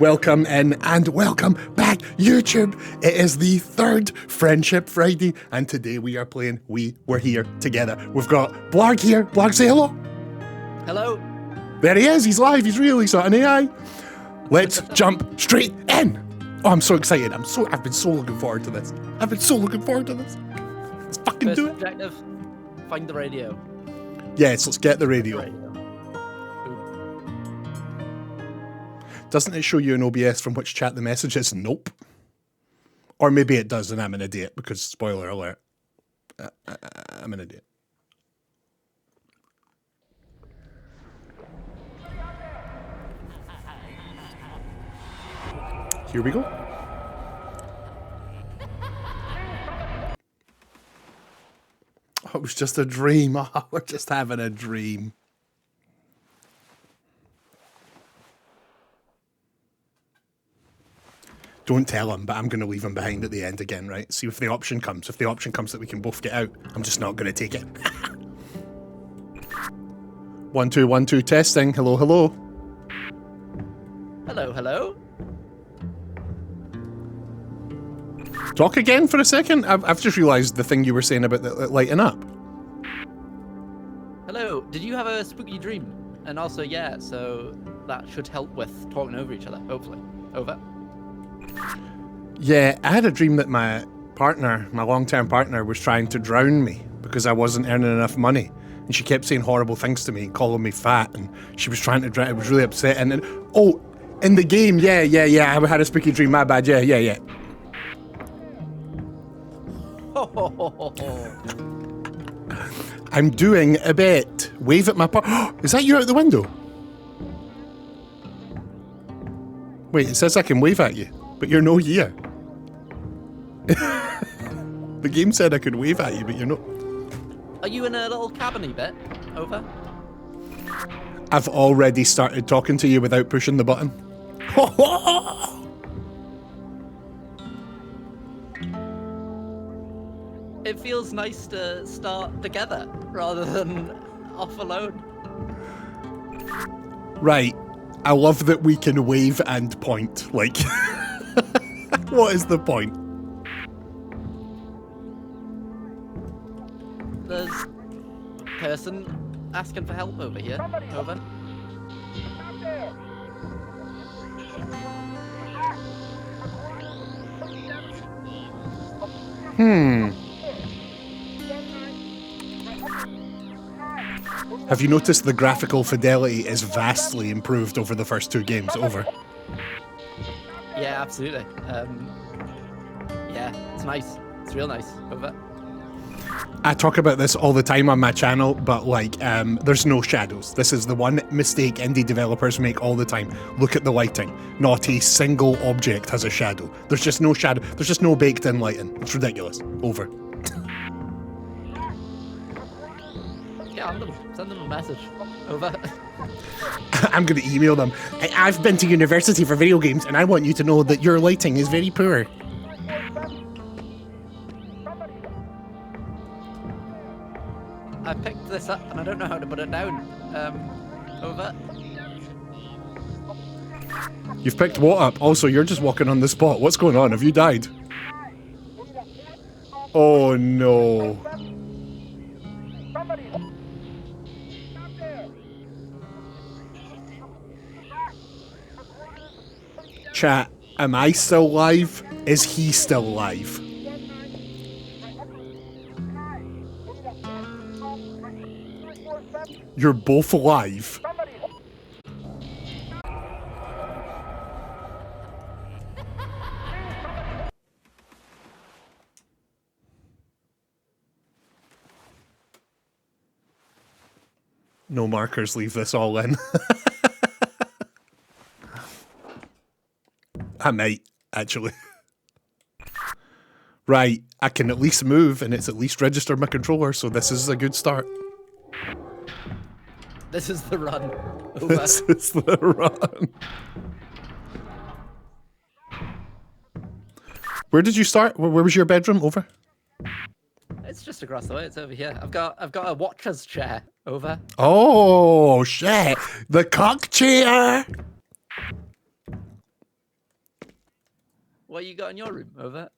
welcome in and welcome back, YouTube. It is the third Friendship Friday, and today we are playing We Were Here Together. We've got Blarg here. Blarg, say hello. Hello. There he is. He's live. He's real. He's not an AI. Let's jump straight in. Oh, I'm so excited. I've been so looking forward to this. Let's fucking First do it. objective, find the radio. Yes, let's get the radio. Doesn't it show you in OBS from which chat the message is? Nope. Or maybe it does and I'm an idiot because, spoiler alert, I'm an idiot. Here we go. Oh, it was just a dream. Oh, we're just having a dream. Don't tell him, but I'm going to leave him behind at the end again, right? See if the option comes. If the option comes that we can both get out, I'm just not going to take it. 1 2 1 2 testing. Hello, hello. Hello, hello. Talk again for a second. I've just realised the thing you were saying about the lighting up. Hello. Did you have a spooky dream? And also, yeah, so that should help with talking over each other, hopefully. Over. Yeah, I had a dream that my partner, my long-term partner, was trying to drown me because I wasn't earning enough money. And she kept saying horrible things to me and calling me fat, and she was trying to drown. It was really upsetting. And oh, in the game, yeah, I had a spooky dream, my bad, yeah. I'm doing a bet. Wave at my partner. Is that you out the window? Wait, it says I can wave at you, but you're no here. The game said I could wave at you, but you're not. Are you in a little cabiny bit? Over. I've already started talking to you without pushing the button. It feels nice to start together rather than off alone. Right. I love that we can wave and point. Like, what is the point? There's a person asking for help over here. Over. Have you noticed the graphical fidelity is vastly improved over the first two games? Over. Yeah, absolutely. Yeah, it's nice. It's real nice. Over. I talk about this all the time on my channel, but like, there's no shadows. This is the one mistake indie developers make all the time. Look at the lighting. Not a single object has a shadow. There's just no shadow. There's just no baked in lighting. It's ridiculous. Over. Get on them. Send them a message. Over. I'm going to email them. I've been to university for video games, and I want you to know that your lighting is very poor. I picked this up and I don't know how to put it down. Over. You've picked what up? Also, you're just walking on the spot. What's going on? Have you died? Oh no. Chat, am I still live? Is he still live? You're both alive. No markers, leave this all in. I might, actually. Right, I can at least move, and it's at least registered my controller, so this is a good start. This is the run. Over. This is the run. Where did you start? Where was your bedroom? Over? It's just across the way. It's over here. I've got a watcher's chair. Over. Oh shit! The cock chair. What you got in your room? Over.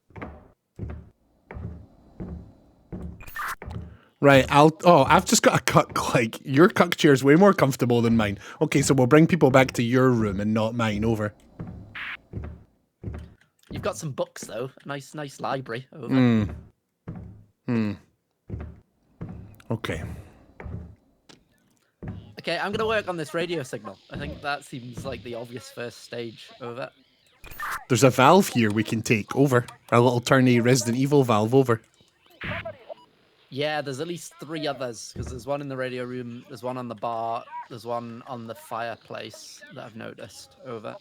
Right, I've just got a cuck, like, your cuck chair's way more comfortable than mine. Okay, so we'll bring people back to your room and not mine, over. You've got some books, though. Nice library, over. Okay. Okay, I'm gonna work on this radio signal. I think that seems like the obvious first stage, over. There's a valve here we can take, over. A little turny Resident Evil valve, over. Yeah, there's at least 3 others, because there's one in the radio room, there's one on the bar, there's one on the fireplace that I've noticed, over.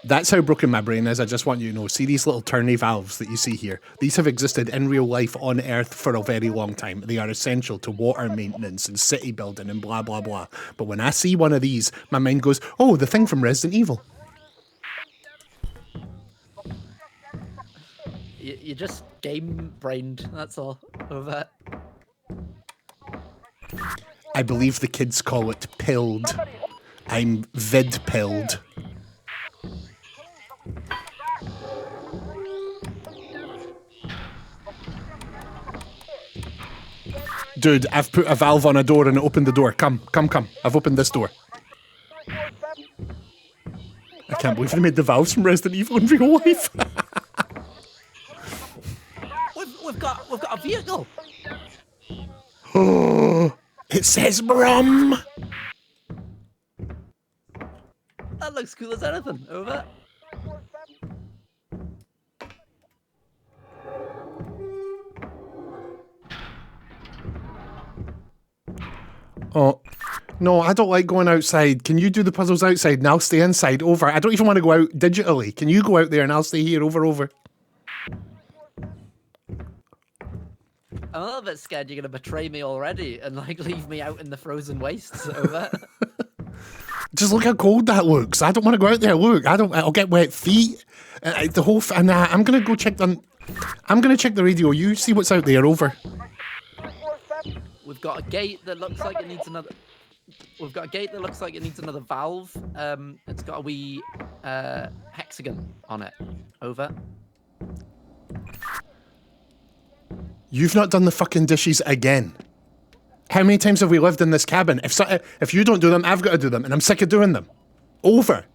That's how broken my brain is, I just want you to know. See these little turny valves that you see here? These have existed in real life on Earth for a very long time. They are essential to water maintenance and city building and blah, blah, blah. But when I see one of these, my mind goes, oh, the thing from Resident Evil. You just game-brained, that's all, over. I believe the kids call it pilled. I'm vid-pilled. Dude, I've put a valve on a door and it opened the door. Come. I've opened this door. I can't believe they made the valves from Resident Evil in real life. We've got a vehicle. Oh, it says Brum. That looks cool as anything, over. Oh, no, I don't like going outside. Can you do the puzzles outside and I'll stay inside, over? I don't even want to go out digitally. Can you go out there and I'll stay here, over? I'm a little bit scared you're going to betray me already and, like, leave me out in the frozen wastes, over. Just look how cold that looks. I don't want to go out there. Look, I'll get wet feet. The whole, I'm going to go check I'm going to check the radio. You see what's out there, over. We've got a gate that looks like it needs another... We've got a gate that looks like it needs another valve. It's got a wee hexagon on it. Over. You've not done the fucking dishes again. How many times have we lived in this cabin? If you don't do them, I've got to do them, and I'm sick of doing them. Over.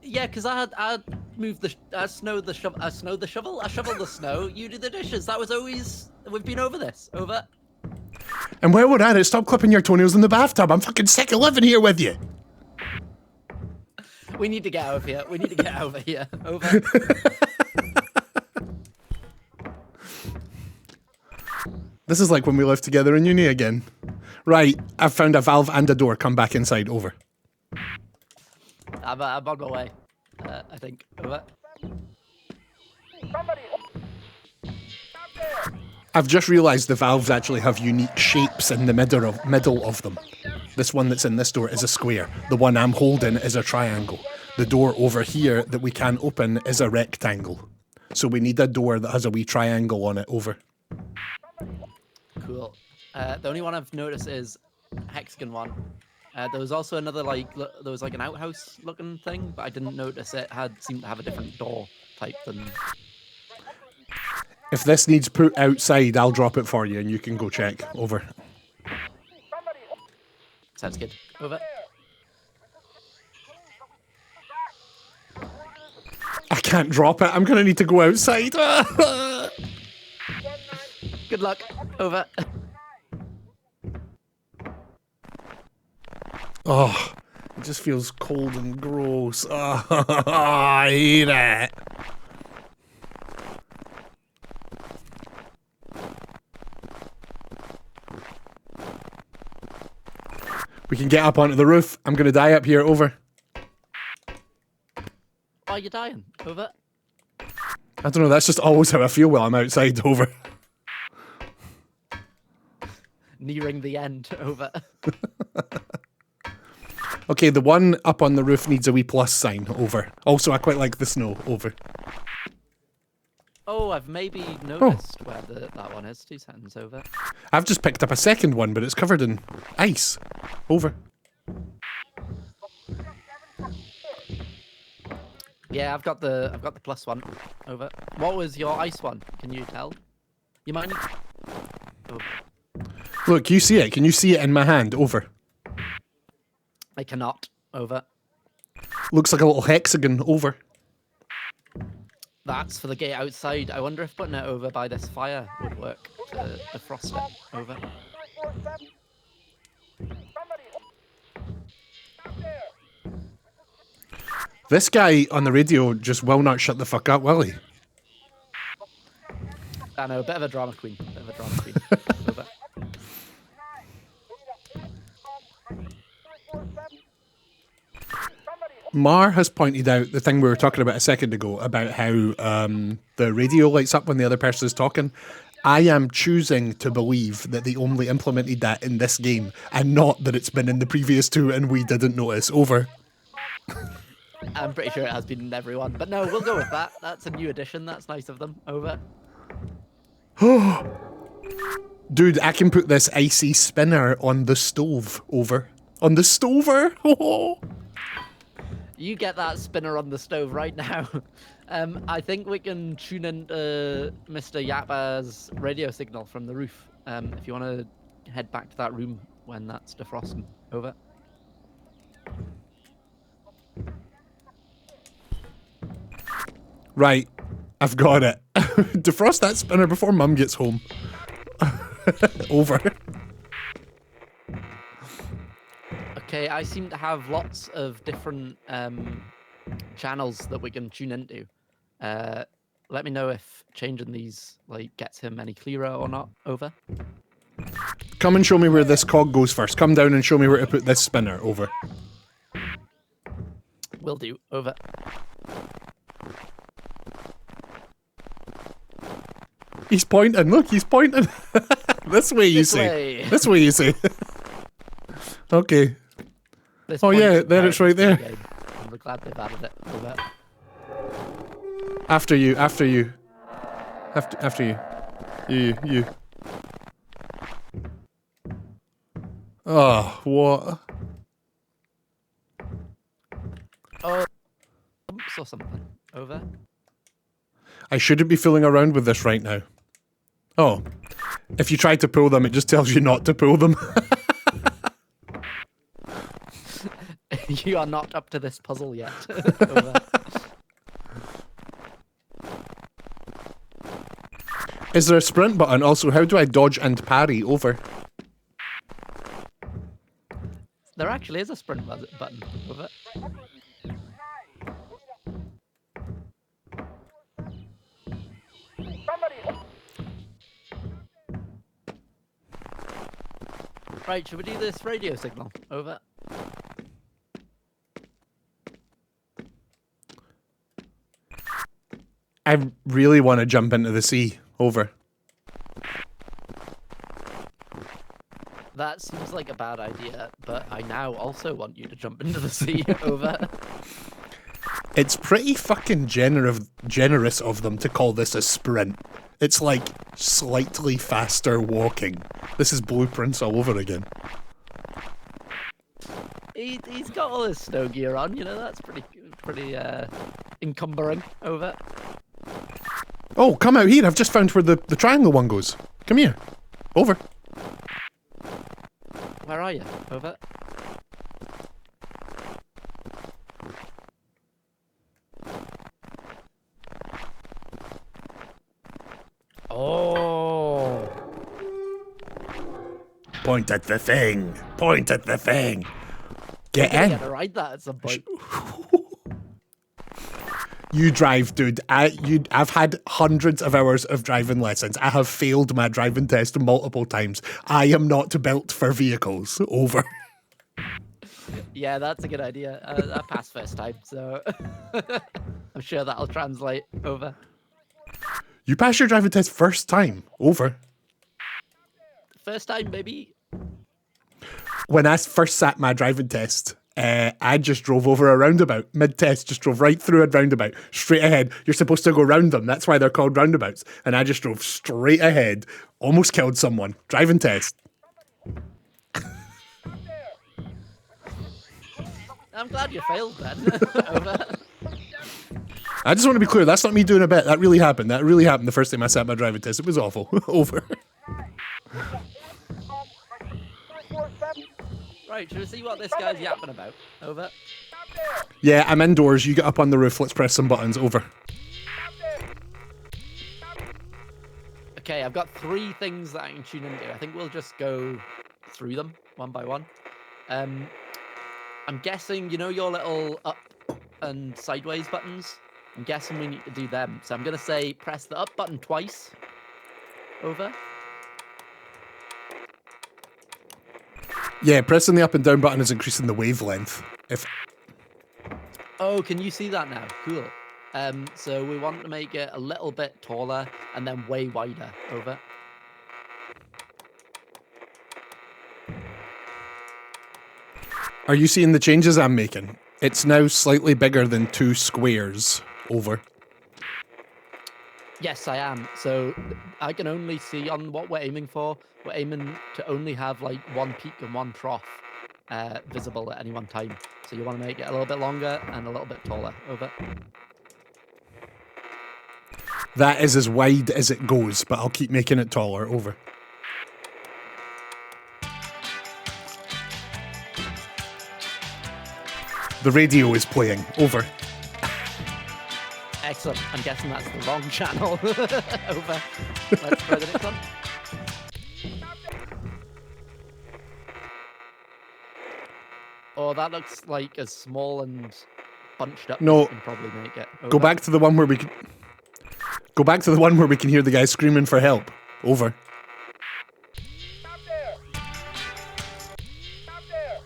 Yeah, because I moved I shoveled the snow. You do the dishes. That was always... We've been over this. Over. And while we're at it, stop clipping your toenails in the bathtub. I'm fucking sick of living here with you. We need to get out of here. We need to get over here. Over. This is like when we lived together in uni again. Right, I've found a valve and a door. Come back inside, over. I'm on my way, I think. Over. I've just realised the valves actually have unique shapes in the middle of them. This one that's in this door is a square. The one I'm holding is a triangle. The door over here that we can't open is a rectangle. So we need a door that has a wee triangle on it, over. Cool. The only one I've noticed is hexagon one. There was also another, like, there was like an outhouse looking thing, but I didn't notice it seemed to have a different door type than... If this needs put outside, I'll drop it for you and you can go check, over. Sounds good. Over. I can't drop it. I'm going to need to go outside. Good luck. Over. Oh, it just feels cold and gross. Oh, I hate it. We can get up onto the roof. I'm going to die up here, over. Why are you dying? Over. I don't know, that's just always how I feel while I'm outside, over. Nearing the end, over. Okay, the one up on the roof needs a wee plus sign, over. Also, I quite like the snow, over. Oh, I've maybe noticed where that one is. 2 seconds, over. I've just picked up a second one, but it's covered in ice. Over. Yeah, I've got the +1. Over. What was your ice one? Can you tell? You might need. Oh, Look, you see it. Can you see it in my hand? Over. I cannot. Over. Looks like a little hexagon. Over. That's for the gate outside. I wonder if putting it over by this fire would work to defrost it. Over. This guy on the radio just will not shut the fuck up, will he? I know, bit of a drama queen. Bit of a drama queen. Over. Mar has pointed out the thing we were talking about a second ago about how the radio lights up when the other person is talking. I am choosing to believe that they only implemented that in this game and not that it's been in the previous two and we didn't notice. Over. I'm pretty sure it has been in everyone, but no, we'll go with that. That's a new addition. That's nice of them. Over. Dude, I can put this icy spinner on the stove. Over. On the stover? You get that spinner on the stove right now. I think we can tune into Mr. Yappa's radio signal from the roof. If you want to head back to that room when that's defrosting. Over. Right. I've got it. Defrost that spinner before Mum gets home. Over. Okay, I seem to have lots of different channels that we can tune into. Let me know if changing these like gets him any clearer or not. Over. Come and show me where this cog goes first. Come down and show me where to put this spinner. Over. Will do. Over. He's pointing. Look, he's pointing. This way, you This say. way. This way, you say. Okay. This Oh yeah, point's there it's right there. game. I'm glad they've added it. Over. After you. After you. After you. You. Oh, what? Oh, saw something. Over. I shouldn't be fooling around with this right now. Oh. If you try to pull them, it just tells you not to pull them. You are not up to this puzzle yet. Over. Is there a sprint button? Also, how do I dodge and parry? Over. There actually is a sprint button. Over. Right, should we do this radio signal? Over. I really want to jump into the sea. Over. That seems like a bad idea, but I now also want you to jump into the sea. Over. It's pretty fucking generous of them to call this a sprint. It's like slightly faster walking. This is blueprints all over again. He's got all his snow gear on, you know, that's pretty encumbering. Over. Oh, come out here. I've just found where the triangle one goes. Come here. Over. Where are you? Over. Oh. Point at the thing. Point at the thing. Get I'm in. gonna ride that at some point. You drive, dude. I've had hundreds of hours of driving lessons. I have failed my driving test multiple times. I am not built for vehicles. Over. Yeah, that's a good idea. I passed first time, so I'm sure that'll translate. Over. You passed your driving test first time. Over. First time, baby. When I first sat my driving test, I just drove over a roundabout. Mid-test, just drove right through a roundabout, straight ahead. You're supposed to go round them. That's why they're called roundabouts. And I just drove straight ahead. Almost killed someone. Driving test. I'm glad you failed then. Over. I just want to be clear, that's not me doing a bit. That really happened. That really happened the first time I sat my driving test. It was awful. Over. Right, should we see what this guy's yapping about? Over. Yeah, I'm indoors. You get up on the roof. Let's press some buttons. Over. Okay, I've got 3 things that I can tune into. I think we'll just go through them one by one. I'm guessing, you know your little up and sideways buttons? I'm guessing we need to do them. So I'm going to say press the up button twice. Over. Yeah, pressing the up and down button is increasing the wavelength. Oh, can you see that now? Cool. So we want to make it a little bit taller and then way wider. Over. Are you seeing the changes I'm making? It's now slightly bigger than 2 squares. Over. Yes, I am. So I can only see on what we're aiming for. We're aiming to only have like 1 peak and 1 trough visible at any one time. So you want to make it a little bit longer and a little bit taller. Over. That is as wide as it goes, but I'll keep making it taller. Over. The radio is playing. Over. Excellent. I'm guessing that's the wrong channel. Over. Let's try the next one. Oh, that looks like as small and bunched up No. as you can probably make it. Over. Go back to the one where we can... Go back to the one where we can hear the guy screaming for help. Over. Stop there. Stop there.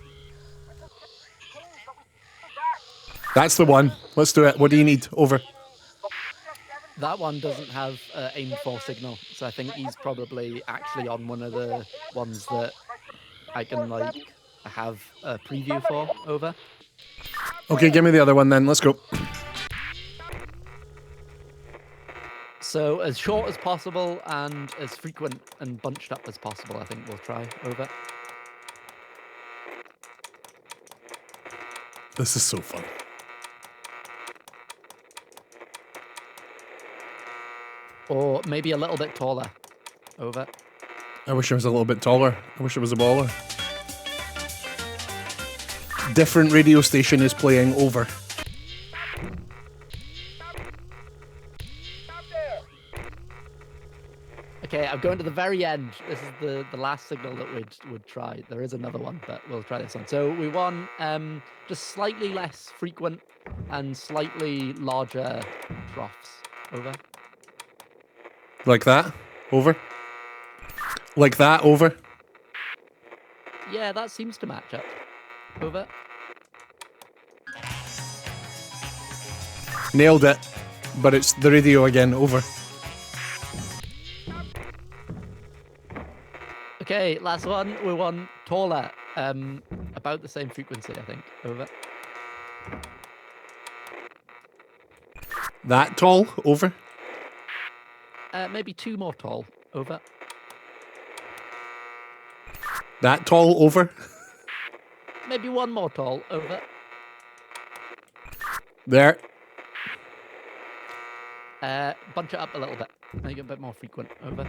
That's the one. Let's do it. What do you need? Over. That one doesn't have aim for signal, so I think he's probably actually on one of the ones that I can like have a preview for. Over. Okay, give me the other one then. Let's go. So as short as possible and as frequent and bunched up as possible, I think we'll try. Over. This is so fun. Or maybe a little bit taller. Over. I wish I was a little bit taller. I wish I was a baller. Different radio station is playing. Over. Okay, I'm going to the very end. This is the last signal that we'd try. There is another one, but we'll try this one. So we want just slightly less frequent and slightly larger troughs. Over. Like that. Over. Like that. Over. Yeah, that seems to match up. Over. Nailed it. But it's the radio again. Over. Okay, last one. We want taller. About the same frequency, I think. Over. That tall. Over. Maybe 2 more tall. Over. That tall. Over. Maybe 1 more tall. Over. There. Bunch it up a little bit. Make it a bit more frequent. Over.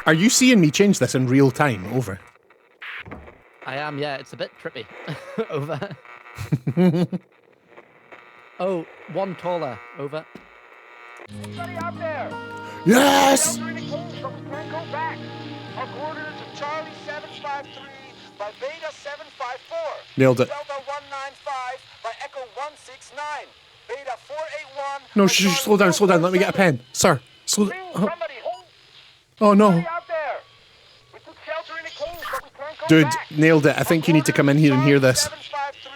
Are you seeing me change this in real time? Over. I am, yeah. It's a bit trippy. Over. Oh, 1 taller. Over. Somebody out there. Yes! Shelter in the cove, but we can't go back. Our coordinates are Charlie 753 by Beta 754. Nailed it. Delta 195 by Echo 169. Beta 481. No, by slow down, Charlie slow down. Let me get a 447. pen. Sir, slow Please, down. somebody, Oh, no. somebody out there. We took shelter in the cove, but we can't go Dude, back. nailed it. I think you need to come in here and hear this. 753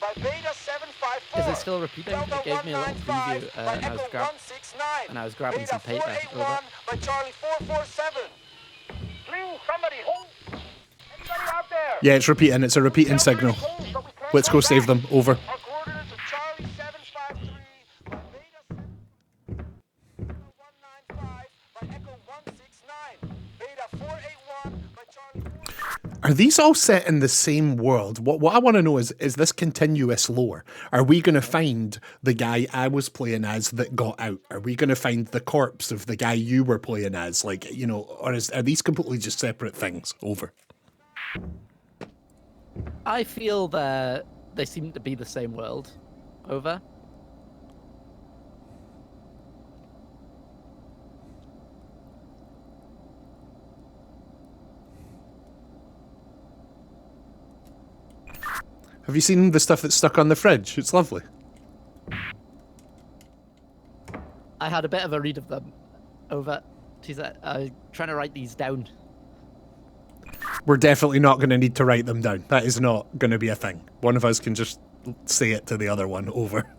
by Beta 754. Is it still repeating? It gave me a little preview, and I was grabbing some paper. Over. By Charlie 447. Please, somebody, anybody out there? Yeah, it's repeating. It's a repeating signal. Let's go save them. Over. Our coordinates are Charlie 753 by Beta 195 by Echo 169. Beta 481 by Charlie Are these all set in the same world? What I want to know is this continuous lore? Are we going to find the guy I was playing as that got out? Are we going to find the corpse of the guy you were playing as? Like, you know, or are these completely just separate things? Over. I feel that they seem to be the same world. Over. Have you seen the stuff that's stuck on the fridge? It's lovely. I had a bit of a read of them. Over. She's trying to write these down. We're definitely not going to need to write them down. That is not going to be a thing. One of us can just say it to the other one. Over.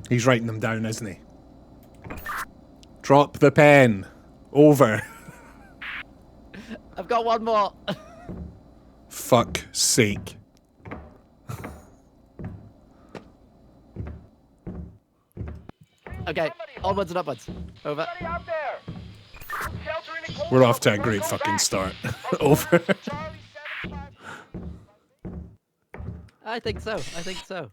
He's writing them down, isn't he? Drop the pen. Over. I've got one more. Fuck sake. Okay, onwards and upwards. Over. Somebody out there. Shelter in the cold We're off to a zone. great Go fucking back. start. According Over. to Charlie 75. I think so. I think so.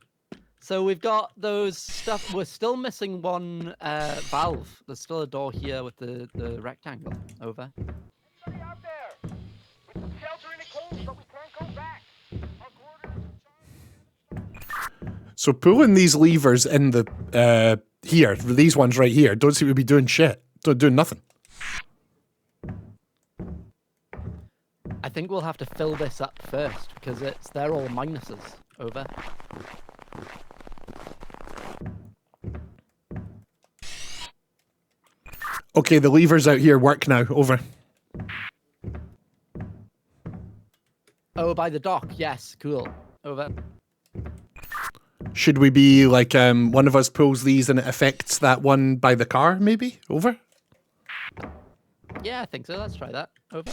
So we've got those stuff. We're still missing one valve. There's still a door here with the rectangle. Over. Somebody out there. Shelter in the cold, but we can't go back. According to Charlie. So pulling these levers in the here, these ones right here, don't seem to be doing shit. Don't doing nothing. I think we'll have to fill this up first because they're all minuses. Over. Okay, the levers out here work now. Over. Oh, by the dock. Yes, cool. Over. Should we be like one of us pulls these and it affects that one by the car? Maybe. Over. Yeah, I think so. Let's try that. Over.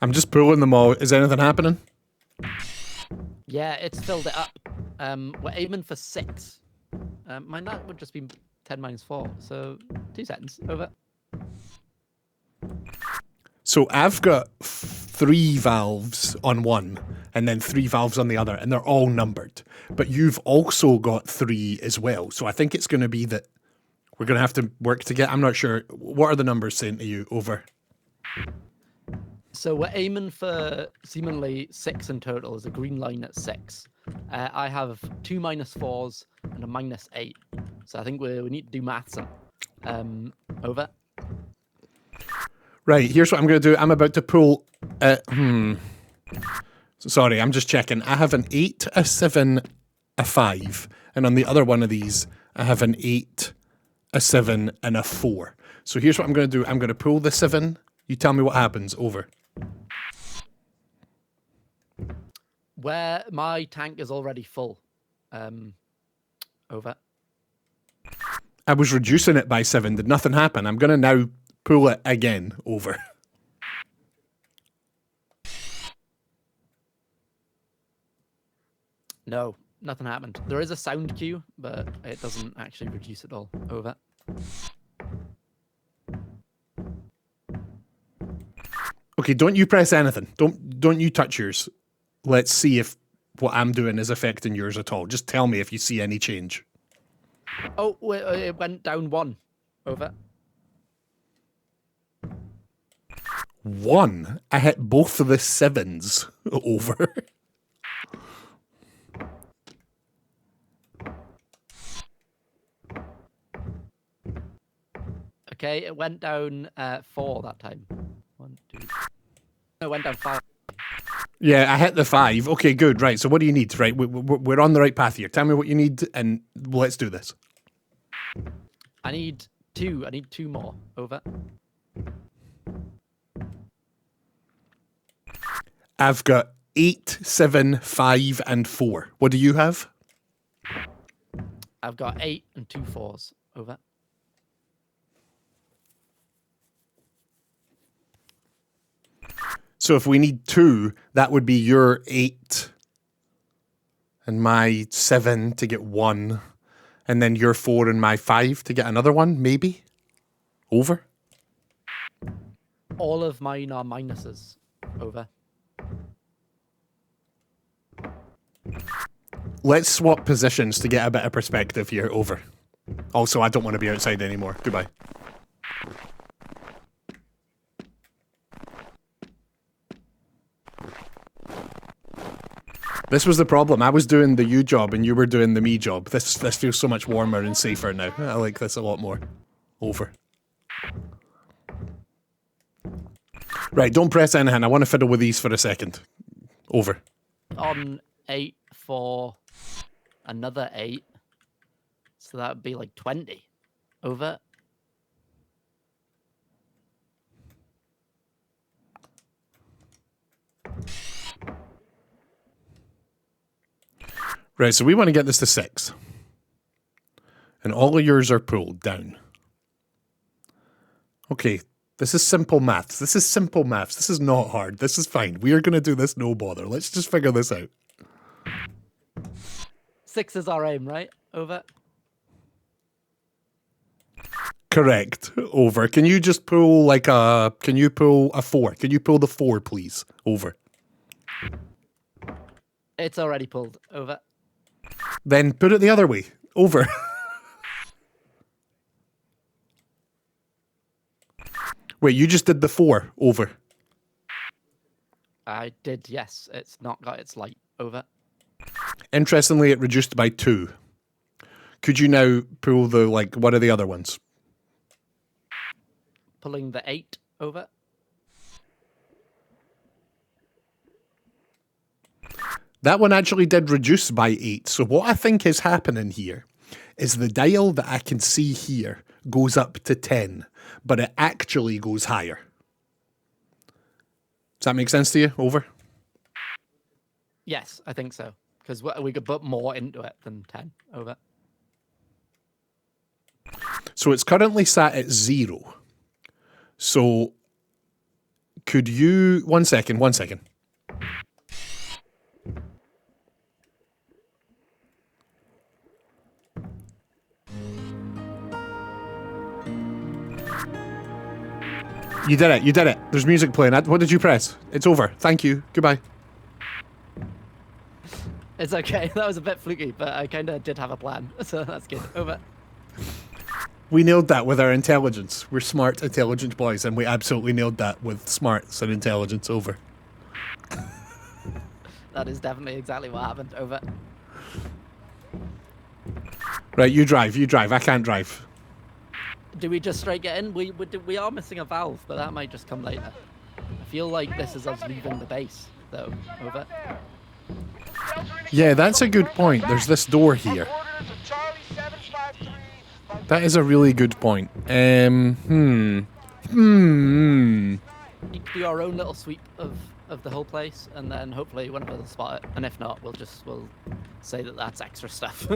I'm just pulling them all. Is anything happening? Yeah, it's filled it up. We're aiming for 6. Mine that would just be 10 minus 4. So 2 seconds. Over. So I've got 3 valves on one and then 3 valves on the other, and they're all numbered. But you've also got 3 as well. So I think it's going to be that we're going to have to work together. I'm not sure. What are the numbers saying to you? Over. So we're aiming for seemingly 6 in total. There's a green line at 6. I have 2 minus 4s and a minus 8. So I think we need to do maths. Over. Right, here's what I'm going to do. I'm about to pull... Sorry, I'm just checking. I have an 8, a 7, a 5. And on the other one of these, I have an 8, a 7, and a 4. So here's what I'm going to do. I'm going to pull the 7. You tell me what happens. Over. Where my tank is already full. Over. I was reducing it by 7. Did nothing happen? I'm going to now pull it again. Over. No, nothing happened. There is a sound cue, but it doesn't actually reduce at all. Over. Okay, don't you press anything. Don't you touch yours. Let's see if what I'm doing is affecting yours at all. Just tell me if you see any change. Oh, it went down 1. Over. 1. I hit both of the 7s. Over. Okay, it went down 4 that time. 1, 2. No, it went down 5. Yeah, I hit the 5. Okay, good. Right, so what do you need? Right, we're on the right path here. Tell me what you need and let's do this. I need 2. I need 2 more. Over. I've got 8, 7, 5, and 4. What do you have? I've got 8 and 2 4s. Over. So if we need 2, that would be your 8. And my 7 to get 1. And then your 4 and my 5 to get another one, maybe? Over? All of mine are minuses. Over. Let's swap positions to get a bit of perspective here. Over. Also, I don't want to be outside anymore. Goodbye. This was the problem. I was doing the you job and you were doing the me job. This feels so much warmer and safer now. I like this a lot more. Over. Right, don't press anything. I want to fiddle with these for a second. Over. On 8 for another 8. So that would be like 20. Over. Right, so we want to get this to 6. And all of yours are pulled down. Okay, this is simple maths. This is simple maths. This is not hard. This is fine. We are going to do this no bother. Let's just figure this out. 6 is our aim, right? Over. Correct. Over. Can you just pull like a... Can you pull a 4? Can you pull the 4, please? Over. It's already pulled. Over. Then put it the other way. Over. Wait, you just did the 4. Over. I did, yes. It's not got its light. Over. Interestingly, it reduced by 2. Could you now pull the, like, what are the other ones? Pulling the 8. Over. That one actually did reduce by 8. So what I think is happening here is the dial that I can see here goes up to 10, but it actually goes higher. Does that make sense to you? Over. Yes, I think so. Because we could put more into it than 10. Over. So it's currently sat at 0. So could you... One second. You did it. There's music playing. What did you press? It's over. Thank you. Goodbye. It's okay. That was a bit fluky, but I kind of did have a plan. So that's good. Over. We nailed that with our intelligence. We're smart, intelligent boys, and we absolutely nailed that with smarts and intelligence. Over. That is definitely exactly what happened. Over. Right, you drive. I can't drive. Do we just straight get in? We are missing a valve, but that might just come later. I feel like this is us leaving the base, though. Over. Yeah, that's a good point. There's this door here. That is a really good point. You can do our own little sweep of the whole place, and then hopefully one of us will spot it. And if not, we'll say that that's extra stuff.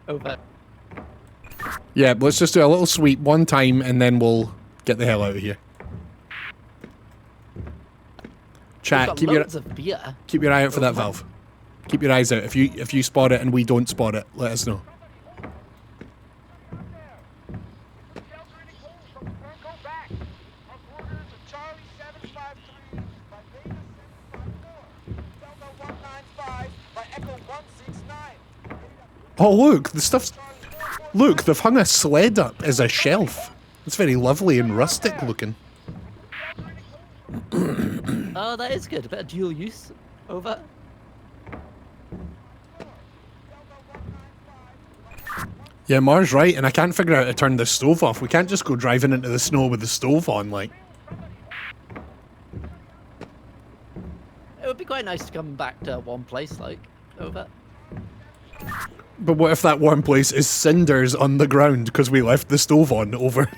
Over. Yeah, let's just do a little sweep one time, and then we'll get the hell out of here. Chat, keep your eye out for that valve. Keep your eyes out. If you spot it and we don't spot it, let us know. Oh look, the stuff's... Look, they've hung a sled up as a shelf. It's very lovely and rustic looking. Oh, that is good. A bit of dual use. Over. Yeah, Mar's right, and I can't figure out how to turn the stove off. We can't just go driving into the snow with the stove on, like. It would be quite nice to come back to one place, like. Over. But what if that one place is cinders on the ground because we left the stove on? Over.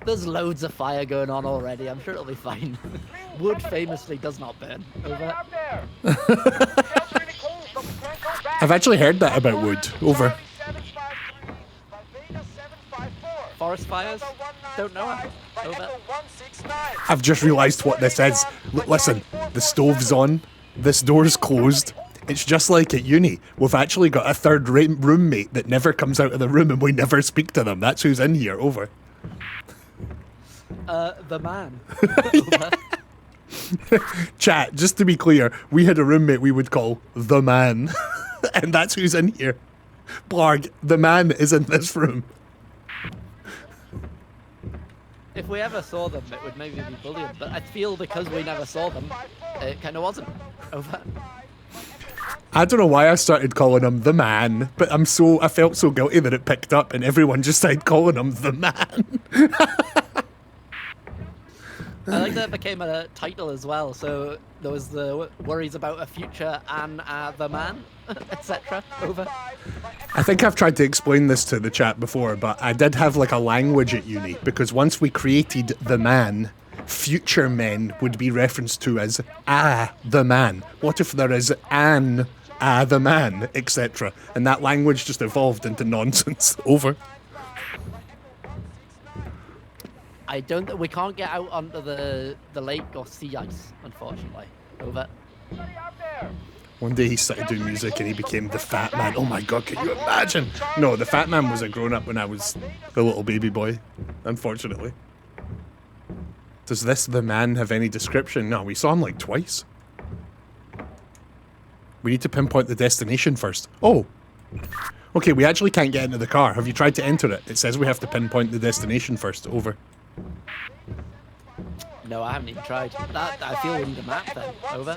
There's loads of fire going on already. I'm sure it'll be fine. Wood famously does not burn. Over. I've actually heard that about wood. Over. Forest fires? Don't know. Over. I've just realised what this is. Listen, the stove's on, this door's closed, It's just like at uni. We've actually got a third roommate that never comes out of the room and we never speak to them. That's who's in here. Over. The man. Over. Chat, just to be clear, we had a roommate we would call the man. And that's who's in here. Blarg, the man is in this room. If we ever saw them, it would maybe be bullying, but I feel because we never saw them, it kind of wasn't. Over. I don't know why I started calling him the man, but I felt so guilty that it picked up and everyone just started calling him the man. I like that it became a title as well, so there was the worries about a future and the man, etc. Over. I think I've tried to explain this to the chat before, but I did have like a language at uni, because once we created the man, future men would be referenced to as the man. What if there is an the man, etc. And that language just evolved into nonsense. Over. I don't. We can't get out onto the lake or sea ice, unfortunately. Over. Somebody out there. One day he started doing music and he became the fat man. Oh my god, can you imagine? No, the fat man was a grown-up when I was a little baby boy, unfortunately. Does this the man have any description? No, we saw him like twice. We need to pinpoint the destination first. Oh. Okay, we actually can't get into the car. Have you tried to enter it? It says we have to pinpoint the destination first. Over. No, I haven't even tried. That I feel we need a map then. Over.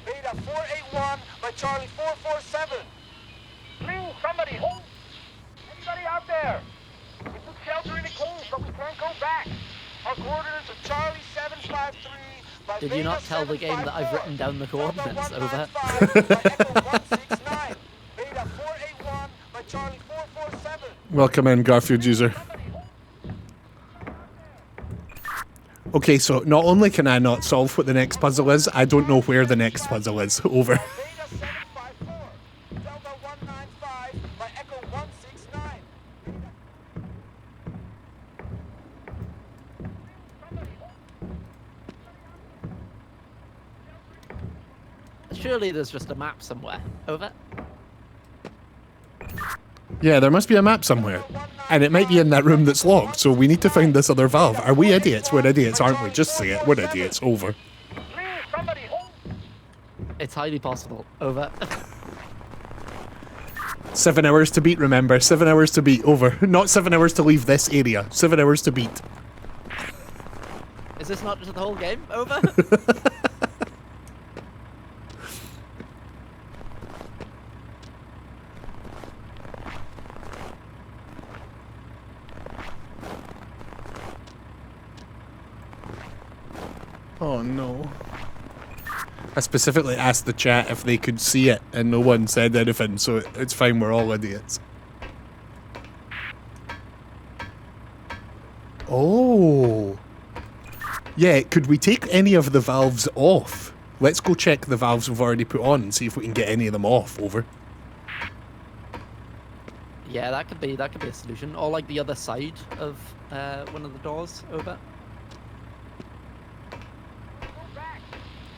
Beta 481 by Charlie 447. Please, somebody hold. Anybody out there? We took shelter in the caves, but we can't go back. Our coordinates are Charlie 753 by Did you not tell the game that I've written down the coordinates? Over. Beta 481 by Charlie 447. Welcome in, Garfield user. Okay, so not only can I not solve what the next puzzle is, I don't know where the next puzzle is. Over. Beta 754. Delta 195 by Echo 169. Surely there's just a map somewhere. Over. Yeah, there must be a map somewhere. And it might be in that room that's locked, so we need to find this other valve. Are we idiots? We're idiots, aren't we? Just say it. We're idiots. Over. Please, somebody hold. It's highly possible. Over. 7 hours to beat, remember. 7 hours to beat. Over. Not 7 hours to leave this area. 7 hours to beat. Is this not just the whole game? Over. Oh no. I specifically asked the chat if they could see it and no one said anything, so it's fine, we're all idiots. Oh. Yeah, could we take any of the valves off? Let's go check the valves we've already put on and see if we can get any of them off. Over. Yeah, that could be a solution. Or like the other side of one of the doors. Over.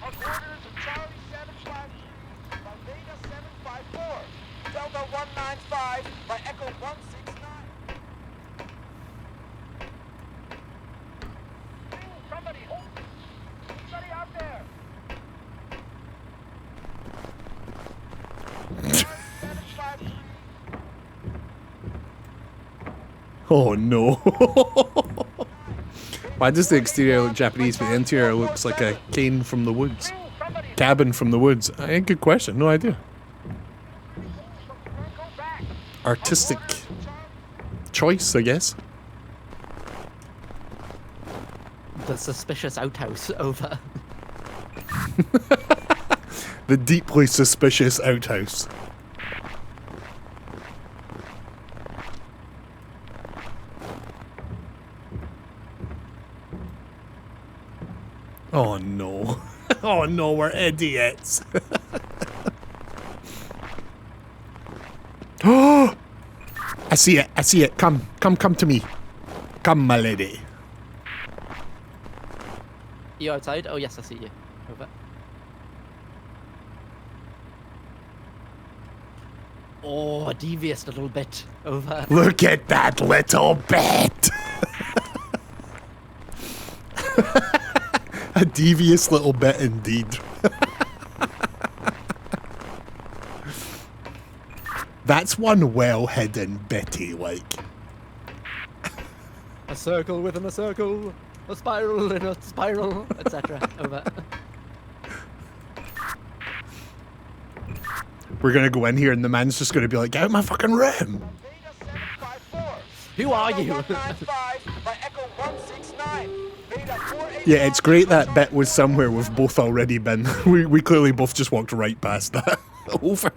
Our coordinates are Charlie 753 by Beta 754. Delta 195 by Echo 169. Please, somebody hold. Anybody out there? Charlie 753. Oh no. Why does the exterior look Japanese but the interior looks like a cane from the woods? Please, somebody Cabin from the woods. Good question, no idea. can't go back. Artistic choice, I guess. The suspicious outhouse. Over. The deeply suspicious outhouse. Oh no. Oh no, we're idiots. Oh! I see it, I see it. Come to me. Come, my lady. You outside? Oh yes, I see you. Over. Oh, a devious little bit. Over. Look at that little bit. A devious little bit indeed. That's one well-hidden bitty, like. A circle within a circle. A spiral in a spiral, etc. Over. We're gonna go in here and the man's just gonna be like, get out my fucking room. Beta 754. Who are you? 195 by Echo 169. Beta 481. Yeah, it's great that bit was somewhere we've both already been. We clearly both just walked right past that. Over.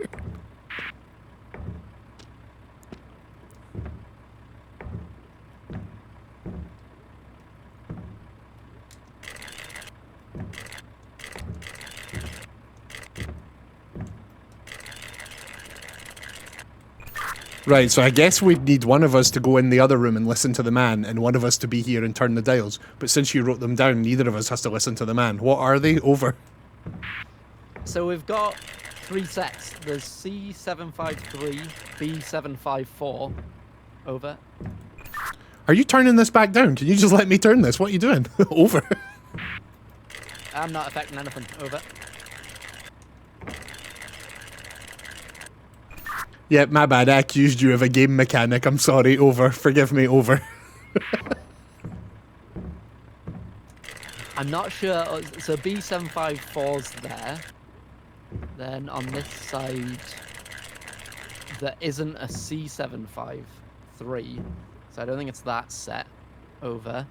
Right, so I guess we'd need one of us to go in the other room and listen to the man, and one of us to be here and turn the dials. But since you wrote them down, neither of us has to listen to the man. What are they? Over. So we've got 3 sets. There's C753, B754. Over. Are you turning this back down? Can you just let me turn this? What are you doing? Over. I'm not affecting anything. Over. Yeah, my bad. I accused you of a game mechanic. I'm sorry. Over. Forgive me. Over. I'm not sure. So B754's there. Then on this side, there isn't a C753. So I don't think it's that set. Over.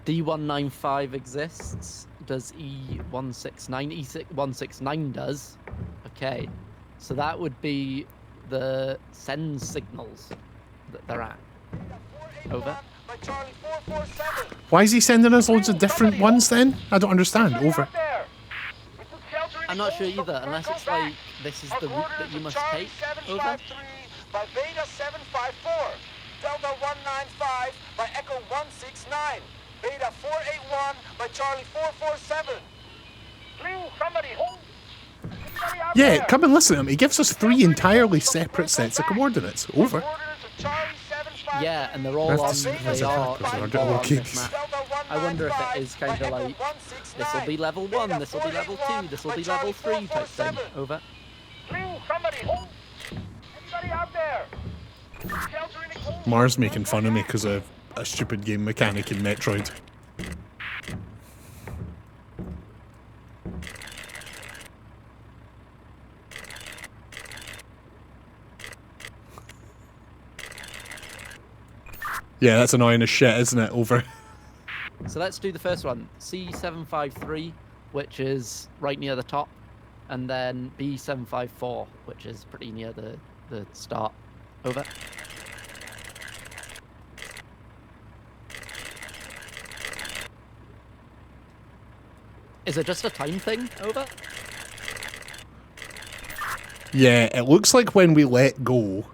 D195 exists. Does E169? E169 does. Okay. So that would be the send signals that they're at. Over. By Charlie 447. Why is he sending us loads of different ones then? I don't understand. Over. I'm not sure either, unless it's like this is the route that you must take. Over. By Beta 754. Delta 195 by Echo 169. Beta 481 by Charlie 447. Please, somebody hold. Anybody out Yeah, there? come and listen to him. He gives us 3 entirely separate sets of coordinates. Over. Yeah, and they're all That's on. the same as They a are purpose, I all don't know on what this keeps- map. I wonder if it is kind of like this will be level 1, this will be level 2, this will be level 3 type thing. Over. Please, somebody hold. Anybody out there? Shelter in the cold. Mars making fun of me because of a stupid game mechanic in Metroid. Yeah, that's annoying as shit, isn't it? Over. So let's do the first one. C753, which is right near the top, and then B754, which is pretty near the start. Over. Is it just a time thing? Over. Yeah, it looks like when we let go,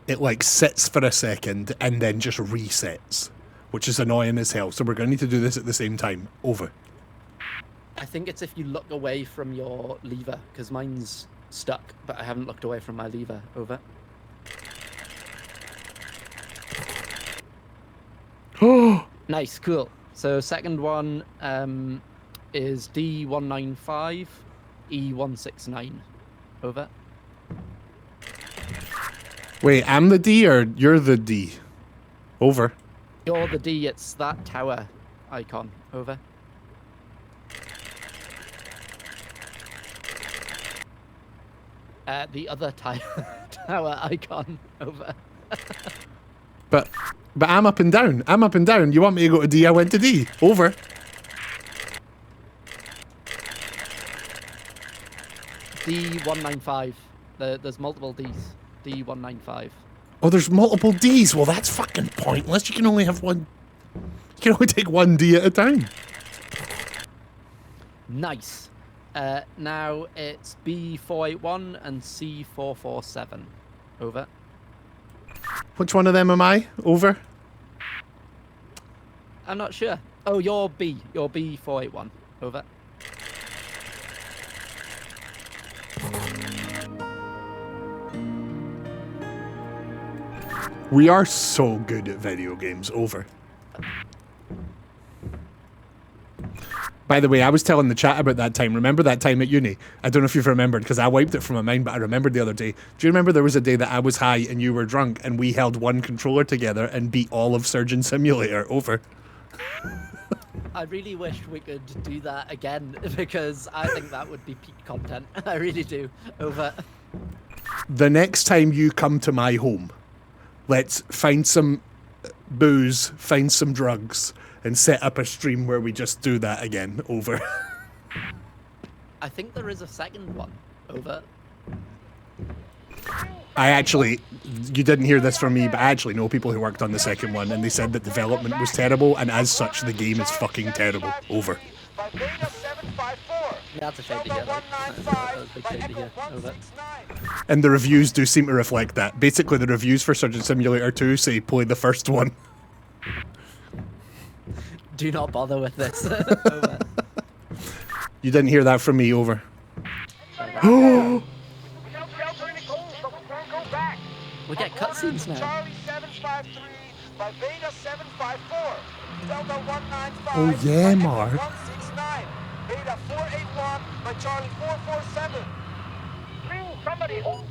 it like sits for a second and then just resets, which is annoying as hell. So we're going to need to do this at the same time. Over. I think it's if you look away from your lever, because mine's stuck, but I haven't looked away from my lever. Over. Oh, Nice, cool. So second one is D195, E169. Over. wait, I'm the D or you're the D? Over. You're the D, it's that tower icon. Over. The other tower icon. Over. But I'm up and down. I'm up and down. You want me to go to D? I went to D. Over. D195. There's multiple Ds. D195. Oh, there's multiple Ds. Well, that's fucking pointless. You can only have one. You can only take one D at a time. Nice. Now it's B481 and C447. Over. Which one of them am I? Over. I'm not sure. Oh, you're B. You're B481. Over. We are so good at video games. Over. By the way, I was telling the chat about that time. Remember that time at uni? I don't know if you've remembered, because I wiped it from my mind, but I remembered the other day. Do you remember there was a day that I was high and you were drunk, and we held one controller together and beat all of Surgeon Simulator? Over. I really wish we could do that again, because I think that would be peak content. I really do. Over. The next time you come to my home, let's find some booze, find some drugs, and set up a stream where we just do that again. Over. I think there is a second one. Over. I actually, you didn't hear this from me, but I actually know people who worked on the second one, and they said that development was terrible, and as such, the game is fucking terrible. Over. Yeah, that's a shame to hear. That was a big shame to hear. Over. And the reviews do seem to reflect that. Basically, the reviews for Surgeon Simulator 2 say play the first one. Do not bother with this. Over. You didn't hear that from me. Over. We get cutscenes now. Charlie 753 by Beta 754. Delta 195. Oh yeah, by Mark. 169. Beta 481 by Charlie 447. Bring somebody home.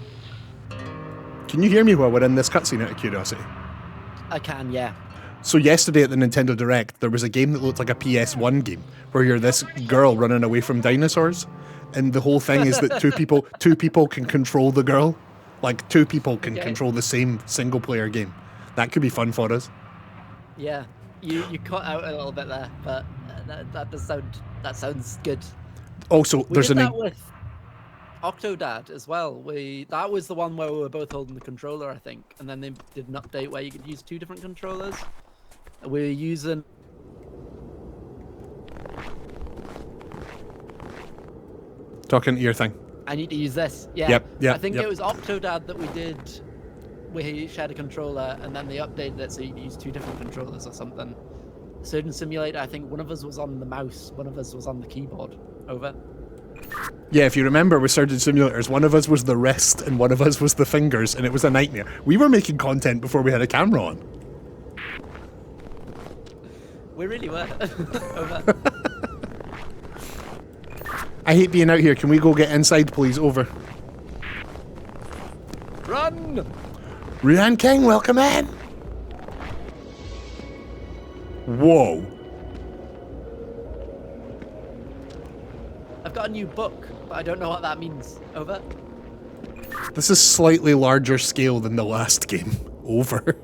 Can you hear me while we're in this cutscene out of curiosity? I can, yeah. So yesterday at the Nintendo Direct, there was a game that looked like a PS1 game where you're this girl running away from dinosaurs, and the whole thing is that two people can control the girl. Like, two people can control the same single-player game. That could be fun for us. Yeah, you cut out a little bit there, but that sounds good. Also, We there's did an that with Octodad as well. That was the one where we were both holding the controller, I think, and then they did an update where you could use two different controllers. We're using. talking to your thing. I need to use this. Yeah. Yep, I think yep. it was Octodad that we did. We shared a controller, and then they updated it so you could use two different controllers or something. Surgeon Simulator, I think one of us was on the mouse, one of us was on the keyboard. Over. Yeah, if you remember with Surgeon Simulators, one of us was the wrist and one of us was the fingers, and it was a nightmare. We were making content before we had a camera on. We really were. Over. I hate being out here. Can we go get inside, please? Over. Run! Ruan King, welcome in. Whoa. I've got a new book, but I don't know what that means. Over. This is slightly larger scale than the last game. Over.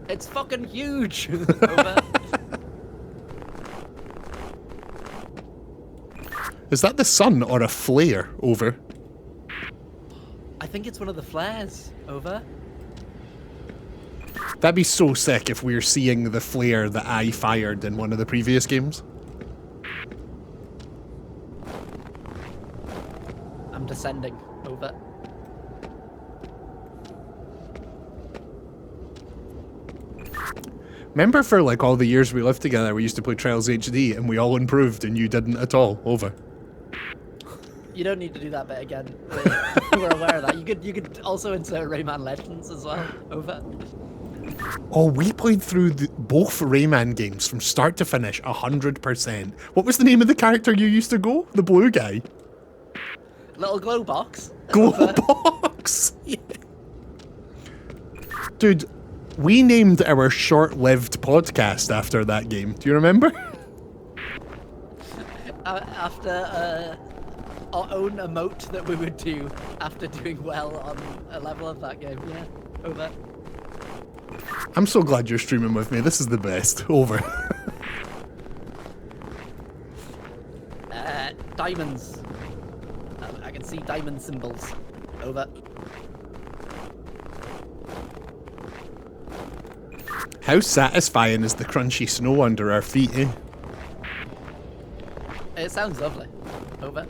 It's fucking huge. Over. Is that the sun or a flare? Over. I think it's one of the flares. Over. That'd be so sick if we were seeing the flare that I fired in one of the previous games. I'm descending. Over. Remember for like all the years we lived together, we used to play Trials HD and we all improved and you didn't at all. Over. You don't need to do that bit again. We're aware of that. You could also insert Rayman Legends as well. Over. Oh, we played through both Rayman games from start to finish 100%. What was the name of the character you used to go? The blue guy? Little glow box. Glow box! Yeah. Dude, we named our short-lived podcast after that game. Do you remember? After our own emote that we would do after doing well on a level of that game. Yeah. Over. I'm so glad you're streaming with me. This is the best. Over. Diamonds. I can see diamond symbols. Over. How satisfying is the crunchy snow under our feet, eh? It sounds lovely. Over.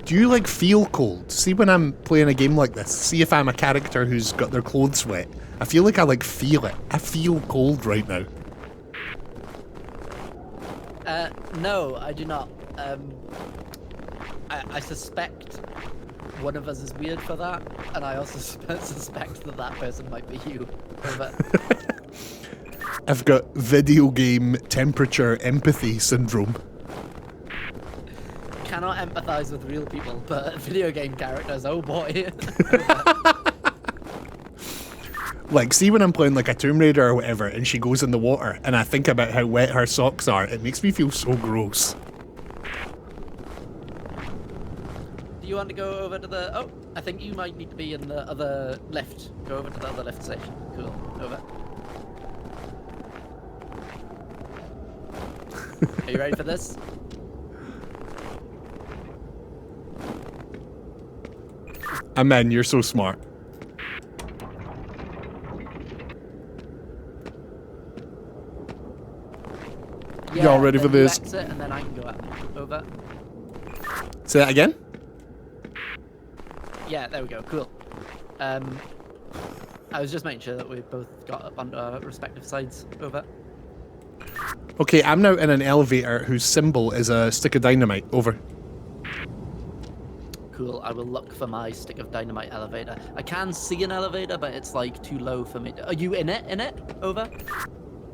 Do you like feel cold? See when I'm playing a game like this, see if I'm a character who's got their clothes wet. I feel like I like feel it. I feel cold right now. No, I do not. I suspect one of us is weird for that, and I also suspect that that person might be you. Over. I've got video game temperature empathy syndrome. Cannot empathize with real people, but video game characters, oh boy. Like, see when I'm playing like a Tomb Raider or whatever, and she goes in the water, and I think about how wet her socks are, it makes me feel so gross. Do you want to go over to the... Oh, I think you might need to be in the other lift. Go over to the other lift station. Cool. Over. Are you ready for this? Amen, you're so smart. Yeah, Y'all ready for then you this? exit and then I can go up. Over. Say that again? Yeah, there we go. Cool. I was just making sure that we both got up onto our respective sides. Over. Okay, I'm now in an elevator whose symbol is a stick of dynamite. Over. Cool. I will look for my stick of dynamite elevator. I can see an elevator, but it's like too low for me. Are you in it? In it? Over.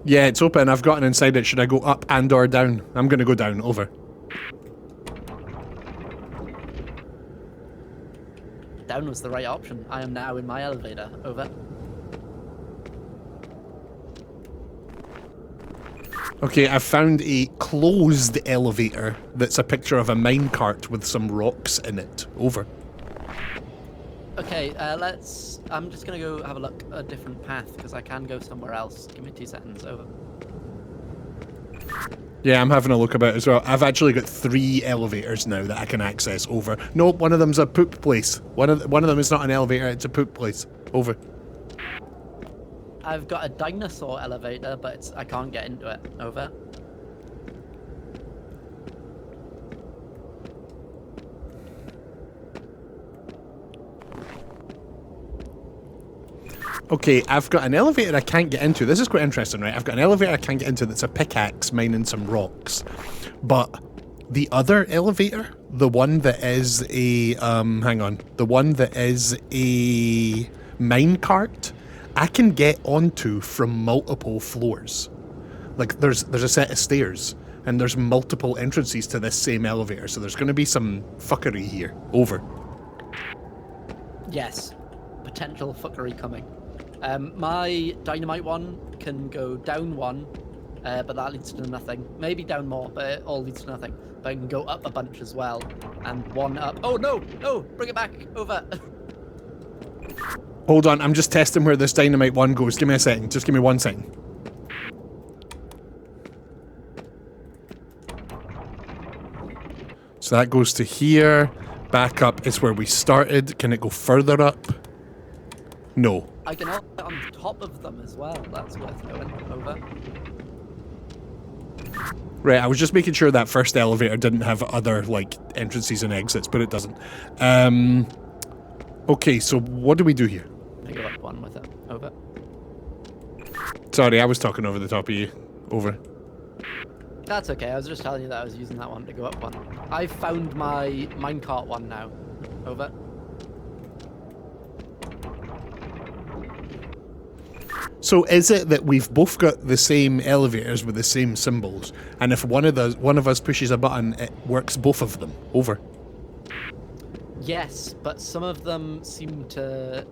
Yeah, it's open. I've gotten inside it. Should I go up and or down? I'm gonna go down. Over. Down was the right option. I am now in my elevator. Over. Okay, I've found a closed elevator that's a picture of a minecart with some rocks in it. Over. Okay, I'm just gonna go have a look at a different path because I can go somewhere else. Give me 2 seconds. Over. Yeah, I'm having a look about it as well. I've actually got 3 elevators now that I can access. Over. No, one of them's a poop place. One of them is not an elevator, it's a poop place. Over. I've got a dinosaur elevator, but I can't get into it. Over. Okay, I've got an elevator I can't get into. This is quite interesting, right? I've got an elevator I can't get into that's a pickaxe mining some rocks. But the other elevator, the one that is a, the one that is a minecart, I can get onto from multiple floors. Like, there's a set of stairs, and there's multiple entrances to this same elevator, so there's going to be some fuckery here. Over. Yes. Potential fuckery coming. My dynamite one can go down 1, but that leads to nothing. Maybe down more, but it all leads to nothing. But I can go up a bunch as well, and 1 up. Oh no! No! Bring it back! Over! Hold on, I'm just testing where this dynamite one goes. Give me a second. Just give me 1 second. So that goes to here. Back up is where we started. Can it go further up? No. I can also get on top of them as well. That's worth knowing. Over. Right, I was just making sure that first elevator didn't have other, like, entrances and exits, but it doesn't. Okay, so what do we do here? I go up 1 with it. Over. Sorry, I was talking over the top of you. Over. That's okay. I was just telling you that I was using that one to go up 1. I've found my minecart one now. Over. So is it that we've both got the same elevators with the same symbols, and if one of us pushes a button, it works both of them? Over. Yes, but some of them seem to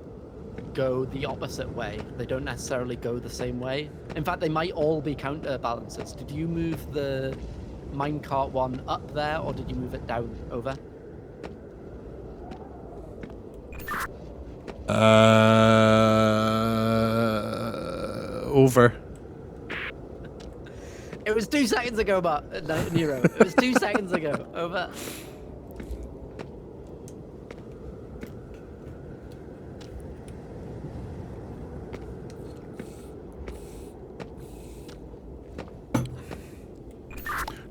go the opposite way. They don't necessarily go the same way. In fact, they might all be counterbalances. Did you move the minecart one up there, or did you move it down? Over. Over. It was 2 seconds ago, Nero. It was 2 seconds ago. Over.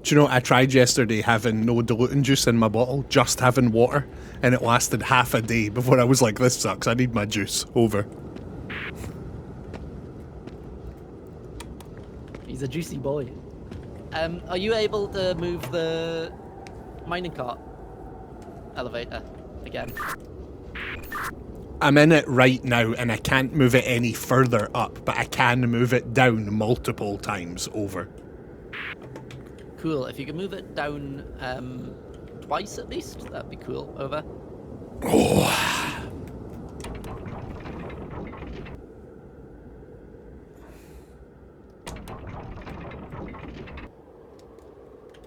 Do you know, I tried yesterday having no diluting juice in my bottle, just having water, and it lasted half a day before I was like, this sucks, I need my juice. Over. He's a juicy boy. Are you able to move the mining cart? elevator again. I'm in it right now, and I can't move it any further up, but I can move it down multiple times. Over. Cool. If you can move it down twice at least, that'd be cool. Over. Oh.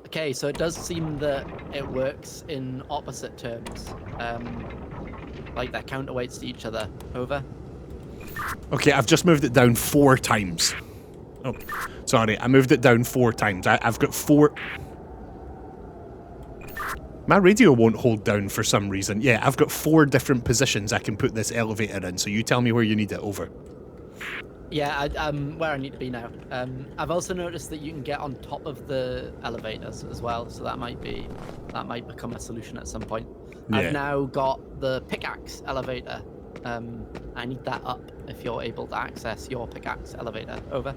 Okay, so it does seem that it works in opposite terms. Like they're counterweights to each other. Over. Okay, I've just moved it down 4 times. Oh, sorry, I moved it down 4 times. I've got 4... My radio won't hold down for some reason. Yeah, I've got 4 different positions I can put this elevator in, so you tell me where you need it. Over. Yeah, I'm where I need to be now. I've also noticed that you can get on top of the elevators as well, so that might become a solution at some point. Yeah. I've now got the pickaxe elevator. I need that up if you're able to access your pickaxe elevator. Over.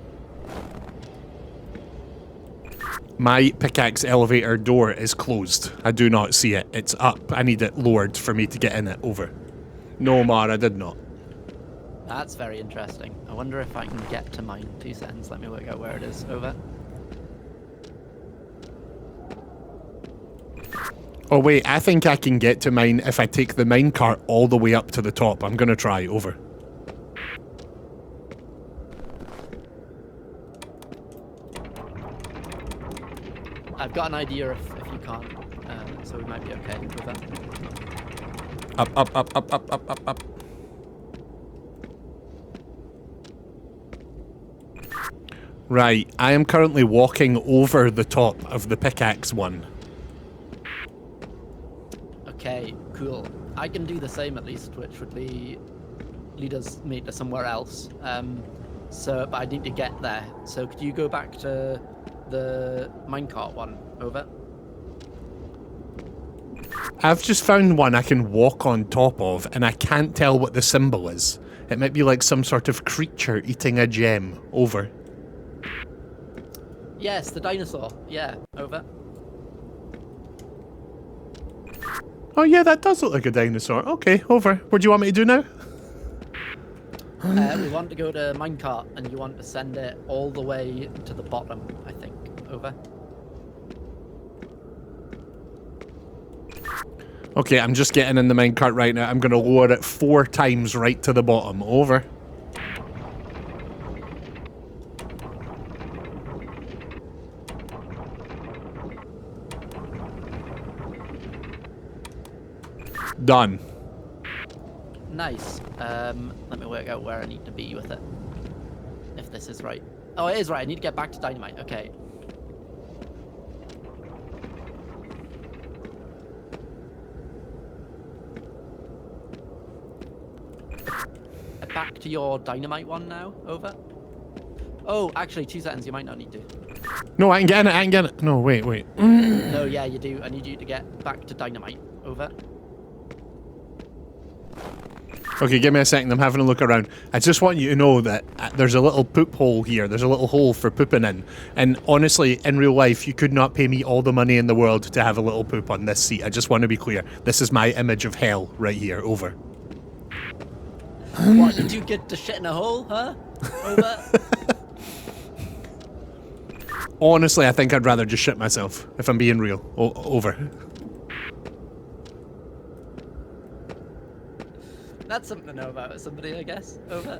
My pickaxe elevator door is closed. I do not see it. It's up. I need it lowered for me to get in it. Over. No, Mar, I did not. That's very interesting. I wonder if I can get to mine. 2 seconds. Let me work out where it is. Over. Oh wait, I think I can get to mine if I take the minecart all the way up to the top. I'm gonna try. Over. I've got an idea if you can't, so we might be okay with that. Up, up, up, up, up, up, up, up. Right, I am currently walking over the top of the pickaxe one. Okay, cool. I can do the same at least, which would lead me to somewhere else. But I need to get there. So could you go back to the minecart one? Over. I've just found one I can walk on top of, and I can't tell what the symbol is. It might be like some sort of creature eating a gem. Over. Yes, the dinosaur. Yeah, over. Oh yeah, that does look like a dinosaur. Okay, over. What do you want me to do now? We want to go to minecart, and you want to send it all the way to the bottom, I think. Over. Okay, I'm just getting in the minecart right now. I'm going to lower it 4 times right to the bottom. Over. Done. Nice. Let me work out where I need to be with it. If this is right. Oh, it is right. I need to get back to dynamite. Okay. Back to your dynamite one now. Over. Oh, actually, 2 seconds. You might not need to. No, I can get in it. I can get it. No, wait, wait. No, yeah, you do. I need you to get back to dynamite. Over. Okay, give me a second. I'm having a look around. I just want you to know that there's a little poop hole here. There's a little hole for pooping in. And honestly, in real life, you could not pay me all the money in the world to have a little poop on this seat. I just want to be clear. This is my image of hell right here. Over. What, did you get to shit in a hole, huh? Over. Honestly, I think I'd rather just shit myself, if I'm being real. Over. That's something to know about somebody, I guess. Over.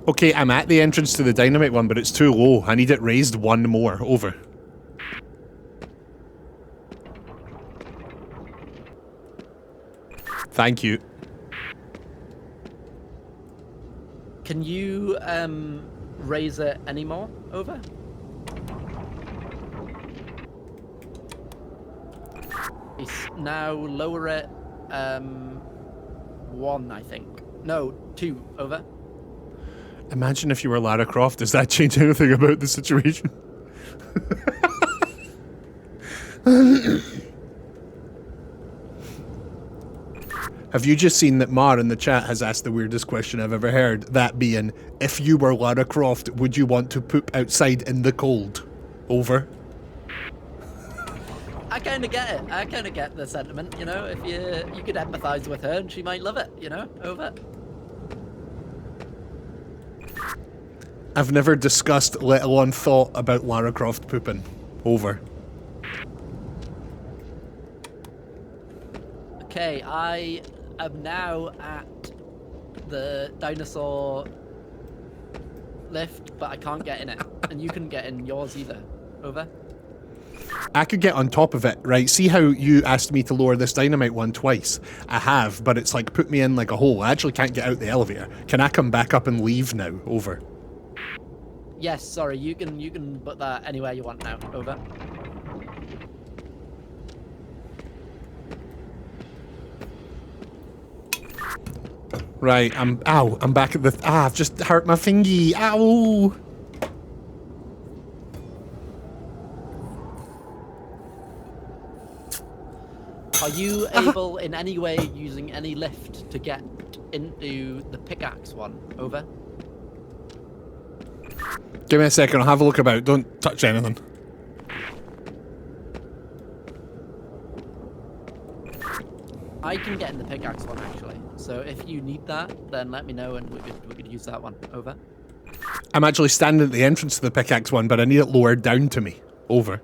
Okay, I'm at the entrance to the dynamite one, but it's too low. I need it raised 1 more. Over. Thank you. Can you raise it anymore? Over. Now lower it 1, I think. No, 2. Over. Imagine if you were Lara Croft. Does that change anything about the situation? Have you just seen that Mar in the chat has asked the weirdest question I've ever heard? That being, if you were Lara Croft, would you want to poop outside in the cold? Over. kind of get it. I kind of get the sentiment, you know. If you could empathise with her, and she might love it, you know. Over. I've never discussed, let alone thought about Lara Croft pooping. Over. Okay, I am now at the dinosaur lift, but I can't get in it, and you couldn't get in yours either. Over. I could get on top of it, right? See how you asked me to lower this dynamite one twice? I have, but it's like put me in like a hole. I actually can't get out the elevator. Can I come back up and leave now? Over. Yes, sorry, you can put that anywhere you want now. Over. Right, I'm back at the, I've just hurt my fingy, ow! Are you able in any way using any lift to get into the pickaxe one? Over. Give me a second, I'll have a look about, don't touch anything. I can get in the pickaxe one actually, so if you need that, then let me know and we could use that one. Over. I'm actually standing at the entrance to the pickaxe one, but I need it lowered down to me. Over.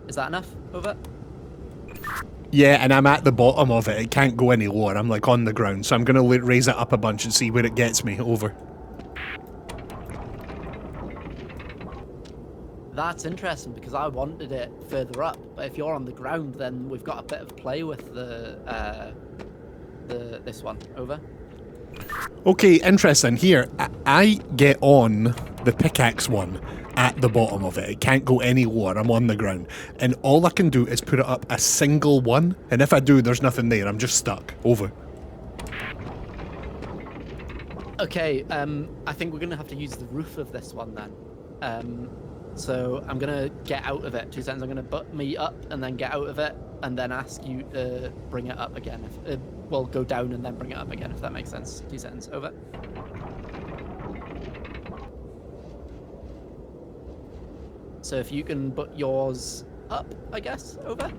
Is that enough? Over. Yeah, and I'm at the bottom of it. It can't go any lower. I'm like on the ground, so I'm going to raise it up a bunch and see where it gets me. Over. That's interesting because I wanted it further up, but if you're on the ground, then we've got a bit of play with this one. Over. Okay, interesting. Here, I get on the pickaxe one at the bottom of it. It can't go any lower. I'm on the ground. And all I can do is put it up a single one. And if I do, there's nothing there. I'm just stuck. Over. Okay, I think we're going to have to use the roof of this one then. So I'm going to get out of it. 2 seconds. I'm going to butt me up and then get out of it and then ask you to bring it up again. Well, go down and then bring it up again, if that makes sense. 2 seconds. Over. So if you can put yours up, I guess. Over.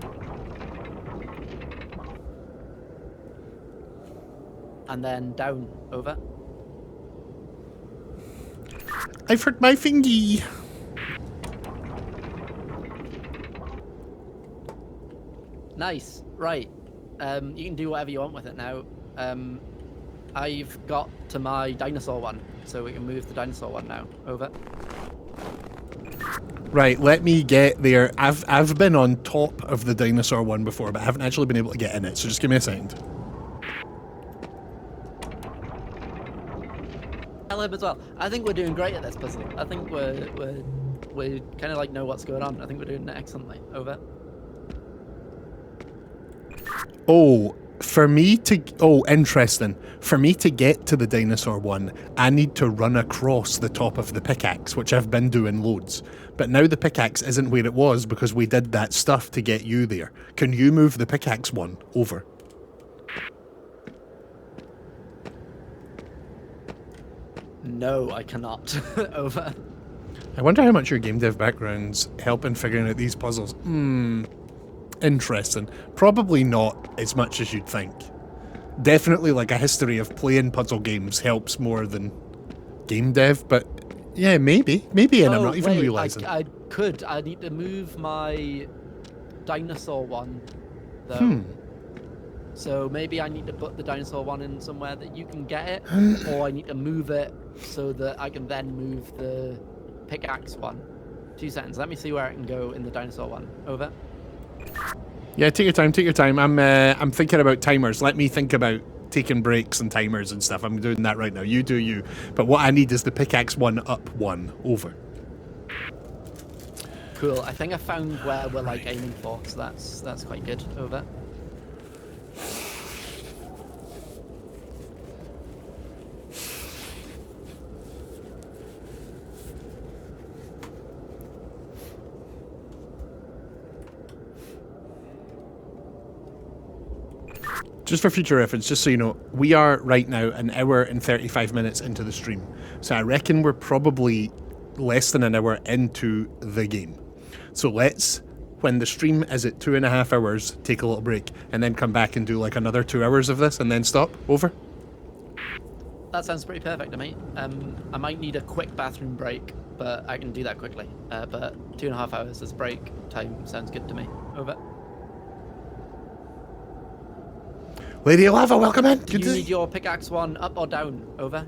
And then down. Over. I've hurt my fingy. Nice. Right. You can do whatever you want with it now. I've got to my dinosaur one, so we can move the dinosaur one now. Over. Right, let me get there. I've been on top of the dinosaur one before, but I haven't actually been able to get in it, so just give me a second. Tell him as well. I think we're doing great at this puzzle. I think we're kind of like know what's going on. I think we're doing it excellently. Over. Oh, interesting. For me to get to the dinosaur one, I need to run across the top of the pickaxe, which I've been doing loads. But now the pickaxe isn't where it was because we did that stuff to get you there. Can you move the pickaxe one over? No, I cannot. Over. I wonder how much your game dev background's helping figuring out these puzzles. Interesting. Probably not as much as you'd think. Definitely like a history of playing puzzle games helps more than game dev, but yeah, maybe, and I'm not even realising. I need to move my dinosaur one, though. So maybe I need to put the dinosaur one in somewhere that you can get it, or I need to move it so that I can then move the pickaxe one. 2 seconds. Let me see where I can go in the dinosaur one. Over. Yeah, take your time, take your time. I'm thinking about timers. Let me think about taking breaks and timers and stuff. I'm doing that right now. You do you. But what I need is the pickaxe one up one. Over. Cool. I think I found where we're like aiming for, so that's quite good. Over. Just for future reference, just so you know, we are right now an hour and 35 minutes into the stream. So I reckon we're probably less than an hour into the game. So let's, when the stream is at 2.5 hours, take a little break and then come back and do like another 2 hours of this and then stop. Over. That sounds pretty perfect to me. I might need a quick bathroom break, but I can do that quickly. But 2.5 hours as break time sounds good to me. Over. Lady Lava, welcome in. Do you need your pickaxe one up or down? Over.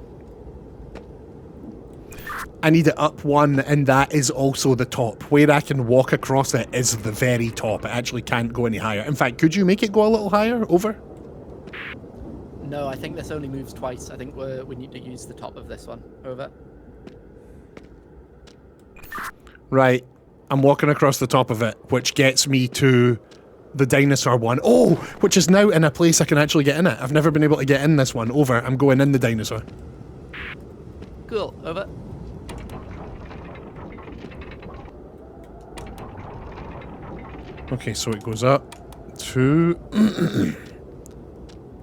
I need it up one, and that is also the top. Where I can walk across it is the very top. It actually can't go any higher. In fact, could you make it go a little higher? Over? No, I think this only moves twice. I think we need to use the top of this one. Over. Right. I'm walking across the top of it, which gets me to the dinosaur one. Oh, which is now in a place I can actually get in it. I've never been able to get in this one. Over. I'm going in the dinosaur. Cool. Over. Okay, so it goes up to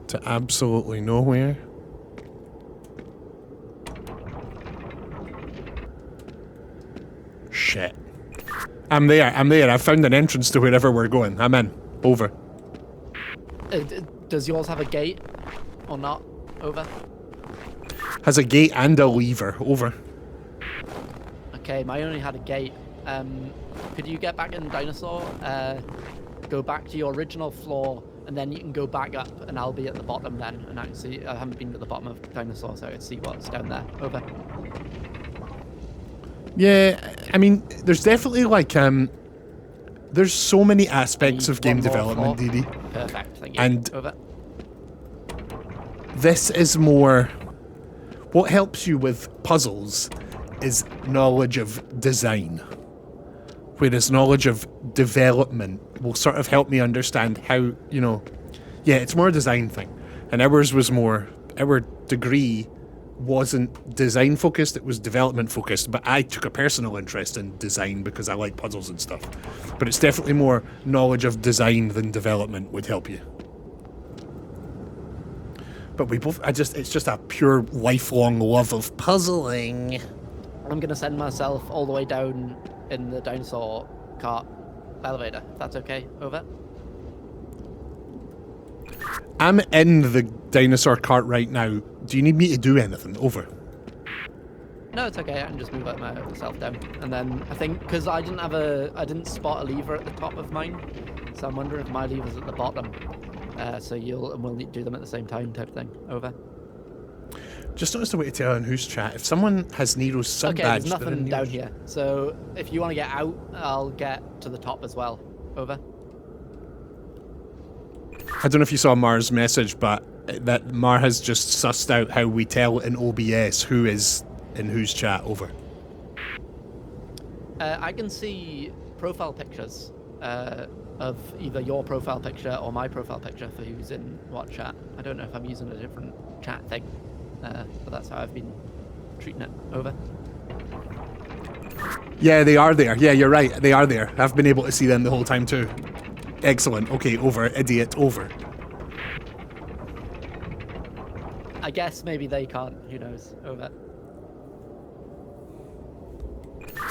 to absolutely nowhere. Shit. I'm there. I've found an entrance to wherever we're going. I'm in. Over. Does yours have a gate or not? Over. Has a gate and a lever. Over. Okay, mine only had a gate. Could you get back in dinosaur? Go back to your original floor, and then you can go back up, and I'll be at the bottom then. And I can see. I haven't been to the bottom of dinosaur, so I can see what's down there. Over. Yeah, I mean, there's definitely like there's so many aspects of game development, DD. Perfect. Thank you. And over. This is more. What helps you with puzzles is knowledge of design. Whereas knowledge of development will sort of help me understand how, you know, yeah, it's more a design thing. And ours was more, our degree wasn't design focused, it was development focused, but I took a personal interest in design because I like puzzles and stuff. But it's definitely more knowledge of design than development would help you. But we both, it's just a pure lifelong love of puzzling. I'm gonna send myself all the way down in the dinosaur cart elevator, if that's okay. Over. I'm in the dinosaur cart right now. Do you need me to do anything? Over. No, it's okay. I can just move myself down, and then I think because I didn't spot a lever at the top of mine, so I'm wondering if my lever's at the bottom. So we'll need to do them at the same time, type thing. Over. Just noticed a way to tell in whose chat. If someone has Nero's sub Okay, badge, there's nothing down here. So if you want to get out, I'll get to the top as well. Over. I don't know if you saw Mar's message, but that Mar has just sussed out how we tell in OBS who is in whose chat. Over. I can see profile pictures of either your profile picture or my profile picture for who's in what chat. I don't know if I'm using a different chat thing, but that's how I've been treating it. Over. Yeah, they are there. Yeah, you're right. They are there. I've been able to see them the whole time too. Excellent. Okay, over. Idiot. Over. I guess maybe they can't. Who knows? Over.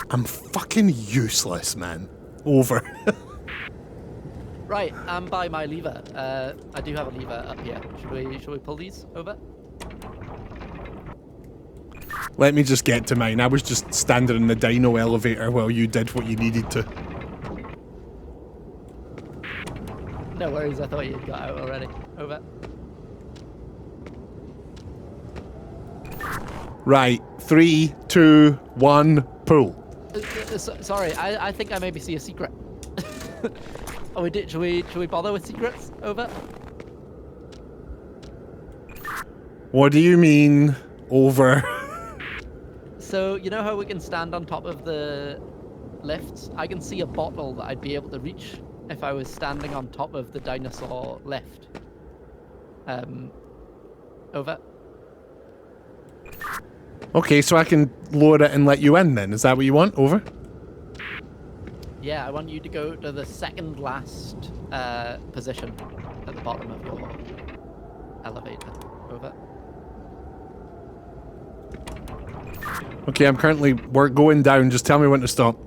I'm fucking useless, man. Over. Right, I'm by my lever. I do have a lever up here. Should we pull these over? Let me just get to mine. I was just standing in the dino elevator while you did what you needed to. No worries, I thought you'd got out already. Over. Right. 3, 2, 1, pull. Sorry, I think I maybe see a secret. Oh, should we bother with secrets? Over. What do you mean, over? So, you know how we can stand on top of the lifts? I can see a bottle that I'd be able to reach if I was standing on top of the dinosaur lift. Over. Okay, so I can lower it and let you in then. Is that what you want? Over? Yeah, I want you to go to the second last position at the bottom of your elevator. Over. Okay, we're going down. Just tell me when to stop.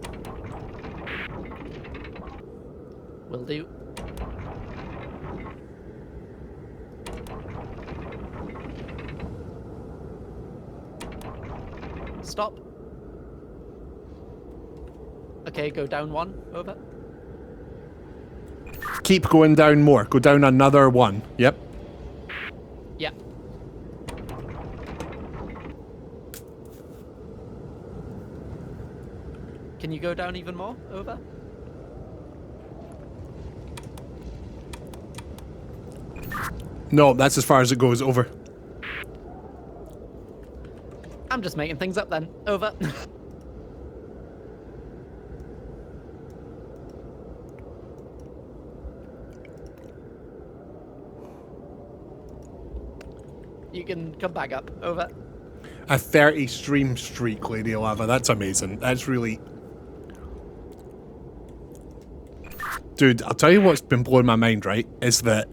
Will do. Stop. Okay, go down 1. Over. Keep going down more. Go down another 1. Yep. Yeah. Can you go down even more? Over. No, that's as far as it goes. Over. I'm just making things up then. Over. You can come back up. Over. A 30 stream streak, Lady Lava. That's amazing. That's really... Dude, I'll tell you what's been blowing my mind, right? Is that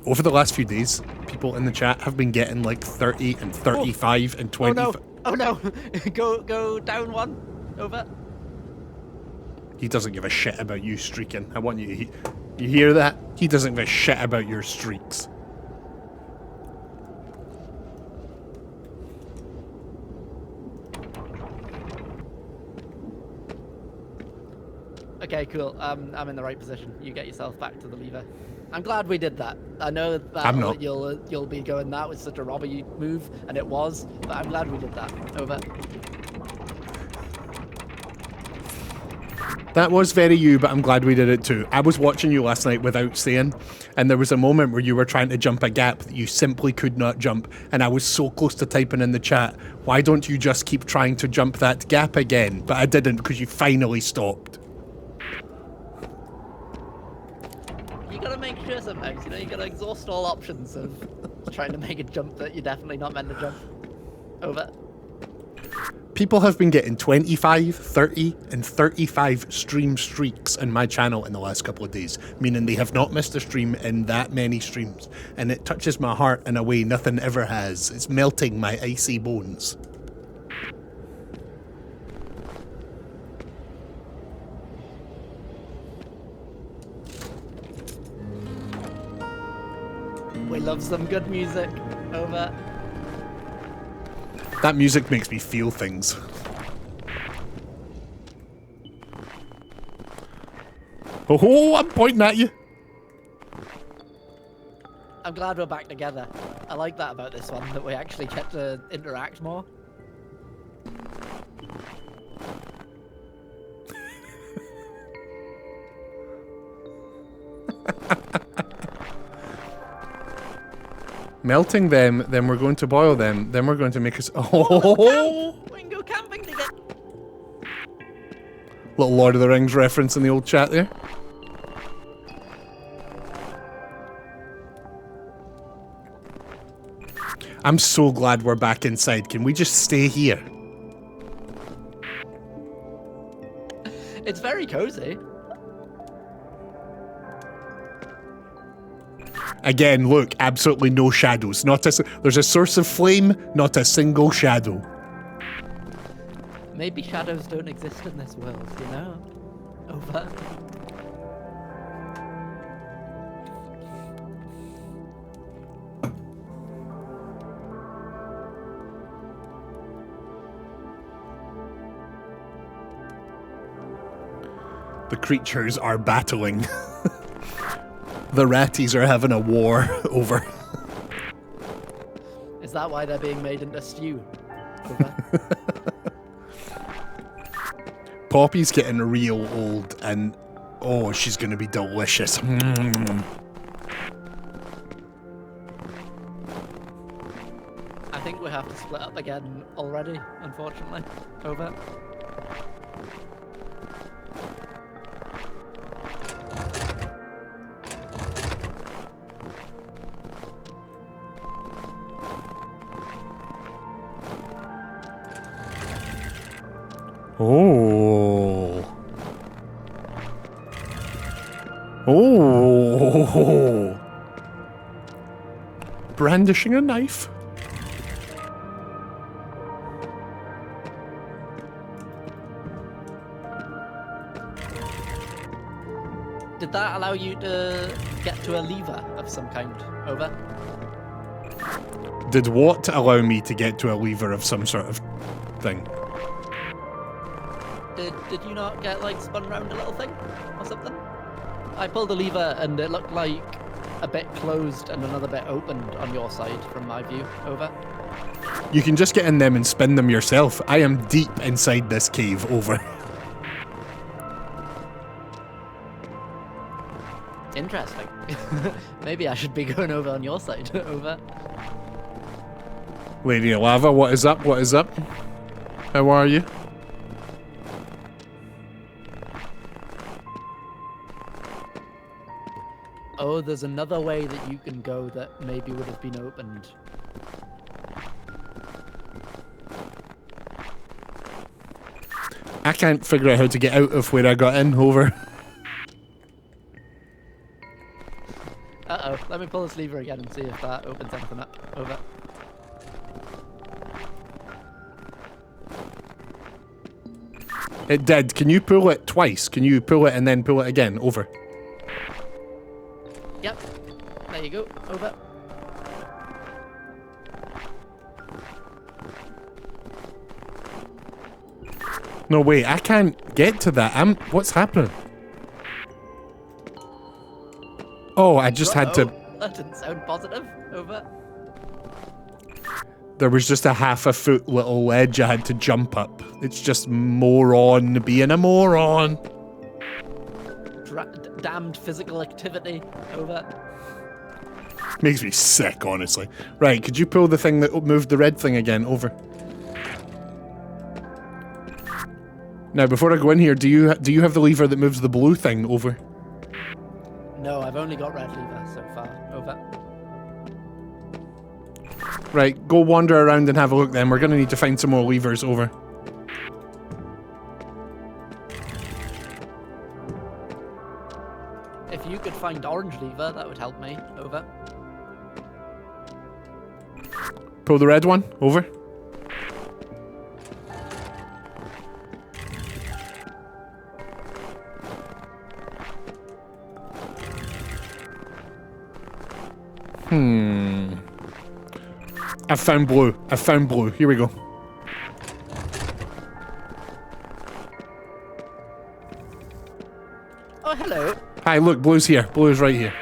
over the last few days, people in the chat have been getting like 30 and 35 and 20. Oh no! Oh no! Go down 1. Over. He doesn't give a shit about you streaking. I want you to you hear that? He doesn't give a shit about your streaks. Okay, cool. I'm in the right position. You get yourself back to the lever. I'm glad we did that. I know that I'm not. you'll be going, that was such a robbery move, and it was, but I'm glad we did that. Over. That was very you, but I'm glad we did it too. I was watching you last night without saying, and there was a moment where you were trying to jump a gap that you simply could not jump, and I was so close to typing in the chat, why don't you just keep trying to jump that gap again? But I didn't, because you finally stopped. You gotta make sure sometimes, you know, you gotta exhaust all options of trying to make a jump that you're definitely not meant to jump. Over. People have been getting 25, 30, and 35 stream streaks in my channel in the last couple of days, meaning they have not missed a stream in that many streams, and it touches my heart in a way nothing ever has. It's melting my icy bones. We love some good music. Over. That music makes me feel things. Oh, I'm pointing at you. I'm glad we're back together. I like that about this one, that we actually get to interact more. Melting them, then we're going to boil them, then we're going to make us... Oh! We can go camping together! Little Lord of the Rings reference in the old chat there. I'm so glad we're back inside. Can we just stay here? It's very cozy. Again, look, absolutely no shadows. There's a source of flame, not a single shadow. Maybe shadows don't exist in this world, you know? Over. The creatures are battling. The ratties are having a war over. Is that why they're being made into stew? Over. Poppy's getting real old and oh, she's gonna be delicious. Mm. I think we have to split up again already, unfortunately. Over. Oh. Oh. Brandishing a knife. that allow you to get to a lever of some kind? Over. Did what allow me to get to a lever of some sort of thing? Did you not get like spun around a little thing or something? I pulled a lever and it looked like a bit closed and another bit opened on your side from my view. Over. You can just get in them and spin them yourself. I am deep inside this cave. Over. Interesting. Maybe I should be going over on your side. Over. Lady of Lava, what is up? What is up? How are you? Oh, there's another way that you can go that maybe would have been opened. I can't figure out how to get out of where I got in. Over. Uh-oh, let me pull this lever again and see if that opens anything up. Over. It did. Can you pull it twice? Can you pull it and then pull it again? Over. Yep. There you go. Over. No, wait. I can't get to that. What's happening? Oh, I just had to... That didn't sound positive. Over. There was just a half a foot little ledge I had to jump up. It's just moron being a moron. Damned physical activity. Over. Makes me sick, honestly. Right, could you pull the thing that moved the red thing again? Over. Now, before I go in here, do you have the lever that moves the blue thing? Over. No, I've only got red lever so far. Over. Right, go wander around and have a look then. We're gonna need to find some more levers. Over. If you could find orange lever, that would help me. Over. Pull the red one. Over. I found blue. I found blue. Here we go. Oh, hello. Hi, look, blue's here. Blue's right here.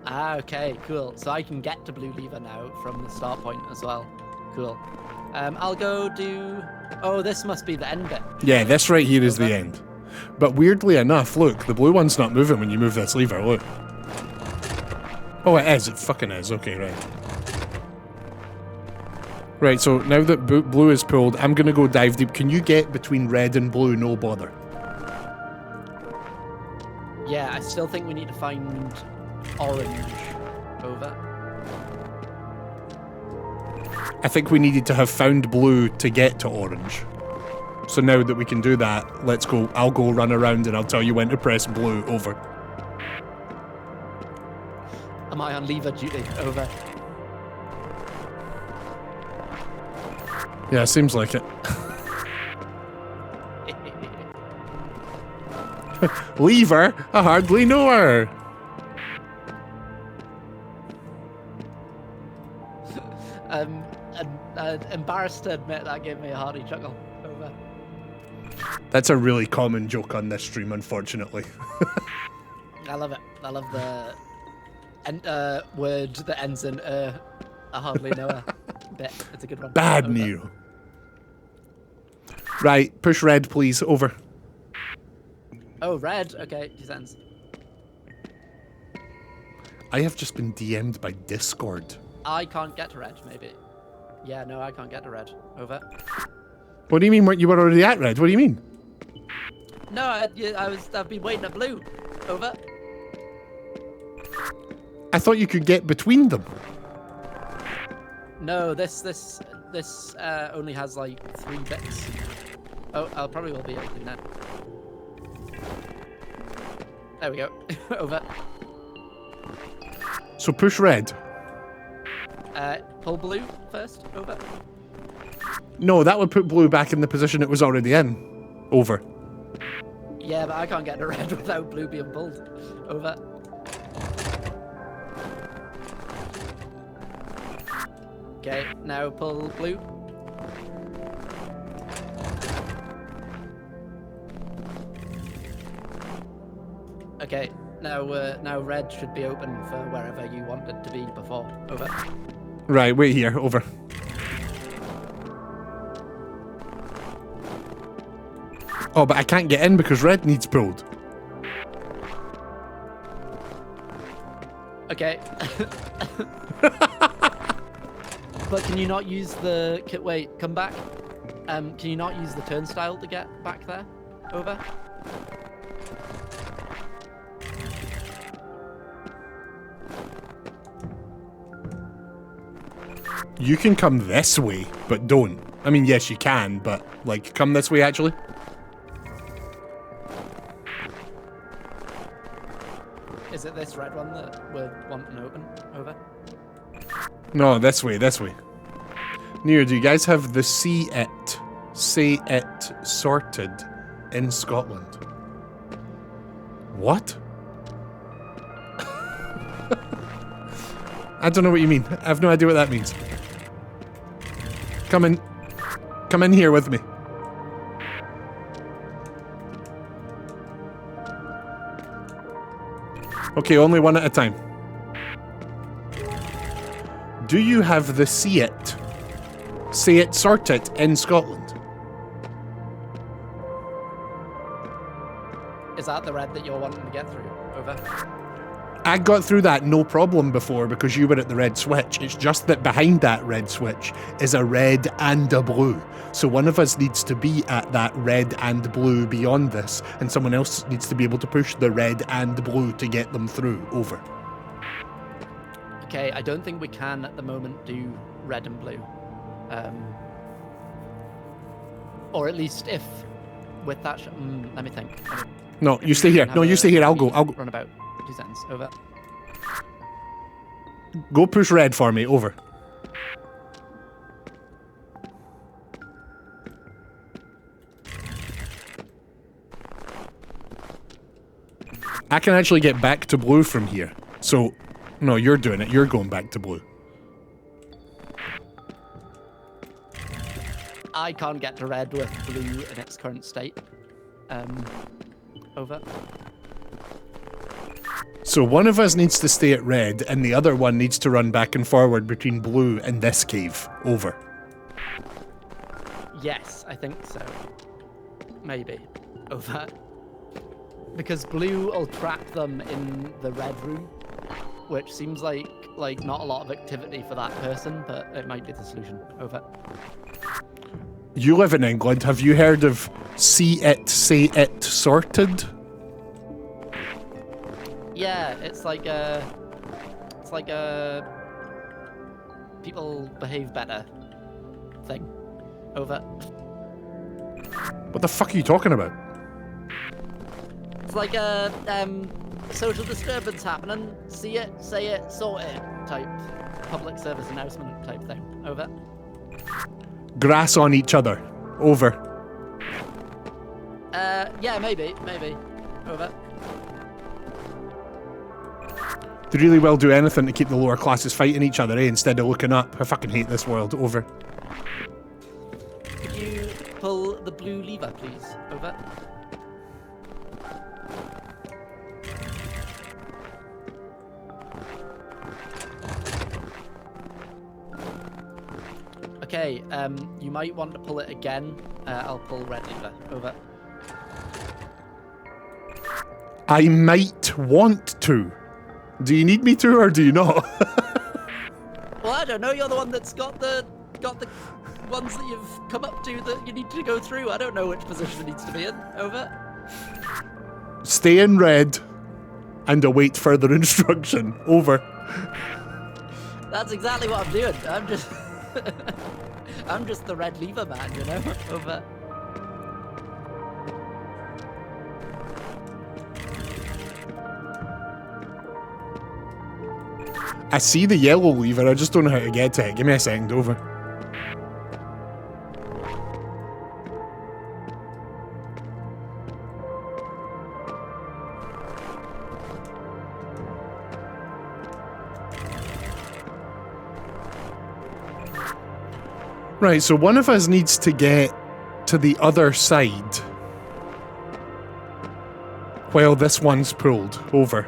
Ah, okay, cool. So I can get to blue lever now from the start point as well. Cool. I'll go do... Oh, this must be the end bit. Yeah, this right here is the end. But weirdly enough, look, the blue one's not moving when you move this lever, look. Oh, it is. It fucking is. Okay, right. Right, so now that blue is pulled, I'm gonna go dive deep. Can you get between red and blue, no bother? Yeah, I still think we need to find orange. Over. I think we needed to have found blue to get to orange. So now that we can do that, let's go. I'll go run around and I'll tell you when to press blue. Over. Am I on lever duty? Over. Yeah, seems like it. Lever? I hardly know her. Embarrassed to admit that gave me a hearty chuckle. Over. That's a really common joke on this stream, unfortunately. I love it. I love the word that ends in I hardly know her bit. It's a good one. Bad Over. Nero. Right, push red, please. Over. Oh, red. Okay, 2 cents. I have just been DM'd by Discord. I can't get to red, maybe. Yeah, no, I can't get to red. Over. What do you mean? You were already at red? What do you mean? No, I've been waiting at blue. Over. I thought you could get between them. No, this only has like 3 bits. Oh, I'll probably will be able to now. There we go. Over. So push red. Pull blue first. Over. No, that would put blue back in the position it was already in. Over. Yeah, but I can't get to red without blue being pulled. Over. Okay, now pull blue. Okay, now red should be open for wherever you want it to be before. Over. Right, wait here. Over. Oh, but I can't get in because red needs pulled. Okay. But can you not use the... Wait, come back. Can you not use the turnstile to get back there? Over. You can come this way, but don't. I mean, yes, you can, but, like, come this way, actually. Is it this red one that we're wanting open? Over. No, this way, this way. Nero, do you guys have the say it sorted in Scotland? What? I don't know what you mean. I have no idea what that means. Come in here with me. Okay, only one at a time. Do you have the say it sort it in Scotland? Is that the red that you're wanting to get through? Over. I got through that no problem before because you were at the red switch. It's just that behind that red switch is a red and a blue. So one of us needs to be at that red and blue beyond this, and someone else needs to be able to push the red and blue to get them through. Over. Okay, I don't think we can at the moment do red and blue. Or at least if with that... let me think. No, you stay here. No, you stay here. I'll go. Run about 2 seconds. Over. Go push red for me. Over. I can actually get back to blue from here. So, no, you're doing it. You're going back to blue. I can't get to red with blue in its current state. Over. So one of us needs to stay at red, and the other one needs to run back and forward between blue and this cave. Over. Yes, I think so. Maybe. Over. Because blue will trap them in the red room, which seems like not a lot of activity for that person, but it might be the solution. Over. You live in England. Have you heard of say it sorted? Yeah, it's like a people behave better thing. Over. What the fuck are you talking about? It's like a social disturbance happening. See it, say it, sort it type public service announcement type thing. Over. Grass on each other. Over. Yeah, maybe. Over. They really will do anything to keep the lower classes fighting each other, instead of looking up. I fucking hate this world. Over. Could you pull the blue lever, please? Over. Okay, you might want to pull it again. I'll pull red lever. Over. I might want to. Do you need me to, or do you not? Well, I don't know. You're the one that's got the ones that you've come up to that you need to go through. I don't know which position it needs to be in. Over. Stay in red and await further instruction. Over. That's exactly what I'm doing. I'm just I'm just the red lever man, you know? Over. I see the yellow lever, I just don't know how to get to it. Give me a second. Over. Right, so one of us needs to get to the other side while this one's pulled over.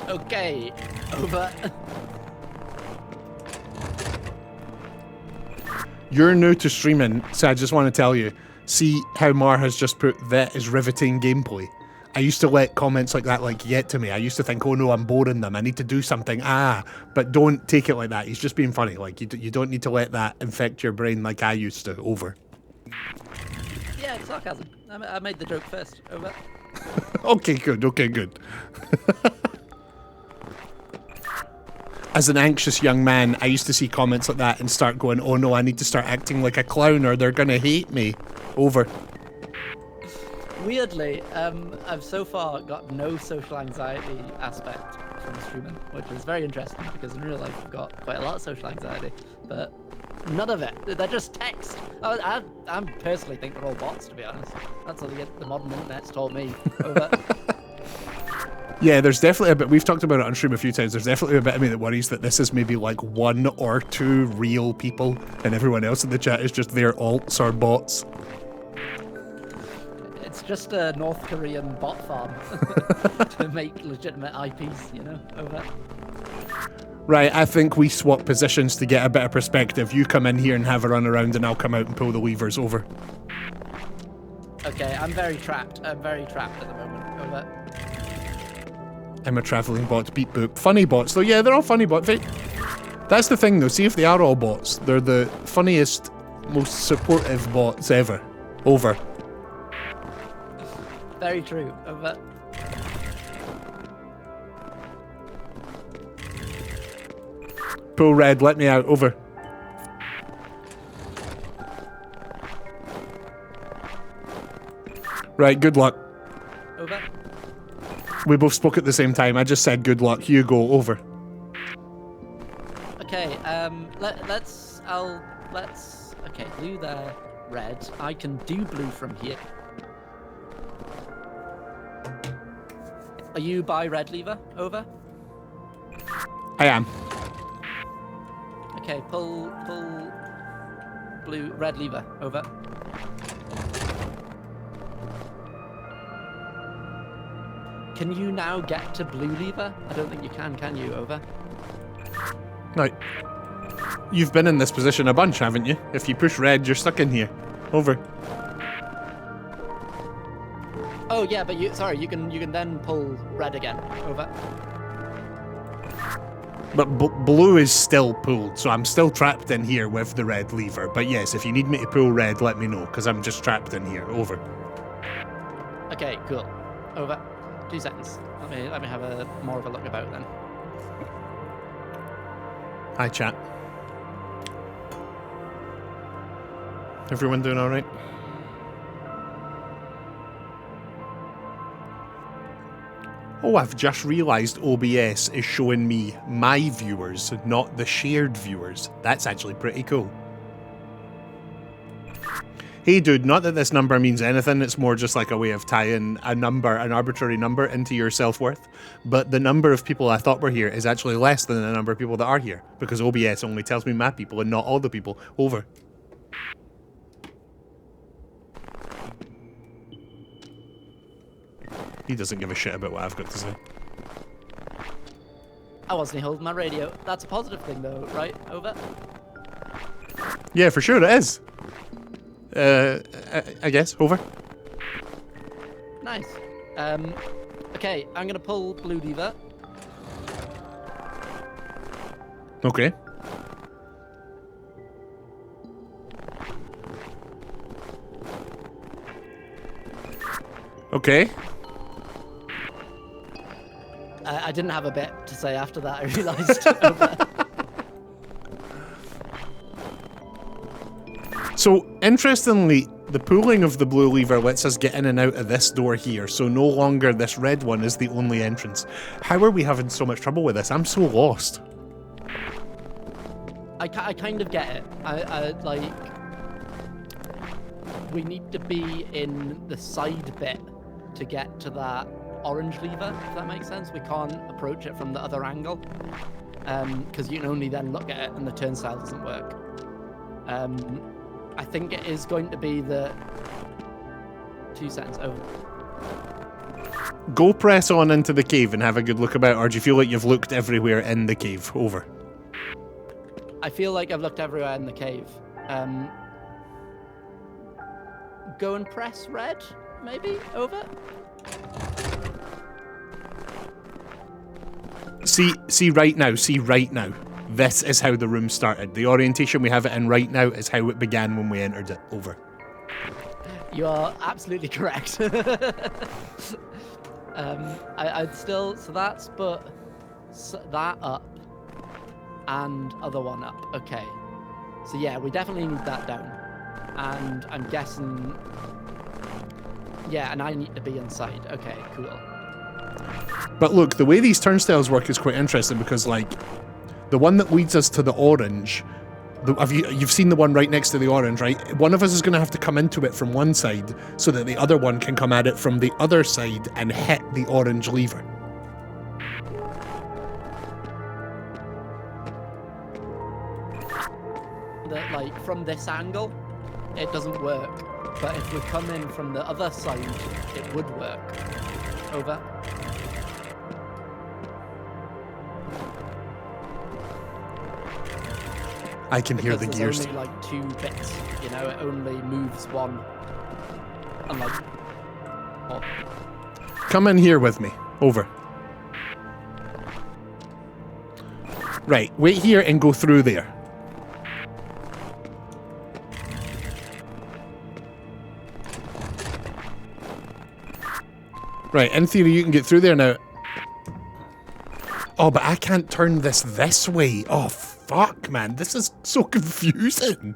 Okay, over. You're new to streaming, so I just want to tell you, see how Mar has just put that is riveting gameplay. I used to let comments like that get to me. I used to think, oh no, I'm boring them. I need to do something. But don't take it like that. He's just being funny. Like, you don't need to let that infect your brain like I used to. Over. Yeah, it's sarcasm. I made the joke first. Over. Okay, good. Okay, good. As an anxious young man, I used to see comments like that and start going, oh no, I need to start acting like a clown or they're gonna hate me. Over. Weirdly, I've so far got no social anxiety aspect from streaming, which is very interesting because in real life I've got quite a lot of social anxiety, but none of it. They're just text. I personally think they're all bots, to be honest. That's what the modern internet's taught me. Over. Yeah, there's definitely a bit, we've talked about it on stream a few times, there's definitely a bit of me that worries that this is maybe like 1 or 2 real people and everyone else in the chat is just their alts or bots. It's just a North Korean bot farm to make legitimate IPs, you know, over. Right, I think we swap positions to get a bit of perspective. You come in here and have a run around and I'll come out and pull the levers. Over. Okay, I'm very trapped. I'm very trapped at the moment. Over. I'm a travelling bot, beep boop. Funny bots though, yeah, they're all funny bots. That's the thing though, see if they are all bots, they're the funniest, most supportive bots ever. Over. Very true. Over. Pull red, let me out. Over. Right, good luck. Over. We both spoke at the same time. I just said good luck. You go. Over. Okay, let's okay, blue there, red. I can do blue from here. Are you by red lever? Over. I am. Okay, pull blue, red lever. Over. Can you now get to blue lever? I don't think you can you? Over. Right. You've been in this position a bunch, haven't you? If you push red, you're stuck in here. Over. Oh yeah, but you can then pull red again. Over. But blue is still pulled, so I'm still trapped in here with the red lever. But yes, if you need me to pull red, let me know, because I'm just trapped in here. Over. Okay, cool. Over. 2 seconds. Let me have a more of a look about then. Hi, chat. Everyone doing all right? Oh, I've just realised OBS is showing me my viewers, not the shared viewers. That's actually pretty cool. Hey dude, not that this number means anything, it's more just like a way of tying a number, an arbitrary number, into your self-worth. But the number of people I thought were here is actually less than the number of people that are here, because OBS only tells me my people and not all the people. Over. He doesn't give a shit about what I've got to say. I wasn't holding my radio. That's a positive thing though, right? Over. Yeah, for sure it is. I guess. Over. Nice. Okay, I'm gonna pull blue lever. Okay. Okay. I didn't have a bit to say after that, I realised. So, interestingly, the pulling of the blue lever lets us get in and out of this door here, so no longer this red one is the only entrance. How are we having so much trouble with this? I'm so lost. I kind of get it. I like... We need to be in the side bit to get to that orange lever, if that makes sense. We can't approach it from the other angle, because you can only then look at it and the turnstile doesn't work. I think it is going to be the 2 seconds over. Go press on into the cave and have a good look about, or do you feel like you've looked everywhere in the cave? Over. I feel like I've looked everywhere in the cave. Go and press red, maybe? Over? See right now, This is how the room started. The orientation we have it in right now is how it began when we entered it. Over. You are absolutely correct. I'd still, so that's but that up and other one up. Okay. So yeah, we definitely need that down. And I'm guessing, yeah, and I need to be inside. Okay, cool. But look, the way these turnstiles work is quite interesting because, like, the one that leads us to the orange, you've seen the one right next to the orange, right? One of us is going to have to come into it from one side so that the other one can come at it from the other side and hit the orange lever. That, like, from this angle, it doesn't work. But if we come in from the other side, it would work. Over. I can hear the gears. There's only like 2 bits, you know, it only moves one. Unlike. Oh. Come in here with me. Over. Right, wait here and go through there. Right, in theory you can get through there now. Oh, but I can't turn this way. Oh, fuck, man. This is so confusing.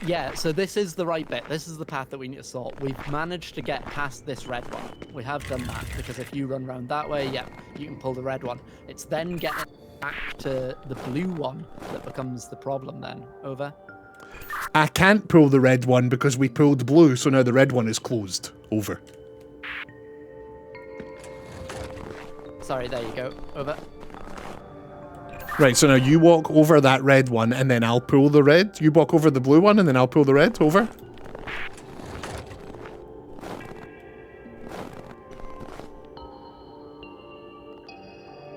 Yeah, so this is the right bit. This is the path that we need to sort. We've managed to get past this red one. We have done that, because if you run around that way, yeah, you can pull the red one. It's then getting back to the blue one that becomes the problem then. Over. I can't pull the red one because we pulled blue, so now the red one is closed. Over. Sorry, there you go. Over. Right, so now you walk over that red one and then I'll pull the red. You walk over the blue one and then I'll pull the red. Over.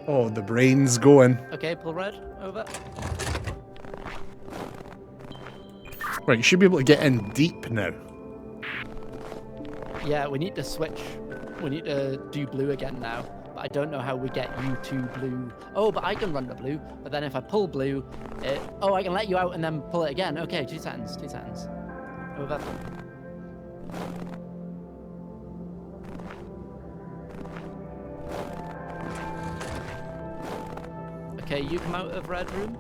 Oh, the brain's going. Okay, pull red. Over. Right, you should be able to get in deep now. Yeah, we need to switch. We need to do blue again now. But I don't know how we get you to blue. Oh, but I can run to blue. But then if I pull blue, oh, I can let you out and then pull it again. Okay, 2 seconds. 2 seconds. Over. Okay, you come out of red room.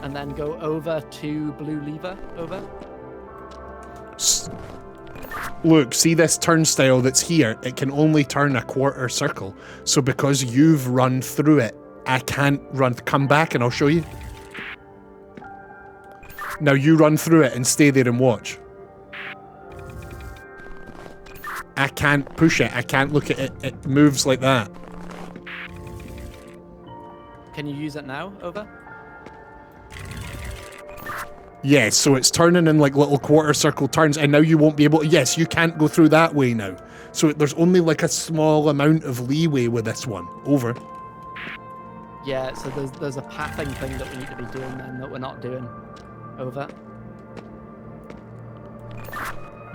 And then go over to blue lever. Over. Look, see this turnstile that's here? It can only turn a quarter circle. So because you've run through it, I can't run. Come back and I'll show you. Now you run through it and stay there and watch. I can't push it. I can't look at it. It moves like that. Can you use it now? Over. Yes, so it's turning in like little quarter circle turns, and now you won't be able to. Yes, you can't go through that way now. So there's only like a small amount of leeway with this one. Over. Yeah, so there's a pathing thing that we need to be doing then that we're not doing. Over.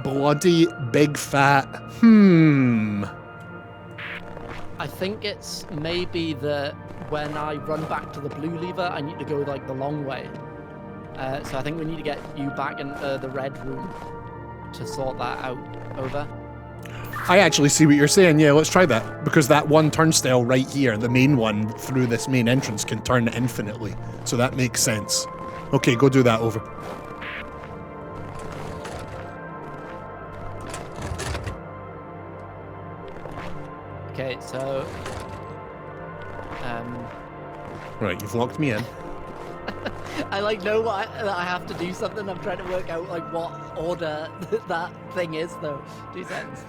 Bloody big fat. I think it's maybe that when I run back to the blue lever, I need to go like the long way. So I think we need to get you back into the red room to sort that out. Over. I actually see what you're saying. Yeah, let's try that. Because that one turnstile right here, the main one through this main entrance, can turn infinitely. So that makes sense. Okay, go do that. Over. Okay, so... Right, you've locked me in. I like know what I have to do something. I'm trying to work out like what order that thing is though. 2 seconds.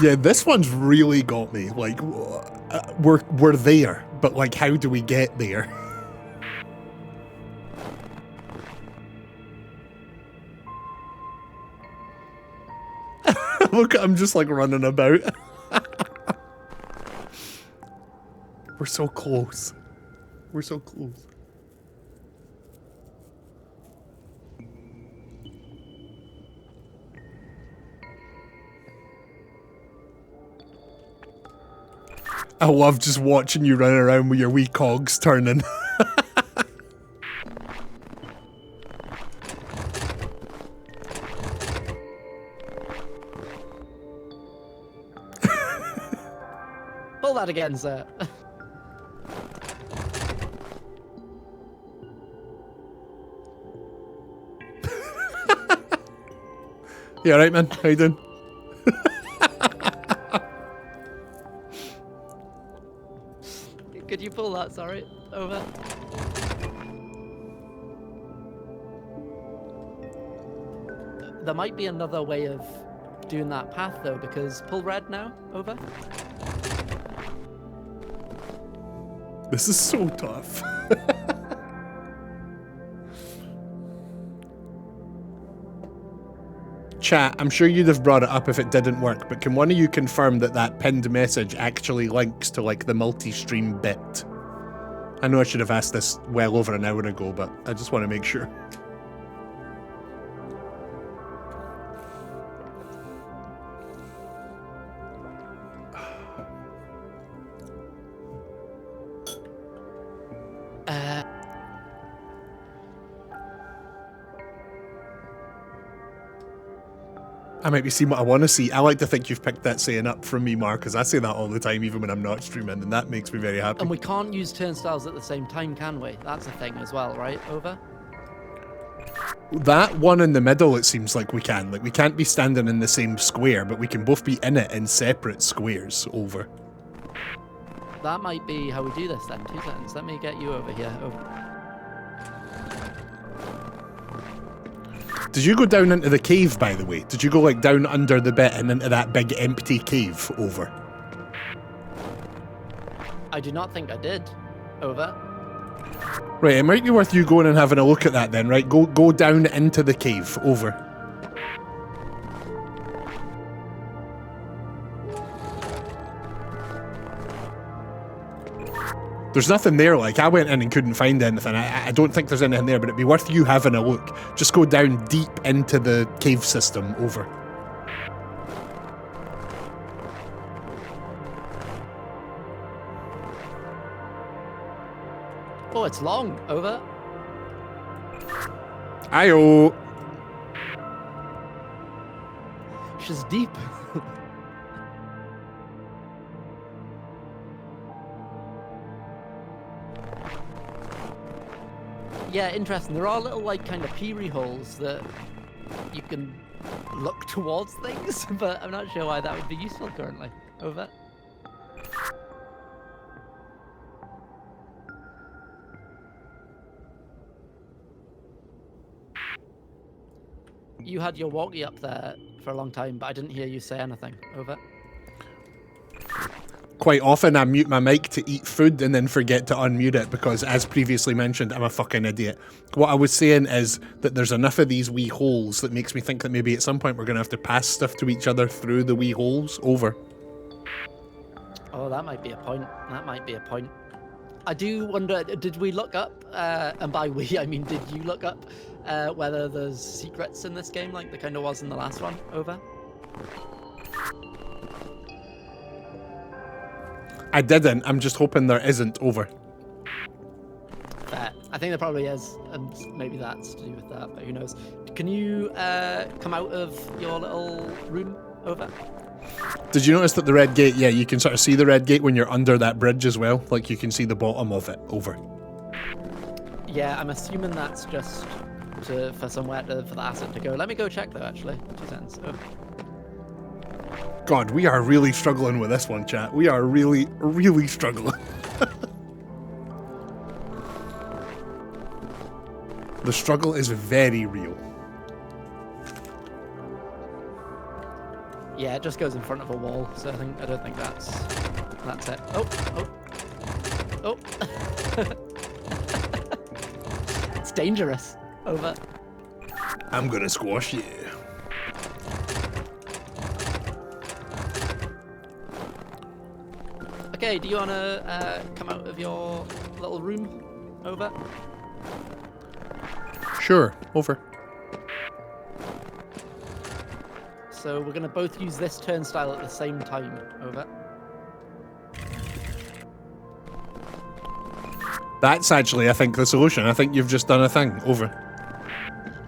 Yeah, this one's really got me. Like, we're there, but like, how do we get there? Look, I'm just like running about. We're so close. We're so close. I love just watching you run around with your wee cogs turning. Pull that again, sir. You alright, man? How you doing? Could you pull that? Sorry. Over. There might be another way of doing that path though, because pull red now. Over. This is so tough. Chat, I'm sure you'd have brought it up if it didn't work, but can one of you confirm that that pinned message actually links to like the multi-stream bit? I know I should have asked this well over an hour ago, but I just want to make sure. I might be seeing what I want to see. I like to think you've picked that saying up from me, Mark, because I say that all the time, even when I'm not streaming, and that makes me very happy. And we can't use turnstiles at the same time, can we? That's a thing as well, right? Over. That one in the middle, it seems like we can. Like, we can't be standing in the same square, but we can both be in it in separate squares. Over. That might be how we do this then. 2 seconds. Let me get you over here. Over. Did you go down into the cave, by the way? Did you go, like, down under the bit and into that big empty cave? Over. I do not think I did. Over. Right, it might be worth you going and having a look at that then, right? Go down into the cave. Over. There's nothing there, like, I went in and couldn't find anything. I don't think there's anything there, but it'd be worth you having a look. Just go down deep into the cave system. Over. Oh, it's long. Over. Ayo. She's deep. Yeah, interesting. There are little, like, kind of peery holes that you can look towards things, but I'm not sure why that would be useful currently. Over. You had your walkie up there for a long time, but I didn't hear you say anything. Over. Quite often I mute my mic to eat food and then forget to unmute it because, as previously mentioned, I'm a fucking idiot. What I was saying is that there's enough of these wee holes that makes me think that maybe at some point we're going to have to pass stuff to each other through the wee holes. Over. Oh, that might be a point. That might be a point. I do wonder, did we look up, and by we, I mean, did you look up whether there's secrets in this game like there kind of was in the last one? Over. I didn't. I'm just hoping there isn't. Over. Fair. I think there probably is, and maybe that's to do with that, but who knows. Can you come out of your little room? Over. Did you notice that the red gate, yeah, you can sort of see the red gate when you're under that bridge as well? Like, you can see the bottom of it. Over. Yeah, I'm assuming that's just for somewhere for the asset to go. Let me go check, though, actually. 2 seconds. Oh. God, we are really struggling with this one, chat. We are really, really struggling. The struggle is very real. Yeah, it just goes in front of a wall, so I don't think that's it. Oh. It's dangerous. Over. I'm gonna squash you. Okay, do you wanna come out of your little room? Over. Sure, over. So we're gonna both use this turnstile at the same time. Over. That's actually, I think, the solution. I think you've just done a thing. Over.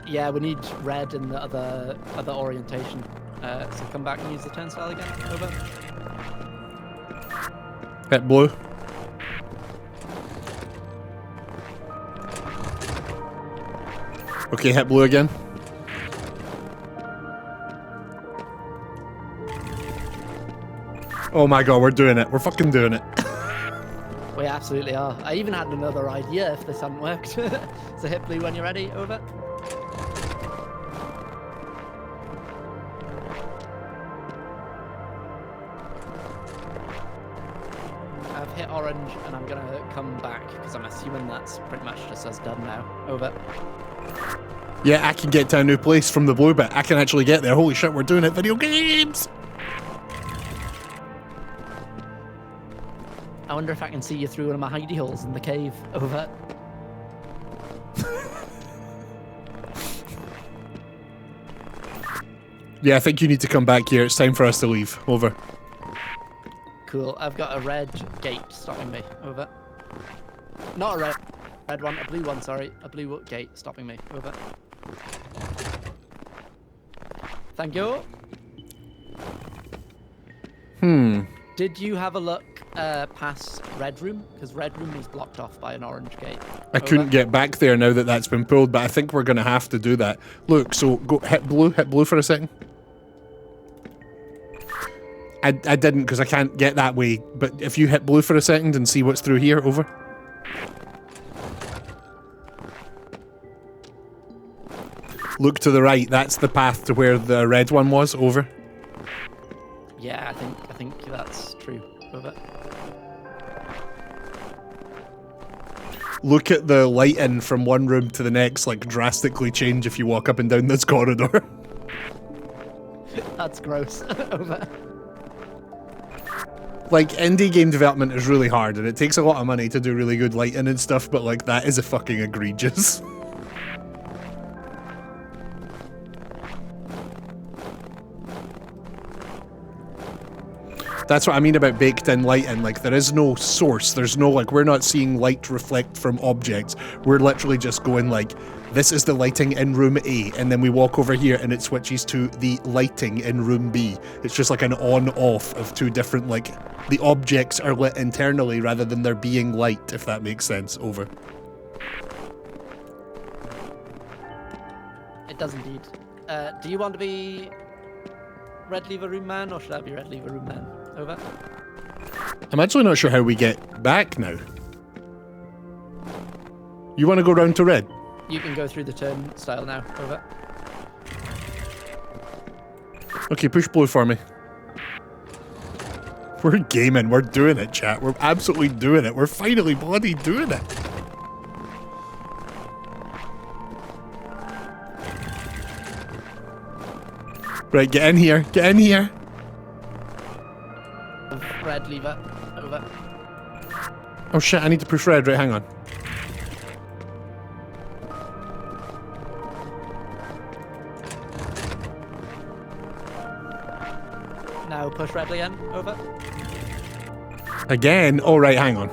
Yeah, we need red in the other orientation. So come back and use the turnstile again. Over. Hit blue. Okay, hit blue again. Oh my god, we're doing it. We're fucking doing it. We absolutely are. I even had another idea if this hadn't worked. So hit blue when you're ready. Over. I've hit orange and I'm gonna come back because I'm assuming that's pretty much just us done now. Over. Yeah, I can get to a new place from the blue bit. I can actually get there. Holy shit, we're doing it. Video games! I wonder if I can see you through one of my hidey holes in the cave. Over. Yeah, I think you need to come back here. It's time for us to leave. Over. Cool. I've got a red gate stopping me. Over. Not a red one. A blue one. Sorry. A blue gate stopping me. Over. Thank you. Did you have a look past red room? Because red room was blocked off by an orange gate. I couldn't get back there now that that's been pulled, but I think we're going to have to do that. Look, so go hit blue for a second. I didn't because I can't get that way, but if you hit blue for a second and see what's through here, over. Look to the right, that's the path to where the red one was, over. Yeah, I think that's true. Over. Look at the lighting from one room to the next, like drastically change if you walk up and down this corridor. That's gross. Over. Like, indie game development is really hard and it takes a lot of money to do really good lighting and stuff, but like, that is a fucking egregious. That's what I mean about baked in lighting. Like, there is no source. There's no, like, we're not seeing light reflect from objects. We're literally just going like, this is the lighting in room A, and then we walk over here and it switches to the lighting in room B. It's just like an on-off of two different, like, the objects are lit internally rather than there being light, if that makes sense. Over. It does indeed. Do you want to be red lever room man, or should I be red lever room man? Over. I'm actually not sure how we get back now. You want to go round to red? You can go through the turnstile now. Over. Okay, push blue for me. We're gaming. We're doing it, chat. We're absolutely doing it. We're finally bloody doing it. Right, get in here. Get in here. Red lever. Over. Oh shit, I need to push red. Right, hang on. Now push red again. Over. Again? Oh, right, hang on.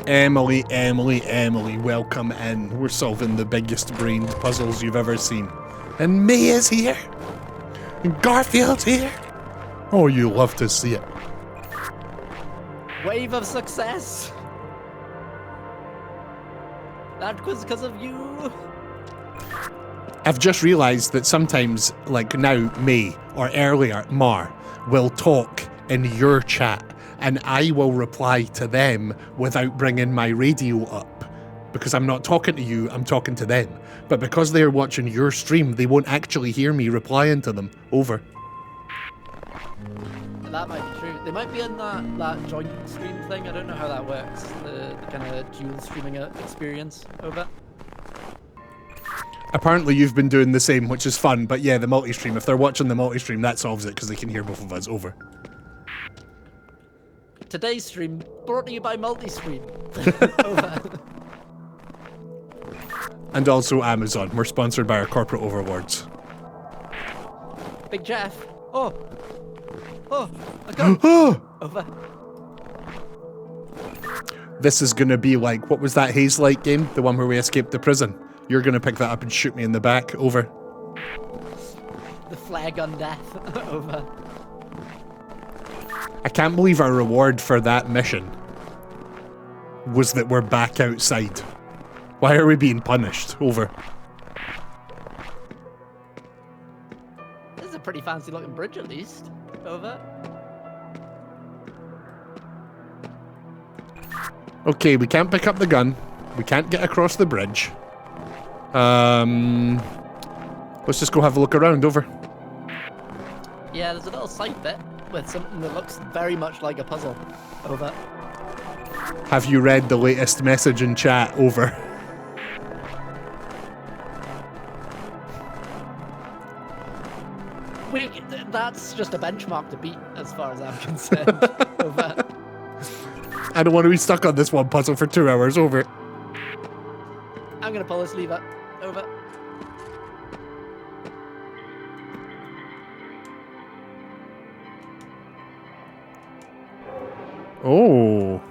Emily, welcome in. We're solving the biggest brained puzzles you've ever seen. And May is here. And Garfield's here. Oh, you love to see it. Wave of success. That was because of you. I've just realised that sometimes, like now, May, or earlier, Mar, will talk in your chat, and I will reply to them without bringing my radio up, because I'm not talking to you, I'm talking to them. But because they're watching your stream, they won't actually hear me replying to them. Over. That might be true. They might be in that joint stream thing. I don't know how that works. The kind of dual streaming experience. Over. Apparently you've been doing the same, which is fun. But yeah, the multi-stream. If they're watching the multi-stream, that solves it because they can hear both of us. Over. Today's stream brought to you by Multi-Stream. Over. And also Amazon. We're sponsored by our corporate overlords. Big Jeff. Oh, I got over. This is going to be like, what was that Haze Light game? The one where we escaped the prison. You're going to pick that up and shoot me in the back. Over. The flare gun death. Over. I can't believe our reward for that mission was that we're back outside. Why are we being punished? Over. This is a pretty fancy looking bridge at least. Over. Okay, we can't pick up the gun. We can't get across the bridge. Let's just go have a look around. Over. Yeah, there's a little side bit with something that looks very much like a puzzle. Over. Have you read the latest message in chat? Over. That's just a benchmark to beat as far as I'm concerned. Over. I don't want to be stuck on this one puzzle for 2 hours. Over. I'm gonna pull this lever. Over. Oh.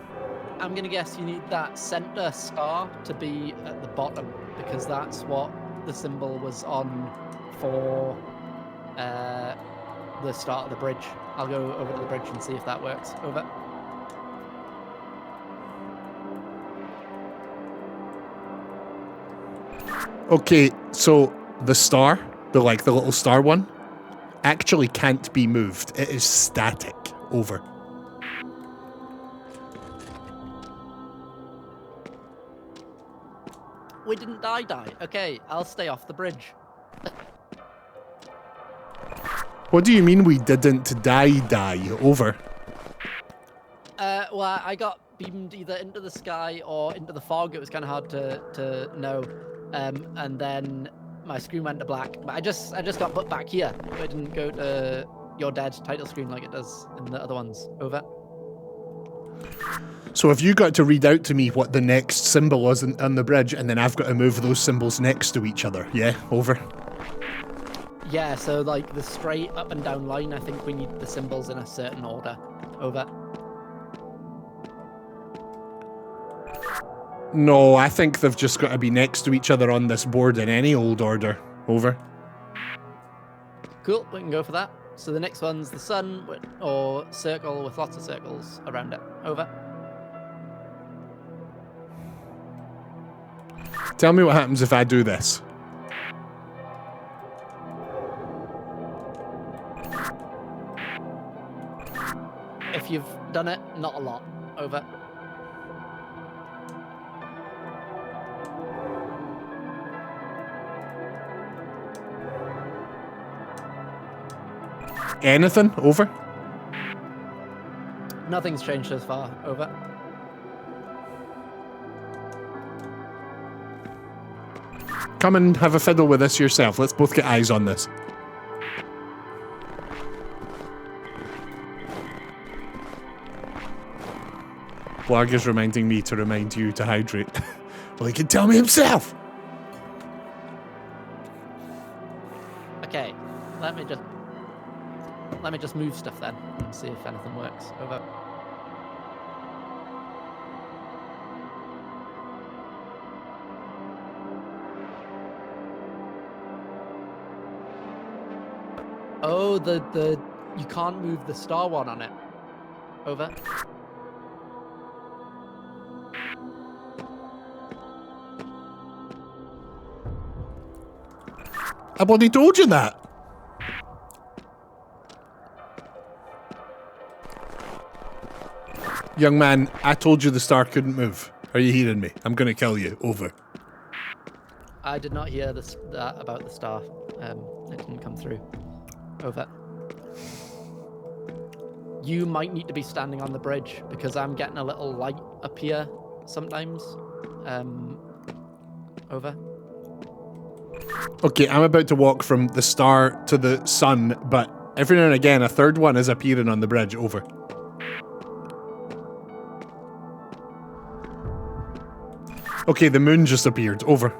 I'm gonna guess you need that center star to be at the bottom because that's what the symbol was on for the start of the bridge. I'll go over to the bridge and see if that works. Over. Okay, so the star, the little star one, actually can't be moved. It is static. Over. We didn't die. Okay, I'll stay off the bridge. What do you mean we didn't die? Over. Well, I got beamed either into the sky or into the fog. It was kind of hard to know. And then my screen went to black. But I just got put back here. It didn't go to your dead title screen like it does in the other ones. Over. So have you got to read out to me what the next symbol was on the bridge, and then I've got to move those symbols next to each other? Yeah, over. Yeah, so like the straight up and down line, I think we need the symbols in a certain order. Over. No, I think they've just got to be next to each other on this board in any old order. Over. Cool, we can go for that. So the next one's the sun, or circle with lots of circles around it. Over. Tell me what happens if I do this. If you've done it, not a lot. Over. Anything? Over. Nothing's changed so far. Over. Come and have a fiddle with this yourself. Let's both get eyes on this. Blarg is reminding me to remind you to hydrate. Well, he can tell me himself. Okay, let me just move stuff then and see if anything works. Over. Oh, the you can't move the star one on it. Over. I bloody told you that. Young man, I told you the star couldn't move. Are you hearing me? I'm gonna kill you. Over. I did not hear this about the star. It didn't come through. Over. You might need to be standing on the bridge because I'm getting a little light appear sometimes. Over. Okay, I'm about to walk from the star to the sun, but every now and again a third one is appearing on the bridge. Over. Okay, the moon just appeared. Over.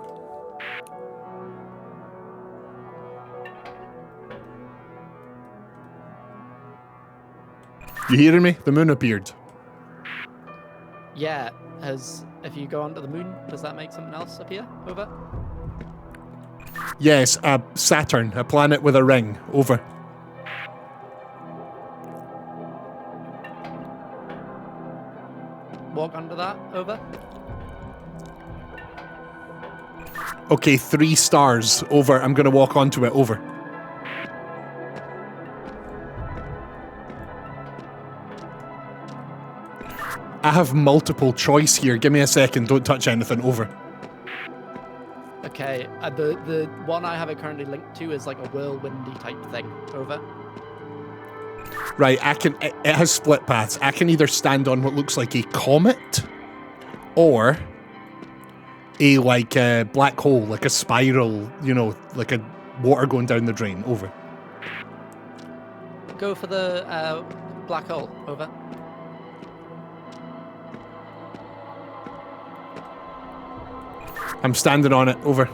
You hearing me? The moon appeared. Yeah, if you go onto the moon, does that make something else appear? Over. Yes, Saturn, a planet with a ring. Over. Walk onto that. Over. Okay, 3 stars. Over. I'm gonna walk onto it. Over. I have multiple choice here. Give me a second. Don't touch anything. Over. Okay, the one I have it currently linked to is like a whirlwindy type thing. Over. Right, it has split paths. I can either stand on what looks like a comet or a black hole, like a spiral, you know, like a water going down the drain. Over. Go for the black hole. Over. I'm standing on it. Over.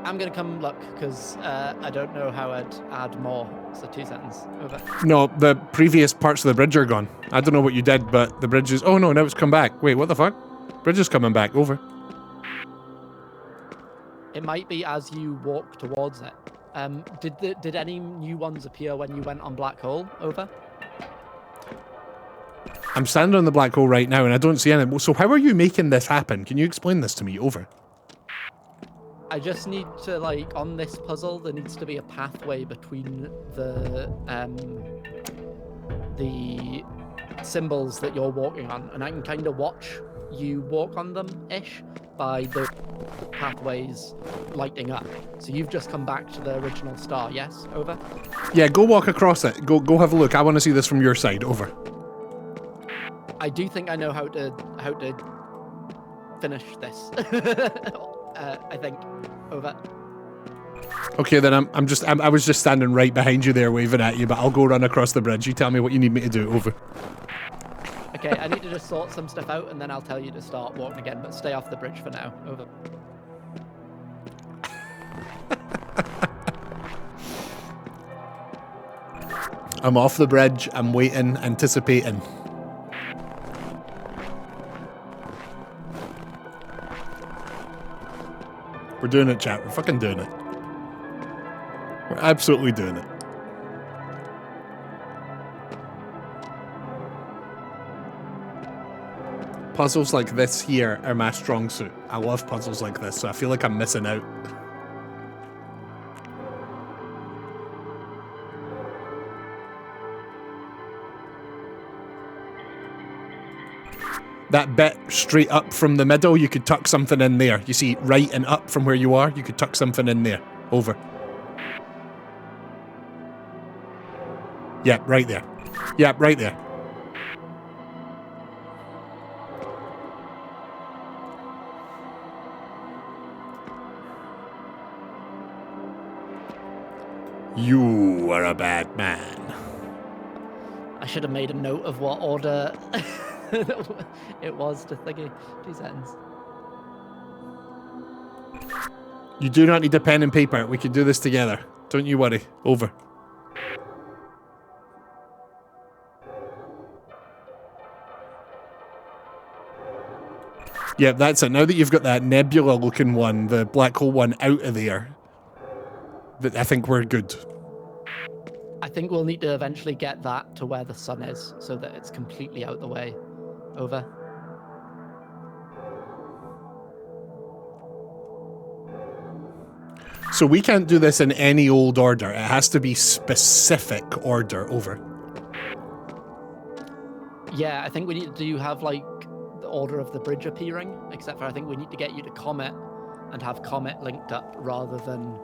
I'm gonna come look because I don't know how I'd add more. So 2 seconds. Over. No, the previous parts of the bridge are gone. I don't know what you did, but the bridge is... Oh no, now it's come back. Wait, what the fuck? Bridge is coming back. Over. It might be as you walk towards it. Did any new ones appear when you went on black hole? Over. I'm standing on the black hole right now and I don't see any. So how are you making this happen? Can you explain this to me? Over. I just need to, like, on this puzzle, there needs to be a pathway between the symbols that you're walking on, and I can kind of watch you walk on them-ish by the pathways lighting up. So you've just come back to the original star, yes? Over? Yeah, go walk across it. Go have a look. I want to see this from your side. Over. I do think I know how to finish this. I think. Over. Okay, then I was just standing right behind you there waving at you, but I'll go run across the bridge. You tell me what you need me to do. Over. Okay, I need to just sort some stuff out and then I'll tell you to start walking again, but stay off the bridge for now. Over. I'm off the bridge. I'm waiting, anticipating. We're doing it, chat. We're fucking doing it. We're absolutely doing it. Puzzles like this here are my strong suit. I love puzzles like this, so I feel like I'm missing out. That bit straight up from the middle, you could tuck something in there. You see, right and up from where you are, you could tuck something in there. Over. Yep, right there. Yep, right there. You are a bad man. I should have made a note of what order it was to thingy. 2 seconds. You do not need a pen and paper. We can do this together. Don't you worry. Over. Yeah, that's it. Now that you've got that nebula looking one, the black hole one out of there, I think we're good. I think we'll need to eventually get that to where the sun is so that it's completely out the way. Over. So we can't do this in any old order. It has to be specific order. Over. Yeah, I think we need to have like the order of the bridge appearing, except for I think we need to get you to Comet and have Comet linked up rather than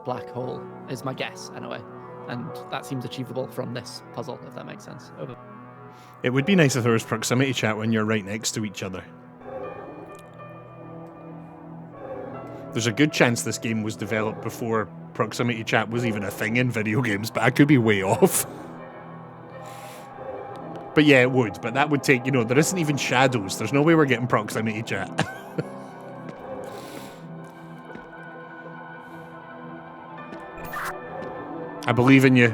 Black Hole, is my guess anyway. And that seems achievable from this puzzle, if that makes sense. Over. It would be nice if there was proximity chat when you're right next to each other. There's a good chance this game was developed before proximity chat was even a thing in video games, but I could be way off. But yeah, it would. But that would take, you know, there isn't even shadows. There's no way we're getting proximity chat. I believe in you.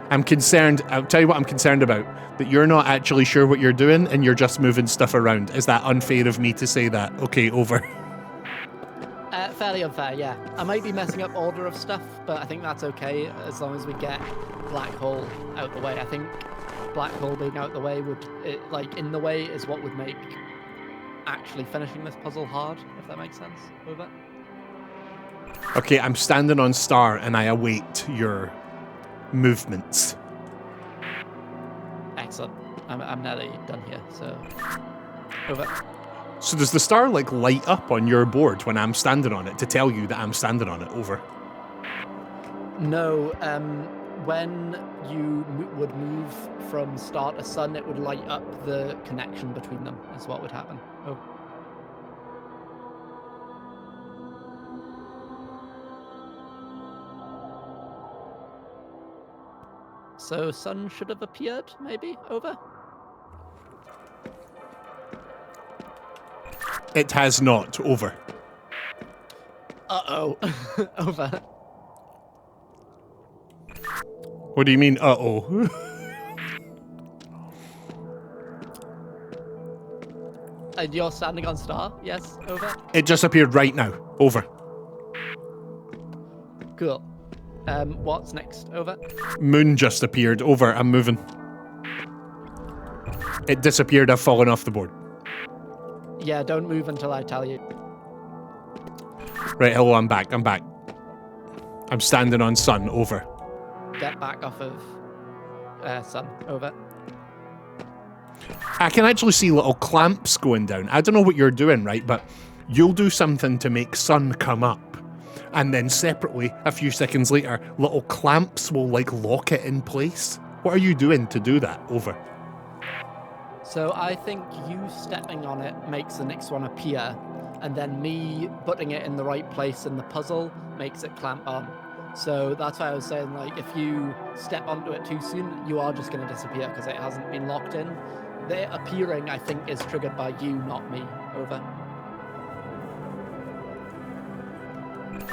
I'm concerned. I'll tell you what I'm concerned about. That you're not actually sure what you're doing and you're just moving stuff around. Is that unfair of me to say that? Okay, over. Fairly unfair, yeah. I might be messing up order of stuff, but I think that's okay as long as we get Black Hole out the way. I think Black Hole being out the way would, like, in the way is what would make actually finishing this puzzle hard, if that makes sense. Over. Okay, I'm standing on star and I await your movements. Excellent. I'm nearly done here, so over. So does the star like light up on your board when I'm standing on it to tell you that I'm standing on it? Over. No, when you would move from star to sun, it would light up the connection between them, is what would happen. Oh. So sun should have appeared, maybe? Over? It has not. Over. Uh-oh. Over. What do you mean, uh-oh? And you're standing on star? Yes? Over? It just appeared right now. Over. Cool. What's next? Over? Moon just appeared. Over. I'm moving. It disappeared. I've fallen off the board. Yeah, don't move until I tell you. Right, hello, I'm back. I'm back. I'm standing on sun. Over. Get back off of sun. Over. I can actually see little clamps going down. I don't know what you're doing, right? But you'll do something to make sun come up. And then separately, a few seconds later, little clamps will like lock it in place. What are you doing to do that? Over. So I think you stepping on it makes the next one appear, and then me putting it in the right place in the puzzle makes it clamp on. So that's why I was saying, like, if you step onto it too soon, you are just going to disappear because it hasn't been locked in. The appearing, I think, is triggered by you, not me. Over.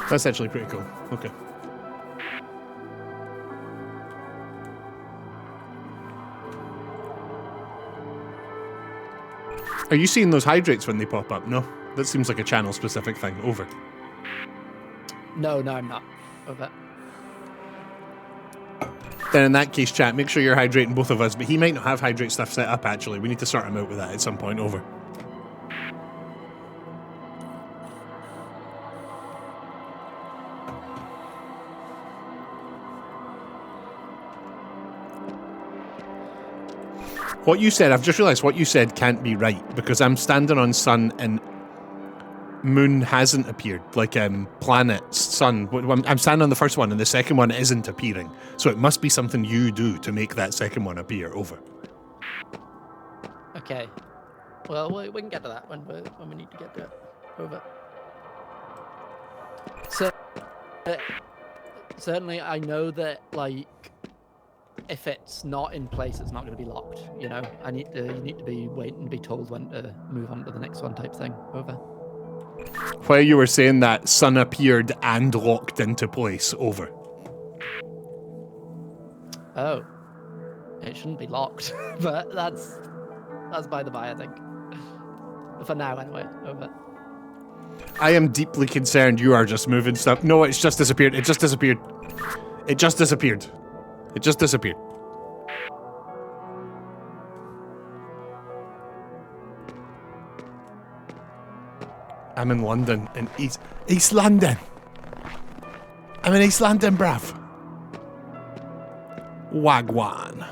That's actually pretty cool. Okay. Are you seeing those hydrates when they pop up? No? That seems like a channel-specific thing. Over. No, I'm not. Over. Then in that case, chat, make sure you're hydrating both of us, but he might not have hydrate stuff set up, actually. We need to sort him out with that at some point. Over. What you said, I've just realised what you said can't be right, because I'm standing on sun and moon hasn't appeared. Like, planets, sun. I'm standing on the first one and the second one isn't appearing. So it must be something you do to make that second one appear. Over. Okay. Well, we can get to that when we need to get to it. Over. So, certainly I know that, like, if it's not in place, it's not going to be locked. You know, you need to be waiting to be told when to move on to the next one, type thing. Over. While you were saying that, sun appeared and locked into place. Over. Oh, it shouldn't be locked, but that's by the by, I think. For now, anyway. Over. I am deeply concerned you are just moving stuff. No, it's just disappeared. It just disappeared. It just disappeared. It just disappeared. I'm in London, in East London. I'm in East London, bruv. Wagwan.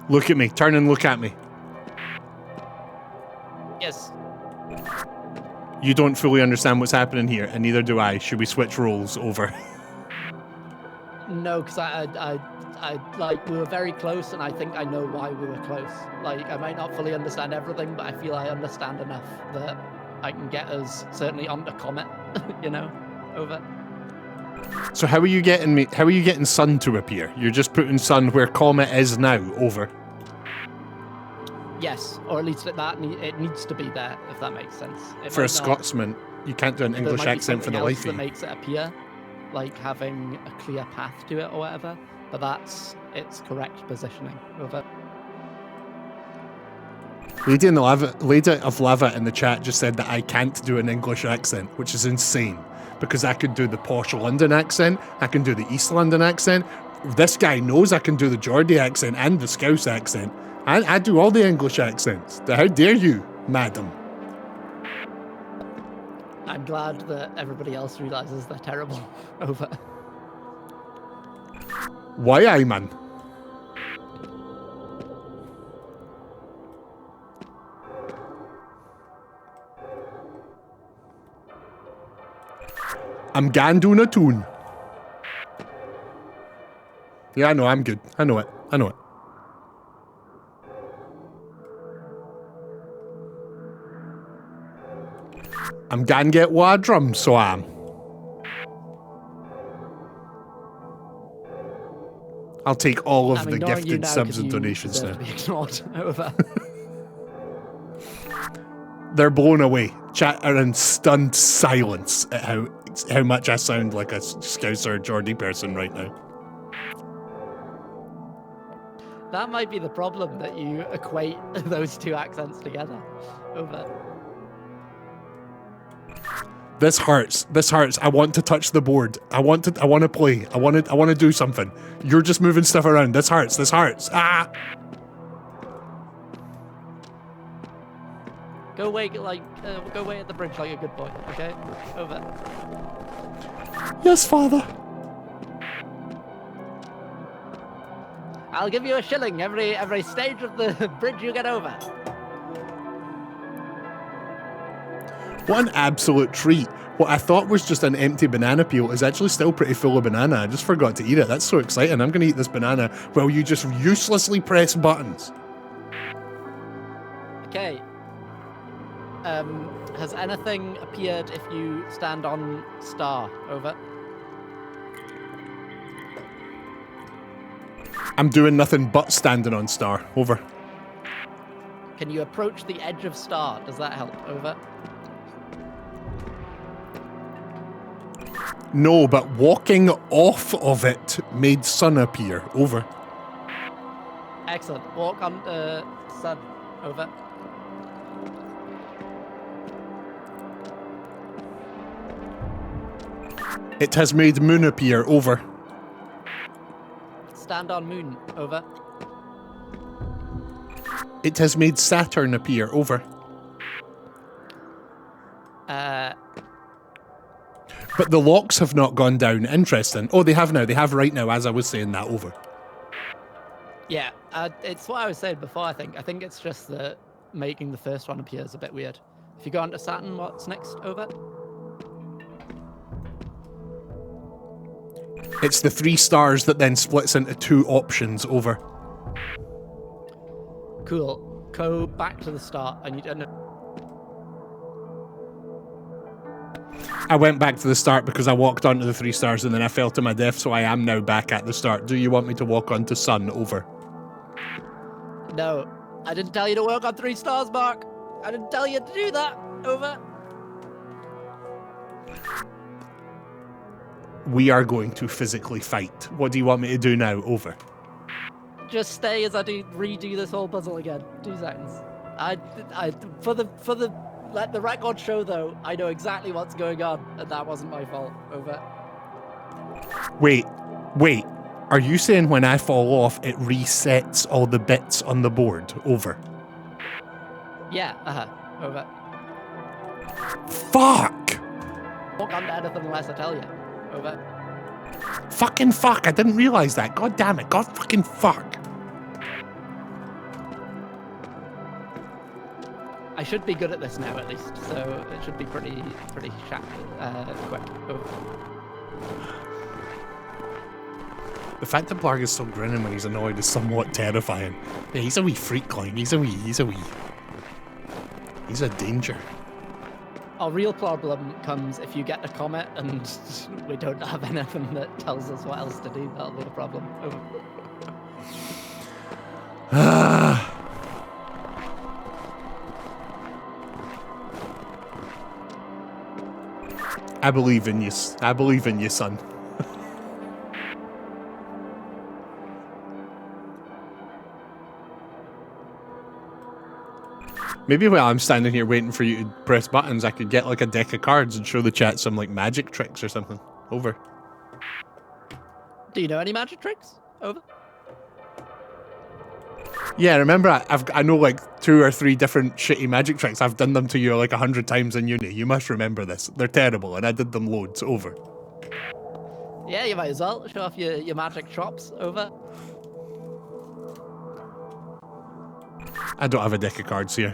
Look at me. Turn and look at me. Yes. You don't fully understand what's happening here, and neither do I. Should we switch roles over? No, because I like we were very close, and I think I know why we were close. Like I might not fully understand everything, but I feel I understand enough that I can get us certainly onto Comet. You know, over. So how are you getting me? How are you getting Sun to appear? You're just putting Sun where Comet is now. Over. Yes, or at least it needs to be there, if that makes sense. For a Scotsman, you can't do an English accent for the life of you. That makes it appear like having a clear path to it or whatever, but that's its correct positioning. Over. Lady of Lava in the chat just said that I can't do an English accent, which is insane, because I could do the posh London accent, I can do the East London accent. This guy knows I can do the Geordie accent and the Scouse accent. I do all the English accents. How dare you, madam? I'm glad that everybody else realizes they're terrible. Over. Why I, man? I'm gan doing a tune. Yeah, I know, I'm good. I know it. I know it. I'm gan get wa drum, so I'm. I'll take all of the gifted subs and donations now. Over. They're blown away. Chat are in stunned silence at how much I sound like a Scouser Geordie person right now. That might be the problem, that you equate those two accents together. Over. This hurts. This hurts. I want to touch the board. I want to play. I want to do something. You're just moving stuff around. This hurts. This hurts. Ah. Go wait at the bridge like a good boy. Okay. Over. Yes, father. I'll give you a shilling every stage of the bridge you get over. What an absolute treat. What I thought was just an empty banana peel is actually still pretty full of banana. I just forgot to eat it. That's so exciting. I'm going to eat this banana while you just uselessly press buttons. Okay. Has anything appeared if you stand on star? Over. I'm doing nothing but standing on star. Over. Can you approach the edge of star? Does that help? Over. No, but walking off of it made Sun appear. Over. Excellent. Walk on Sun. Over. It has made Moon appear. Over. Stand on Moon. Over. It has made Saturn appear. Over. But the locks have not gone down. Interesting. Oh, they have now. They have right now, as I was saying that. Over. Yeah, it's what I was saying before, I think. I think it's just that making the first one appear is a bit weird. If you go on to Saturn, what's next? Over? It's the 3 stars that then splits into 2 options. Over. Cool. Go back to the start. I need to know. I went back to the start because I walked onto the 3 stars and then I fell to my death, so I am now back at the start. Do you want me to walk onto Sun? Over. No, I didn't tell you to work on 3 stars, Mark. I didn't tell you to do that. Over. We are going to physically fight. What do you want me to do now? Over. Just stay as I redo this whole puzzle again. 2 seconds. Let the record show, though, I know exactly what's going on, and that wasn't my fault. Over. Wait. Are you saying when I fall off, it resets all the bits on the board? Over. Yeah, over. Fuck! Won't come to anything unless I tell you. Over. Fucking fuck, I didn't realise that. God damn it. God fucking fuck. I should be good at this now, at least, so it should be pretty quick. Over. The fact that Blarg is still grinning when he's annoyed is somewhat terrifying. Yeah, he's a wee freak, like, he's a danger. Our real problem comes if you get a comet and we don't have anything that tells us what else to do. That'll be a problem. Over. I believe in you. I believe in you, son. Maybe while I'm standing here waiting for you to press buttons, I could get like a deck of cards and show the chat some like magic tricks or something. Over. Do you know any magic tricks? Over. Yeah, remember I know like 2 or 3 different shitty magic tricks. I've done them to you like 100 times in uni. You must remember this. They're terrible, and I did them loads. Over. Yeah, you might as well show off your magic chops. Over. I don't have a deck of cards here.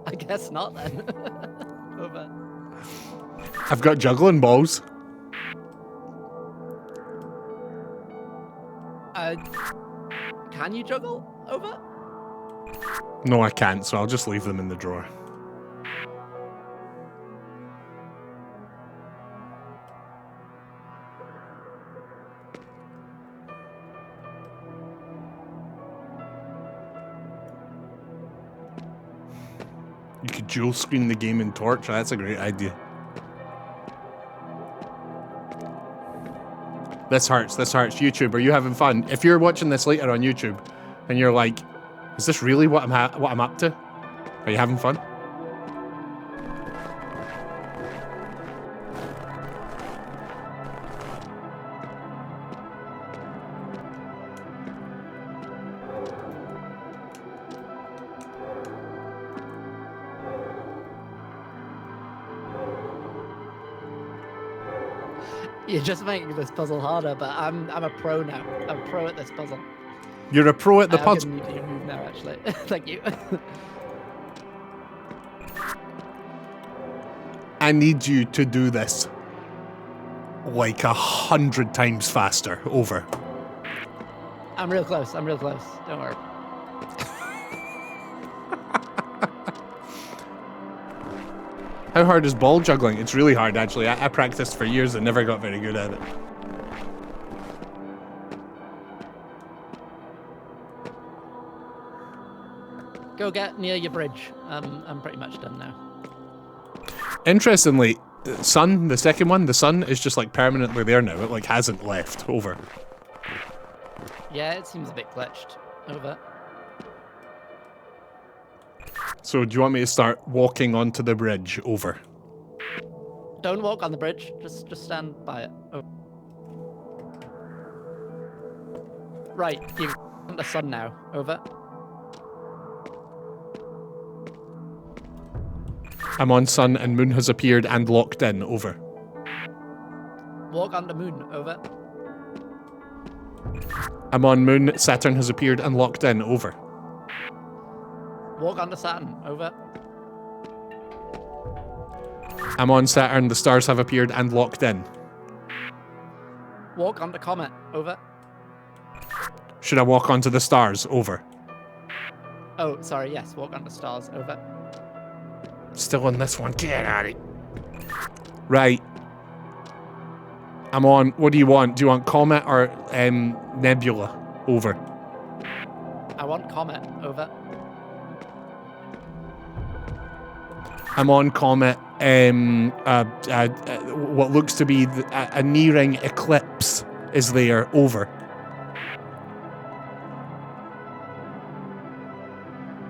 I guess not then. Over. I've got juggling balls. Can you juggle? Over. No, I can't, so I'll just leave them in the drawer. You could dual screen the game in Torch. That's a great idea. This hurts. This hurts. YouTube, are you having fun? If you're watching this later on YouTube, and you're like, "Is this really what I'm up to?" Are you having fun? You're just making this puzzle harder, but I'm a pro now. I'm a pro at this puzzle. You're a pro at the puzzle. I'm giving you a move now, actually. Thank you. I need you to do this like 100 times faster. Over. I'm real close. I'm real close. Don't worry. How hard is ball juggling? It's really hard, actually. I practiced for years and never got very good at it. Go get near your bridge. I'm pretty much done now. Interestingly, Sun, the second one, the sun is just like permanently there now. It like hasn't left. Over. Yeah, it seems a bit glitched. Over. So do you want me to start walking onto the bridge? Over. Don't walk on the bridge. Just stand by it. Oh. Right, you're on the sun now. Over. I'm on sun and moon has appeared and locked in. Over. Walk on the moon. Over. I'm on moon, Saturn has appeared and locked in. Over. Walk on the Saturn. Over. I'm on Saturn, the stars have appeared and locked in. Walk on the comet. Over. Should I walk onto the stars? Over. Oh, sorry. Yes, walk on the stars. Over. Still on this one. Get at it. Right. I'm on. What do you want? Do you want comet or nebula? Over. I want comet. Over. I'm on comet. What looks to be a nearing eclipse is there. Over.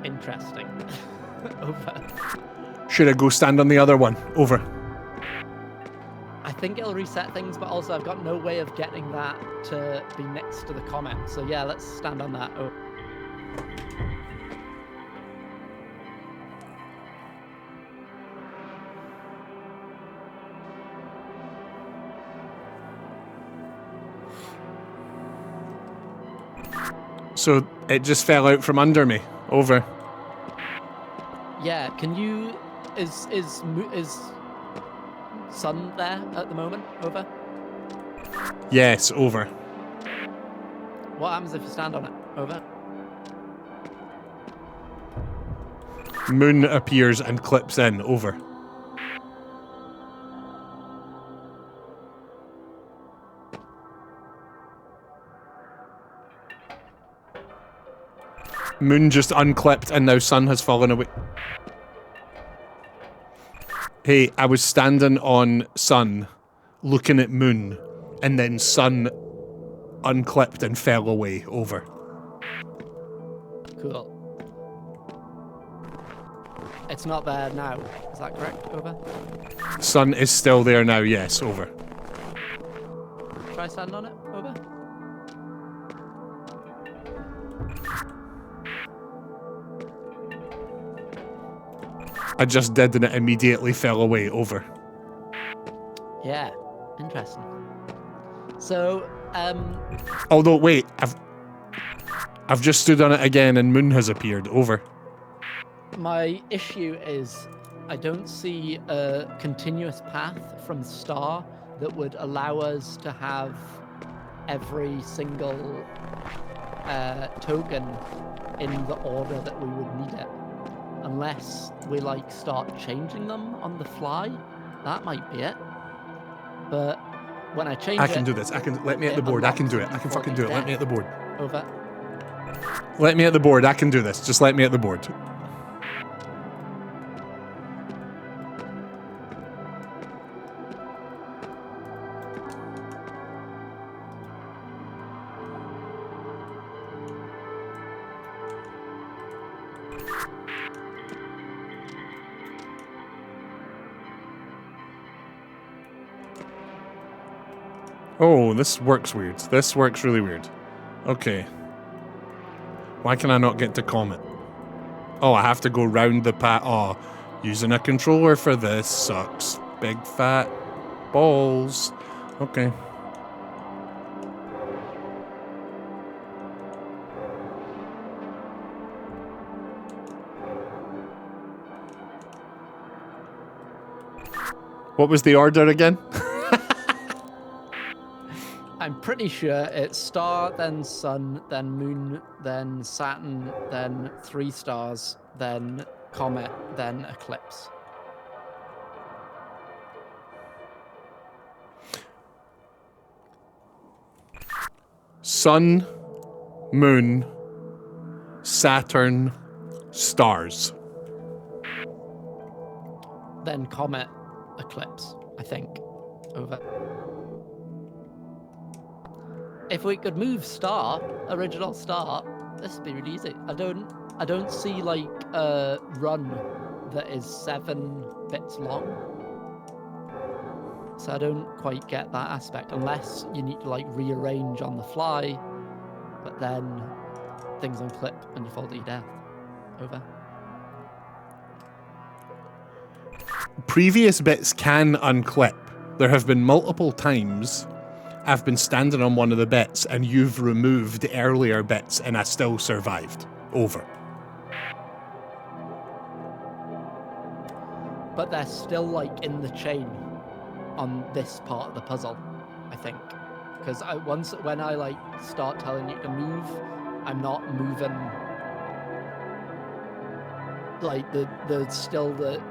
Interesting. Over. Should I go stand on the other one? Over. I think it'll reset things, but also I've got no way of getting that to be next to the comet. So yeah, let's stand on that. Oh. So it just fell out from under me. Over. Yeah, can you... Is sun there at the moment? Over. Yes, over. What happens if you stand on it? Over. Moon appears and clips in. Over. Moon just unclipped and now sun has fallen away. Hey, I was standing on sun, looking at moon, and then sun unclipped and fell away. Over. Cool. It's not there now. Is that correct? Over. Sun is still there now. Yes. Over. Try stand on it. Over. I just did and it immediately fell away. Over. Yeah. Interesting. So, Although, wait, I've just stood on it again and moon has appeared. Over. my issue is I don't see a continuous path from star that would allow us to have every single token in the order that we would need it. Unless we like start changing them on the fly, that might be it. But when I change I can do this. Let me at the board. I can do it. I can fucking do it. Let me at the board. Over. Let me at the board. I can do this. Just let me at the board. Oh, this works weird. This works really weird. Okay. Why can I not get to comment? Oh, I have to go round the path. Oh, using a controller for this sucks. Big fat balls. Okay. What was the order again? I'm pretty sure it's star, then sun, then moon, then Saturn, then 3 stars, then comet, then eclipse. Sun, moon, Saturn, stars. Then comet, eclipse, I think. Over. If we could move star, original star, this would be really easy. I don't see like a run that is 7 bits long. So I don't quite get that aspect, unless you need to like rearrange on the fly, but then things unclip and you fall to your death. Over. Previous bits can unclip. There have been multiple times I've been standing on one of the bits and you've removed earlier bits and I still survived. Over. But they're still like in the chain on this part of the puzzle, I think. Because when I like start telling you to move, I'm not moving. Like there's still the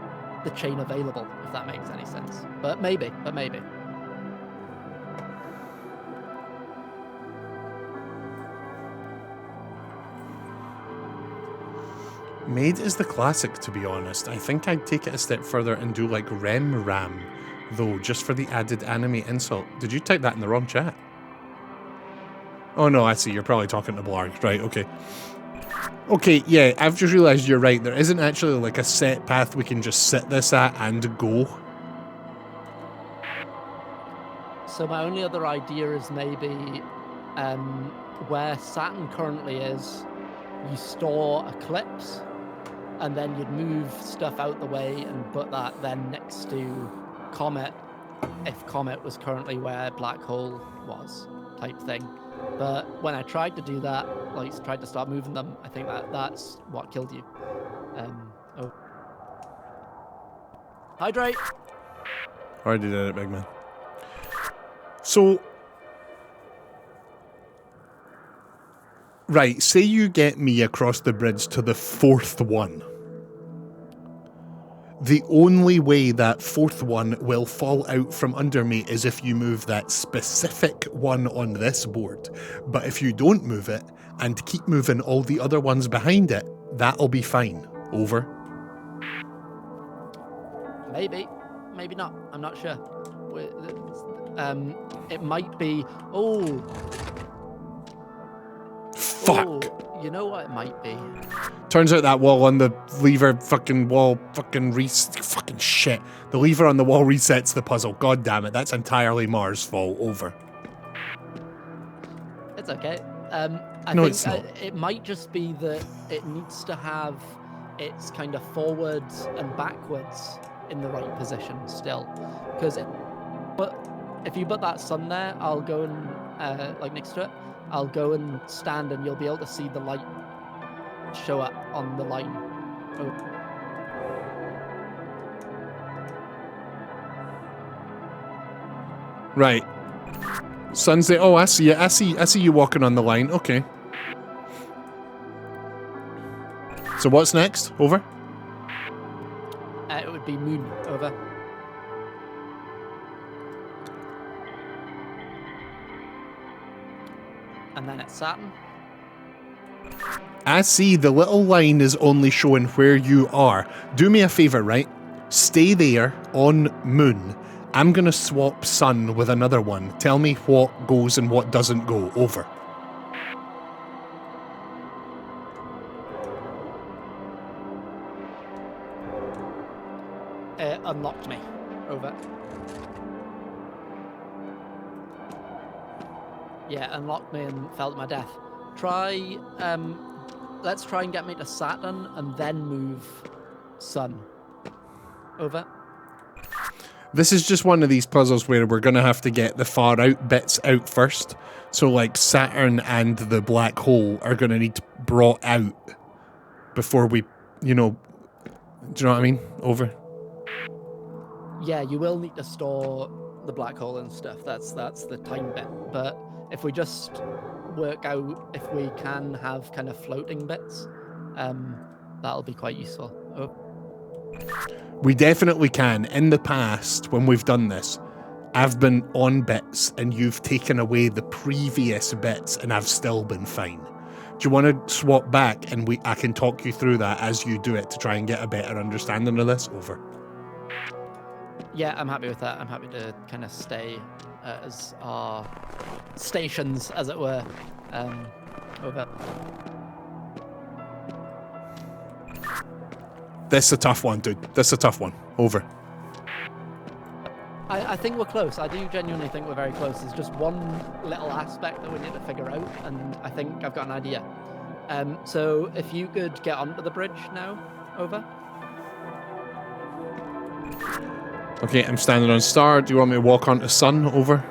chain available, if that makes any sense. But maybe. Made is the classic, to be honest. I think I'd take it a step further and do like Ram, though, just for the added anime insult. Did you type that in the wrong chat? Oh no, I see. You're probably talking to Blarg. Right, okay. Okay, yeah, I've just realised you're right. There isn't actually like a set path we can just sit this at and go. So my only other idea is maybe where Saturn currently is, you store Eclipse, and then you'd move stuff out the way and put that then next to Comet, if Comet was currently where Black Hole was, type thing. But when I tried to do that, like tried to start moving them, I think that's what killed you. Oh. Hydrate. Already did it, big man. So, right, say you get me across the bridge to the 4th one. The only way that 4th one will fall out from under me is if you move that specific one on this board. But if you don't move it and keep moving all the other ones behind it, that'll be fine. Over. Maybe, maybe not. I'm not sure. It might be. Oh. Fuck. Oh, you know what it might be? Turns out that wall on the lever fucking wall fucking fucking shit. The lever on the wall resets the puzzle. God damn it, that's entirely Mars' fault. Over. It's okay. I No, think it's not. It might just be that it needs to have its kind of forwards and backwards in the right position still. Because if you put that sun there, I'll go and like next to it, I'll go and stand and you'll be able to see the light show up on the line. Oh. Right. Sunset. Oh, I see it. I see you walking on the line. Okay. So what's next? Over. It would be moon. Over. And then it's Saturn. I see the little line is only showing where you are. Do me a favor, right? Stay there on moon. I'm gonna swap sun with another one. Tell me what goes and what doesn't go. Over. It unlocked me. Over. Yeah, unlocked me and felt my death. Let's try and get me to Saturn and then move Sun. Over. This is just one of these puzzles where we're gonna have to get the far out bits out first. So like Saturn and the black hole are gonna need brought out before we, you know, do you know what I mean? Over. Yeah, you will need to store the black hole and stuff. That's the time bit. But if we just work out if we can have kind of floating bits, that'll be quite useful. Oh. We definitely can. In the past, when we've done this, I've been on bits and you've taken away the previous bits and I've still been fine. Do you want to swap back and I can talk you through that as you do it to try and get a better understanding of this? Over. Yeah, I'm happy with that. I'm happy to kind of stay as our stations, as it were. Over. This is a tough one, dude. This is a tough one. Over. I think we're close. I do genuinely think we're very close. There's just one little aspect that we need to figure out, and I think I've got an idea. So if you could get onto the bridge now. Over. Okay, I'm standing on star. Do you want me to walk onto sun? Over.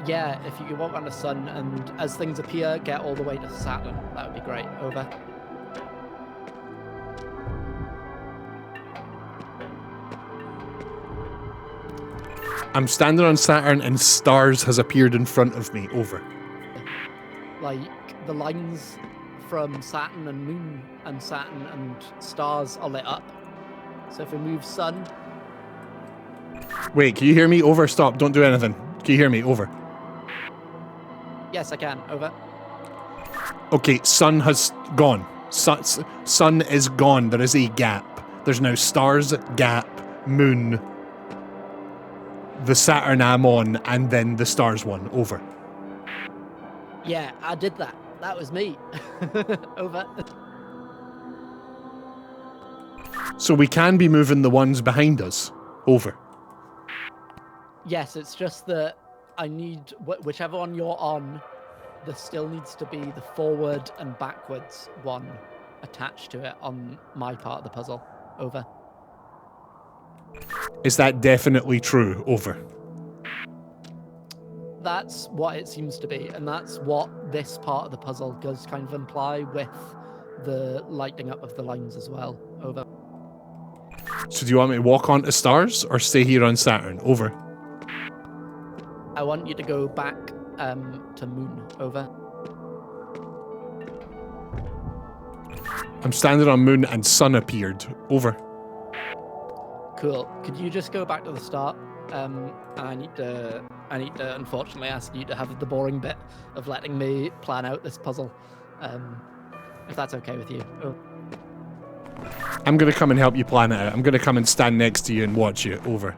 Yeah, if you could walk on the sun and as things appear, get all the way to Saturn. That would be great. Over. I'm standing on Saturn and stars has appeared in front of me. Over. Like the lines from Saturn and Moon and Saturn and stars are lit up. So if we move sun. Wait, can you hear me? Over. Stop. Don't do anything. Can you hear me? Over. Yes, I can. Over. Okay, sun has gone. Sun is gone. There is a gap. There's now stars, gap, moon, the Saturn I'm on, and then the stars one. Over. Yeah, I did that. That was me. Over. So we can be moving the ones behind us. Over. Yes, it's just that I need whichever one you're on, there still needs to be the forward and backwards one attached to it on my part of the puzzle. Over. Is that definitely true? Over. That's what it seems to be, and that's what this part of the puzzle does kind of imply with the lighting up of the lines as well. Over. So do you want me to walk onto stars or stay here on Saturn? Over. I want you to go back to Moon. Over. I'm standing on Moon and Sun appeared. Over. Cool. Could you just go back to the start? I need to unfortunately ask you to have the boring bit of letting me plan out this puzzle. If that's okay with you. Oh. I'm going to come and help you plan it out. I'm going to come and stand next to you and watch you. Over.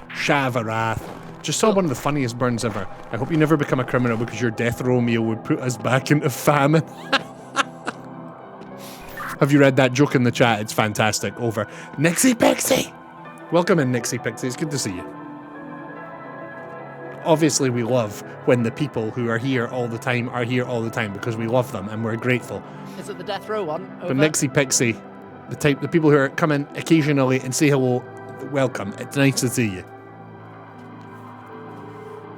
Shavarath. Just saw one of the funniest burns ever. I hope you never become a criminal because your death row meal would put us back into famine. Have you read that joke in the chat? It's fantastic. Over. Nixie Pixie! Welcome in, Nixie Pixie. It's good to see you. Obviously, we love when the people who are here all the time are here all the time because we love them and we're grateful. Is it the death row one? Over. But Nixie Pixie, the people who are coming occasionally and say hello, welcome. It's nice to see you.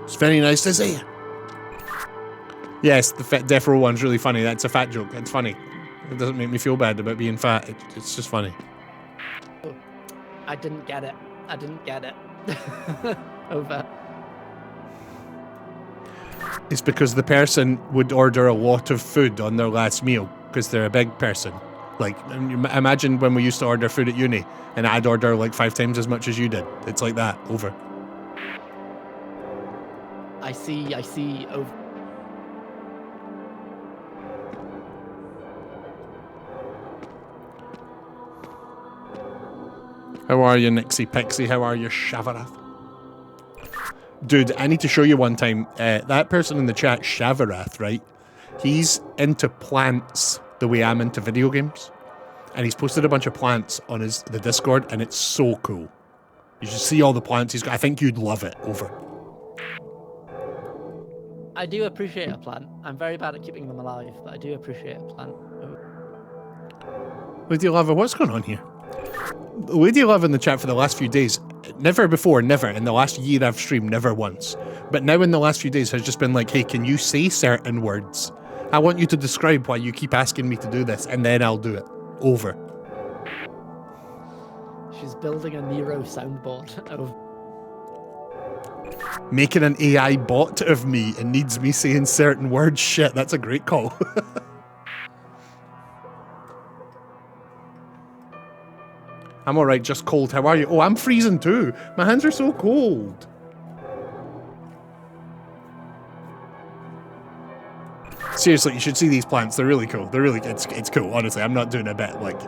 It's very nice to see you. Yes, the death row one's really funny. That's a fat joke. It's funny. It doesn't make me feel bad about being fat. It's just funny. I didn't get it. I didn't get it. Over. It's because the person would order a lot of food on their last meal because they're a big person. Like, imagine when we used to order food at uni and I'd order like 5 times as much as you did. It's like that. Over. I see. Over. How are you, Nixie Pixie? How are you, Shavarath? Dude, I need to show you one time. That person in the chat, Shavarath, right? He's into plants the way I'm into video games. And he's posted a bunch of plants on the Discord, and it's so cool. You should see all the plants he's got. I think you'd love it. Over. I do appreciate a plant. I'm very bad at keeping them alive, but I do appreciate a plant. Lady Lava, what's going on here? Lady Lava in the chat for the last few days, never before, never, in the last year I've streamed, never once. But now in the last few days has just been like, hey, can you say certain words? I want you to describe why you keep asking me to do this, and then I'll do it. Over. She's building a Nero soundboard. Making an AI bot of me and needs me saying certain words. Shit, that's a great call. I'm alright, just cold. How are you? Oh, I'm freezing too. My hands are so cold. Seriously, you should see these plants. They're really cool. They're really, it's cool, honestly. I'm not doing a bit. Like,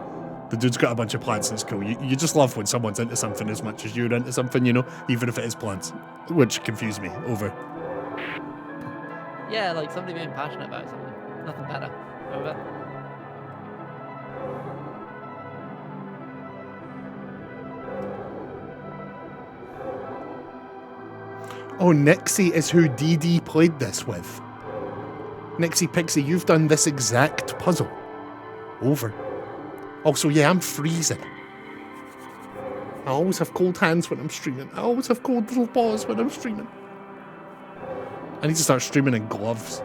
the dude's got a bunch of plants and it's cool. You just love when someone's into something as much as you're into something, you know? Even if it is plants. Which confused me. Over. Yeah, like somebody being passionate about something. Nothing better. Over. Oh, Nixie is who DD played this with. Nixie Pixie, you've done this exact puzzle. Over. Also, yeah, I'm freezing. I always have cold hands when I'm streaming. I always have cold little paws when I'm streaming. I need to start streaming in gloves.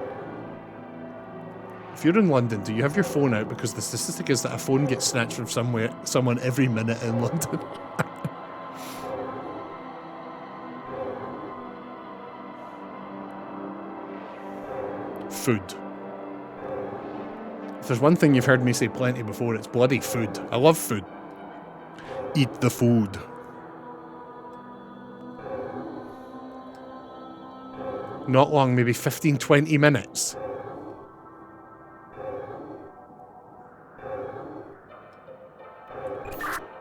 If you're in London, do you have your phone out? Because the statistic is that a phone gets snatched from someone every minute in London. Food. If there's one thing you've heard me say plenty before, it's bloody food. I love food. Eat the food. Not long, maybe 15, 20 minutes.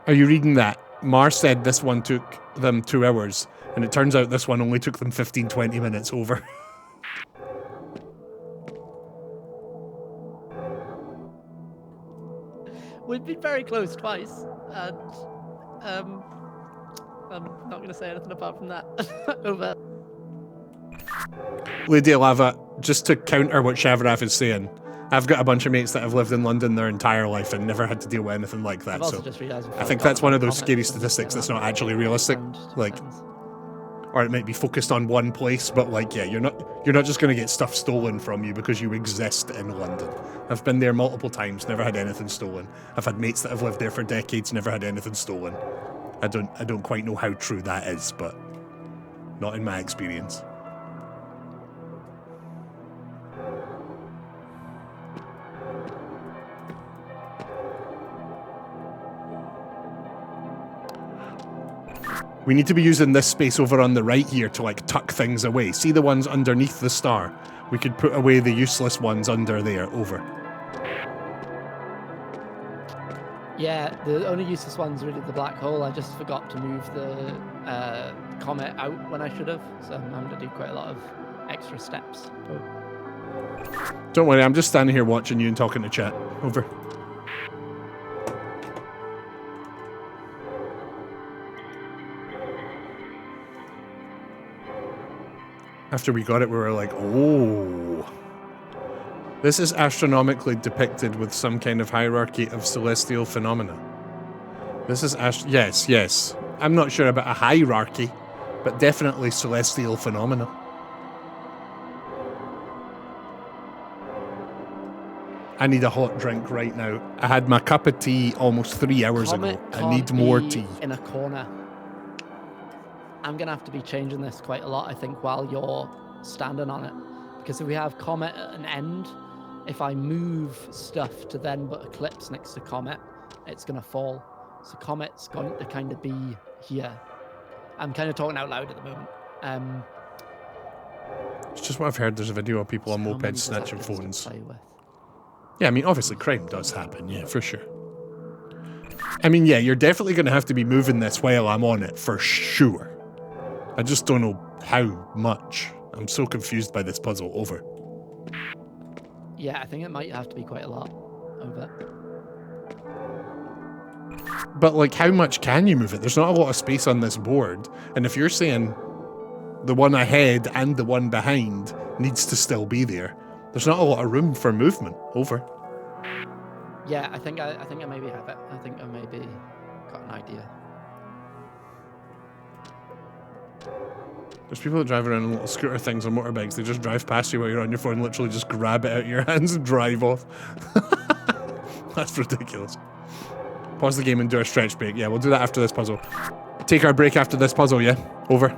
Are you reading that? Mar said this one took them 2 hours, and it turns out this one only took them 15, 20 minutes. Over. We've been very close twice, and I'm not going to say anything apart from that. Over. Lady Lava, just to counter what Shavarath is saying, I've got a bunch of mates that have lived in London their entire life and never had to deal with anything like that. So just I think that's one of those scary statistics that's not actually realistic. Like, or it might be focused on one place, but like, yeah, you're not just going to get stuff stolen from you because you exist in London. I've been there multiple times, never had anything stolen. I've had mates that have lived there for decades, never had anything stolen. I don't quite know how true that is, but not in my experience. We need to be using this space over on the right here to like tuck things away. See the ones underneath the star? We could put away the useless ones under there. Over. Yeah, the only useless one's really the black hole. I just forgot to move the comet out when I should have, so I'm having to do quite a lot of extra steps. Don't worry, I'm just standing here watching you and talking to chat. Over. After we got it, we were like, oh. This is astronomically depicted with some kind of hierarchy of celestial phenomena. This is yes. I'm not sure about a hierarchy, but definitely celestial phenomena. I need a hot drink right now. I had my cup of tea almost 3 hours ago. I need more tea. In a corner. I'm going to have to be changing this quite a lot, I think, while you're standing on it. Because if we have Comet at an end, if I move stuff to then put Eclipse next to Comet, it's going to fall. So Comet's going to kind of be here. I'm kind of talking out loud at the moment. It's just what I've heard. There's a video of people on mopeds snatching phones. Yeah, I mean, obviously crime does happen, yeah, for sure. I mean, yeah, you're definitely going to have to be moving this while I'm on it, for sure. I just don't know how much. I'm so confused by this puzzle. Over. Yeah, I think it might have to be quite a lot. Over. But, like, how much can you move it? There's not a lot of space on this board. And if you're saying the one ahead and the one behind needs to still be there, there's not a lot of room for movement. Over. Yeah, I think I maybe have it. I think I maybe got an idea. There's people that drive around in little scooter things on motorbikes. They just drive past you while you're on your phone and literally just grab it out of your hands and drive off. That's ridiculous. Pause the game and do a stretch break. Yeah, we'll do that after this puzzle. Take our break after this puzzle, yeah? Over.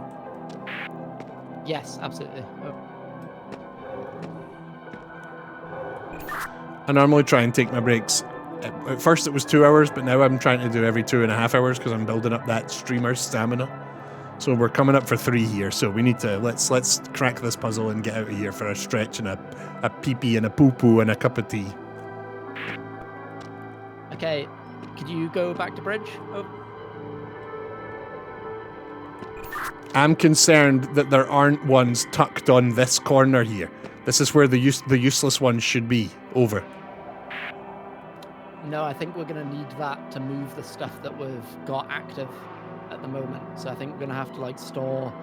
Yes, absolutely. I normally try and take my breaks. At first it was 2 hours, but now I'm trying to do every 2.5 hours because I'm building up that streamer stamina. So we're coming up for 3 here, so we need to let's crack this puzzle and get out of here for a stretch and a pee-pee and a poo-poo and a cup of tea. Okay, could you go back to bridge? Oh. I'm concerned that there aren't ones tucked on this corner here. This is where the useless ones should be. Over. No, I think we're going to need that to move the stuff that we've got active at the moment. So I think we're going to have to like store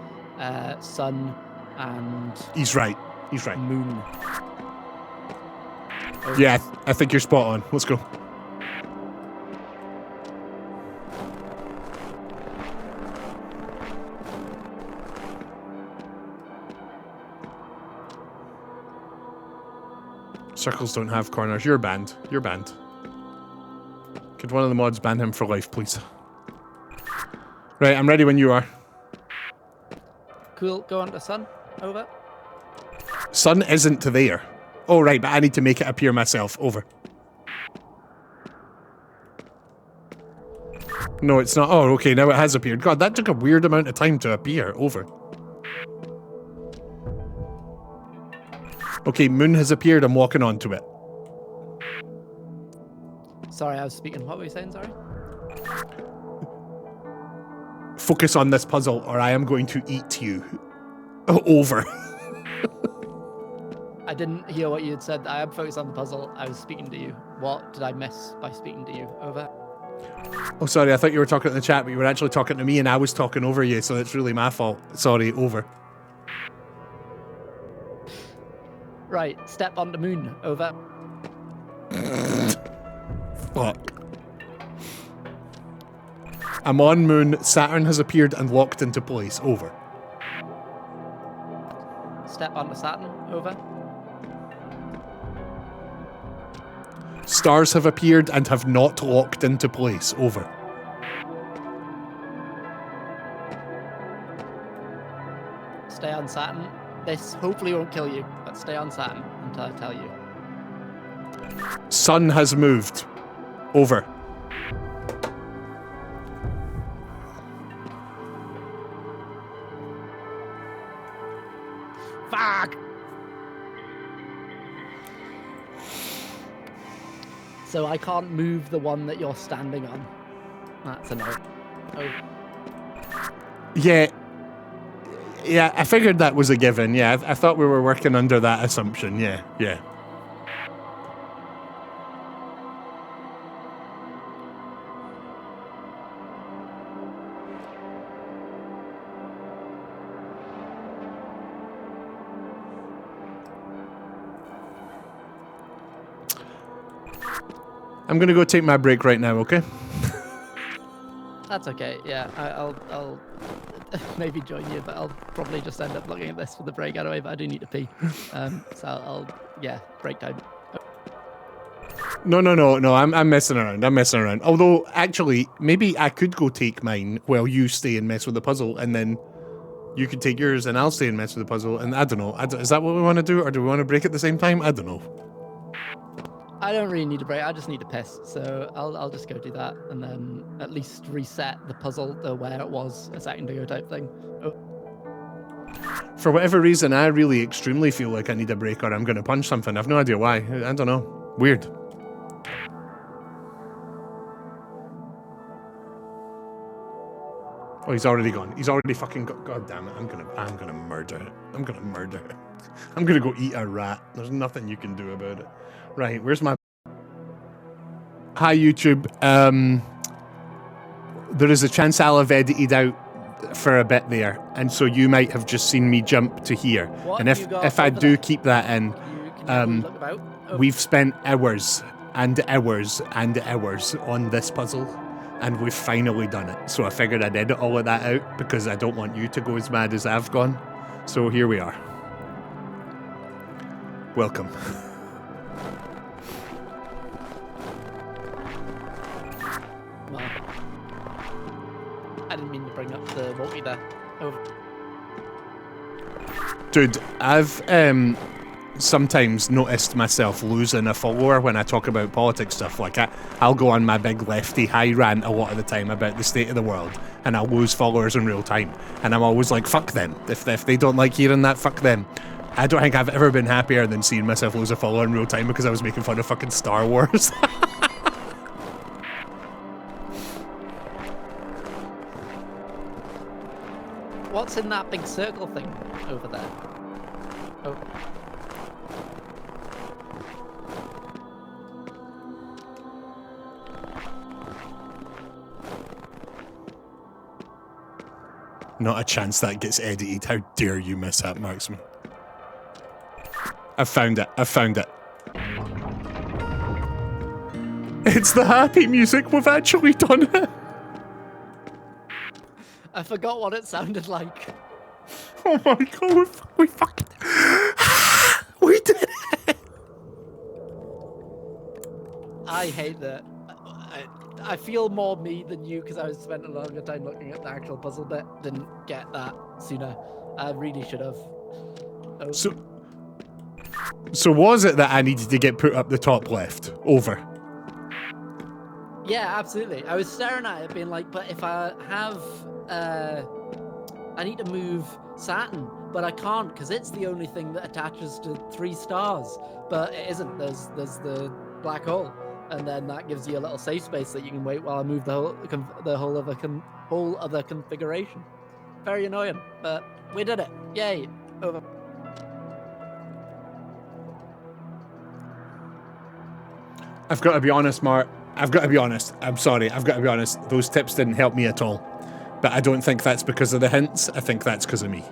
sun and He's right. moon. Yeah, I think you're spot on. Let's go. Circles don't have corners. You're banned. You're banned. Could one of the mods ban him for life, please? Right, I'm ready when you are. Cool, go on to sun. Over. Sun isn't to there. Oh, right, but I need to make it appear myself. Over. No, it's not. Oh, okay, now it has appeared. God, that took a weird amount of time to appear. Over. Okay, moon has appeared. I'm walking onto it. Sorry, I was speaking. What were you saying, sorry? Focus on this puzzle or I am going to eat you. Oh, over. I didn't hear what you had said. I am focused on the puzzle. I was speaking to you. What did I miss by speaking to you? Over. Oh, sorry. I thought you were talking in the chat, but you were actually talking to me and I was talking over you, so it's really my fault. Sorry, over. Right, step on the moon. Over. Fuck. I'm on moon. Saturn has appeared and locked into place. Over. step onto Saturn. Over. Stars have appeared and have not locked into place. Over. Stay on Saturn. This hopefully won't kill you, but stay on Saturn until I tell you. Sun has moved. Over. Fuck! So I can't move the one that you're standing on. That's a no. Oh. Yeah. Yeah, I figured that was a given. Yeah, I thought we were working under that assumption. Yeah, yeah. I'm gonna go take my break right now, okay? That's okay. Yeah, I'll maybe join you, but I'll probably just end up looking at this for the break anyway. But I do need to pee, so I'll yeah, break time. No. I'm messing around. I'm messing around. Although, actually, maybe I could go take mine while you stay and mess with the puzzle, and then you could take yours and I'll stay and mess with the puzzle. And I don't know. Is that what we want to do, or do we want to break at the same time? I don't know. I don't really need a break. I just need to piss, so I'll just go do that, and then at least reset the puzzle to where it was a second ago type thing. Oh. For whatever reason, I really extremely feel like I need a break, or I'm going to punch something. I've no idea why. I don't know. Weird. Oh, he's already gone. He's already fucking got. God damn it! I'm gonna murder it. I'm gonna murder it. I'm gonna go eat a rat. There's nothing you can do about it. Right, where's my... Hi, YouTube. There is a chance I'll have edited out for a bit there, and so you might have just seen me jump to here. What and if I do keep that in, can you look about? Oh. we've spent hours and hours and hours on this puzzle, and we've finally done it. So I figured I'd edit all of that out because I don't want you to go as mad as I've gone. So here we are. Welcome. Well, I didn't mean to bring up the walkie there. Oh. Dude, I've sometimes noticed myself losing a follower when I talk about politics stuff. Like, I'll go on my big lefty high rant a lot of the time about the state of the world, and I'll lose followers in real time. And I'm always like, fuck them. If they don't like hearing that, fuck them. I don't think I've ever been happier than seeing myself lose a follower in real time because I was making fun of fucking Star Wars. What's in that big circle thing over there? Oh. Not a chance that gets edited. How dare you miss that, Marksman? I found it. I found it. It's the happy music. We've actually done it. I forgot what it sounded like. Oh my god, we fucking... we did it! I hate that. I feel more me than you because I spent a longer time looking at the actual puzzle bit. Didn't get that sooner. I really should have. Oh. So was it that I needed to get put up the top left? Over. Yeah, absolutely. I was staring at it being like, but if I have... I need to move Saturn, but I can't because it's the only thing that attaches to 3 stars. But it isn't. There's the black hole, and then that gives you a little safe space that you can wait while I move the whole other configuration. Very annoying, but we did it. Yay! Over. I've got to be honest, Mark. I've got to be honest. I'm sorry. I've got to be honest. Those tips didn't help me at all. But I don't think that's because of the hints. I think that's because of me.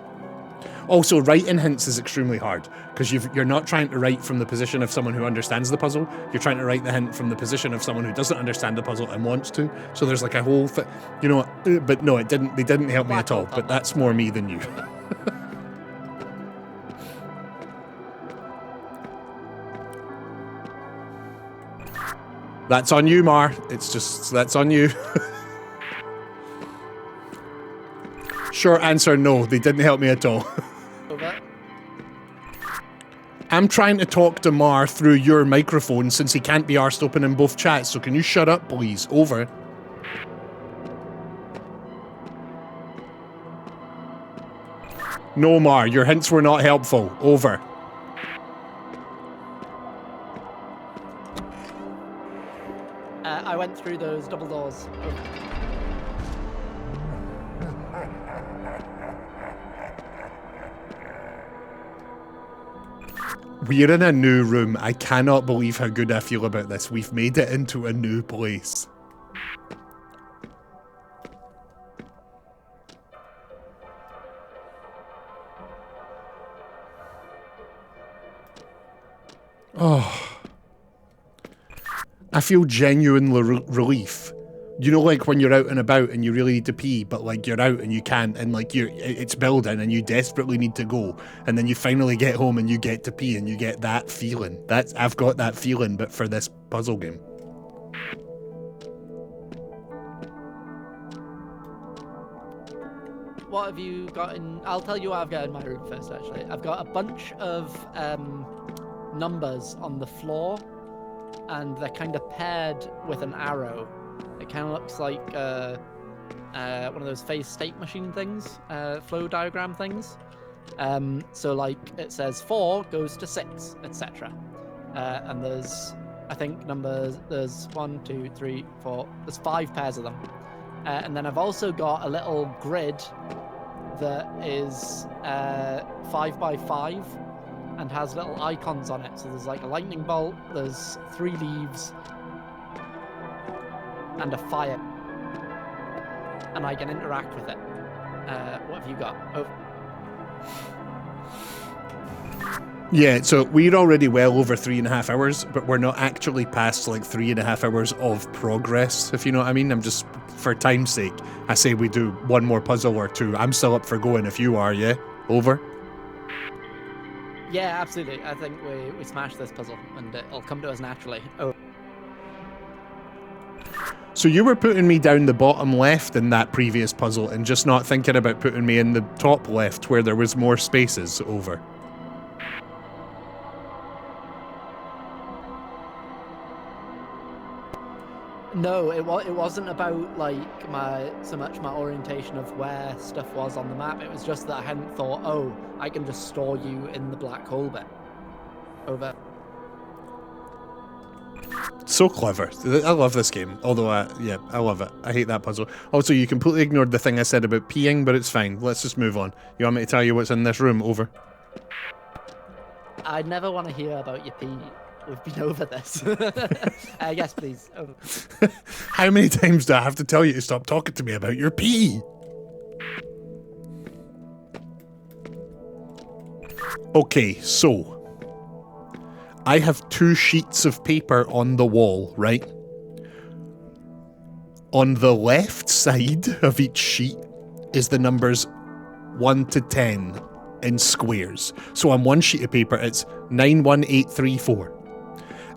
Also, writing hints is extremely hard because you're not trying to write from the position of someone who understands the puzzle. You're trying to write the hint from the position of someone who doesn't understand the puzzle and wants to. So there's like a whole thing, you know. But no, it didn't. They didn't help me at all. But that's more me than you. That's on you, Mar. It's just, that's on you. Short answer, no. They didn't help me at all. Over. I'm trying to talk to Mar through your microphone since he can't be arsed open in both chats, so can you shut up, please? Over. No, Mar, your hints were not helpful. Over. I went through those double doors. Over. We're in a new room. I cannot believe how good I feel about this. We've made it into a new place. Oh. I feel genuine relief. You know, like when you're out and about and you really need to pee, but like you're out and you can't, and like it's building and you desperately need to go, and then you finally get home and you get to pee and you get that feeling. I've got that feeling, but for this puzzle game. What have you got in? I'll tell you what I've got in my room first, actually. I've got a bunch of numbers on the floor, and they're kind of paired with an arrow. It kind of looks like one of those phase state machine things, flow diagram things. So like it says 4 goes to 6, etc. And there's, I think, there's 1, 2, 3, 4, there's 5 pairs of them. And then I've also got a little grid that is 5 by 5 and has little icons on it. So there's like a lightning bolt, there's 3 leaves, and a fire. And I can interact with it. What have you got? Oh. Yeah, so we're already well over 3.5 hours, but we're not actually past like 3.5 hours of progress, if you know what I mean. I'm just, for time's sake, I say we do one more puzzle or 2. I'm still up for going if you are, yeah? Over? Yeah, absolutely. I think we smash this puzzle and it'll come to us naturally. Oh. So you were putting me down the bottom left in that previous puzzle and just not thinking about putting me in the top left where there was more spaces. Over. No, it wasn't about like so much my orientation of where stuff was on the map. It was just that I hadn't thought, oh, I can just store you in the black hole bit. Over. So clever. I love this game. Although, yeah, I love it. I hate that puzzle. Also, you completely ignored the thing I said about peeing, but it's fine. Let's just move on. You want me to tell you what's in this room? Over. I never want to hear about your pee. We've been over this. Yes, please. Over. How many times do I have to tell you to stop talking to me about your pee? Okay, so I have 2 sheets of paper on the wall, right? On the left side of each sheet is the numbers 1 to 10 in squares. So on one sheet of paper, it's 91834.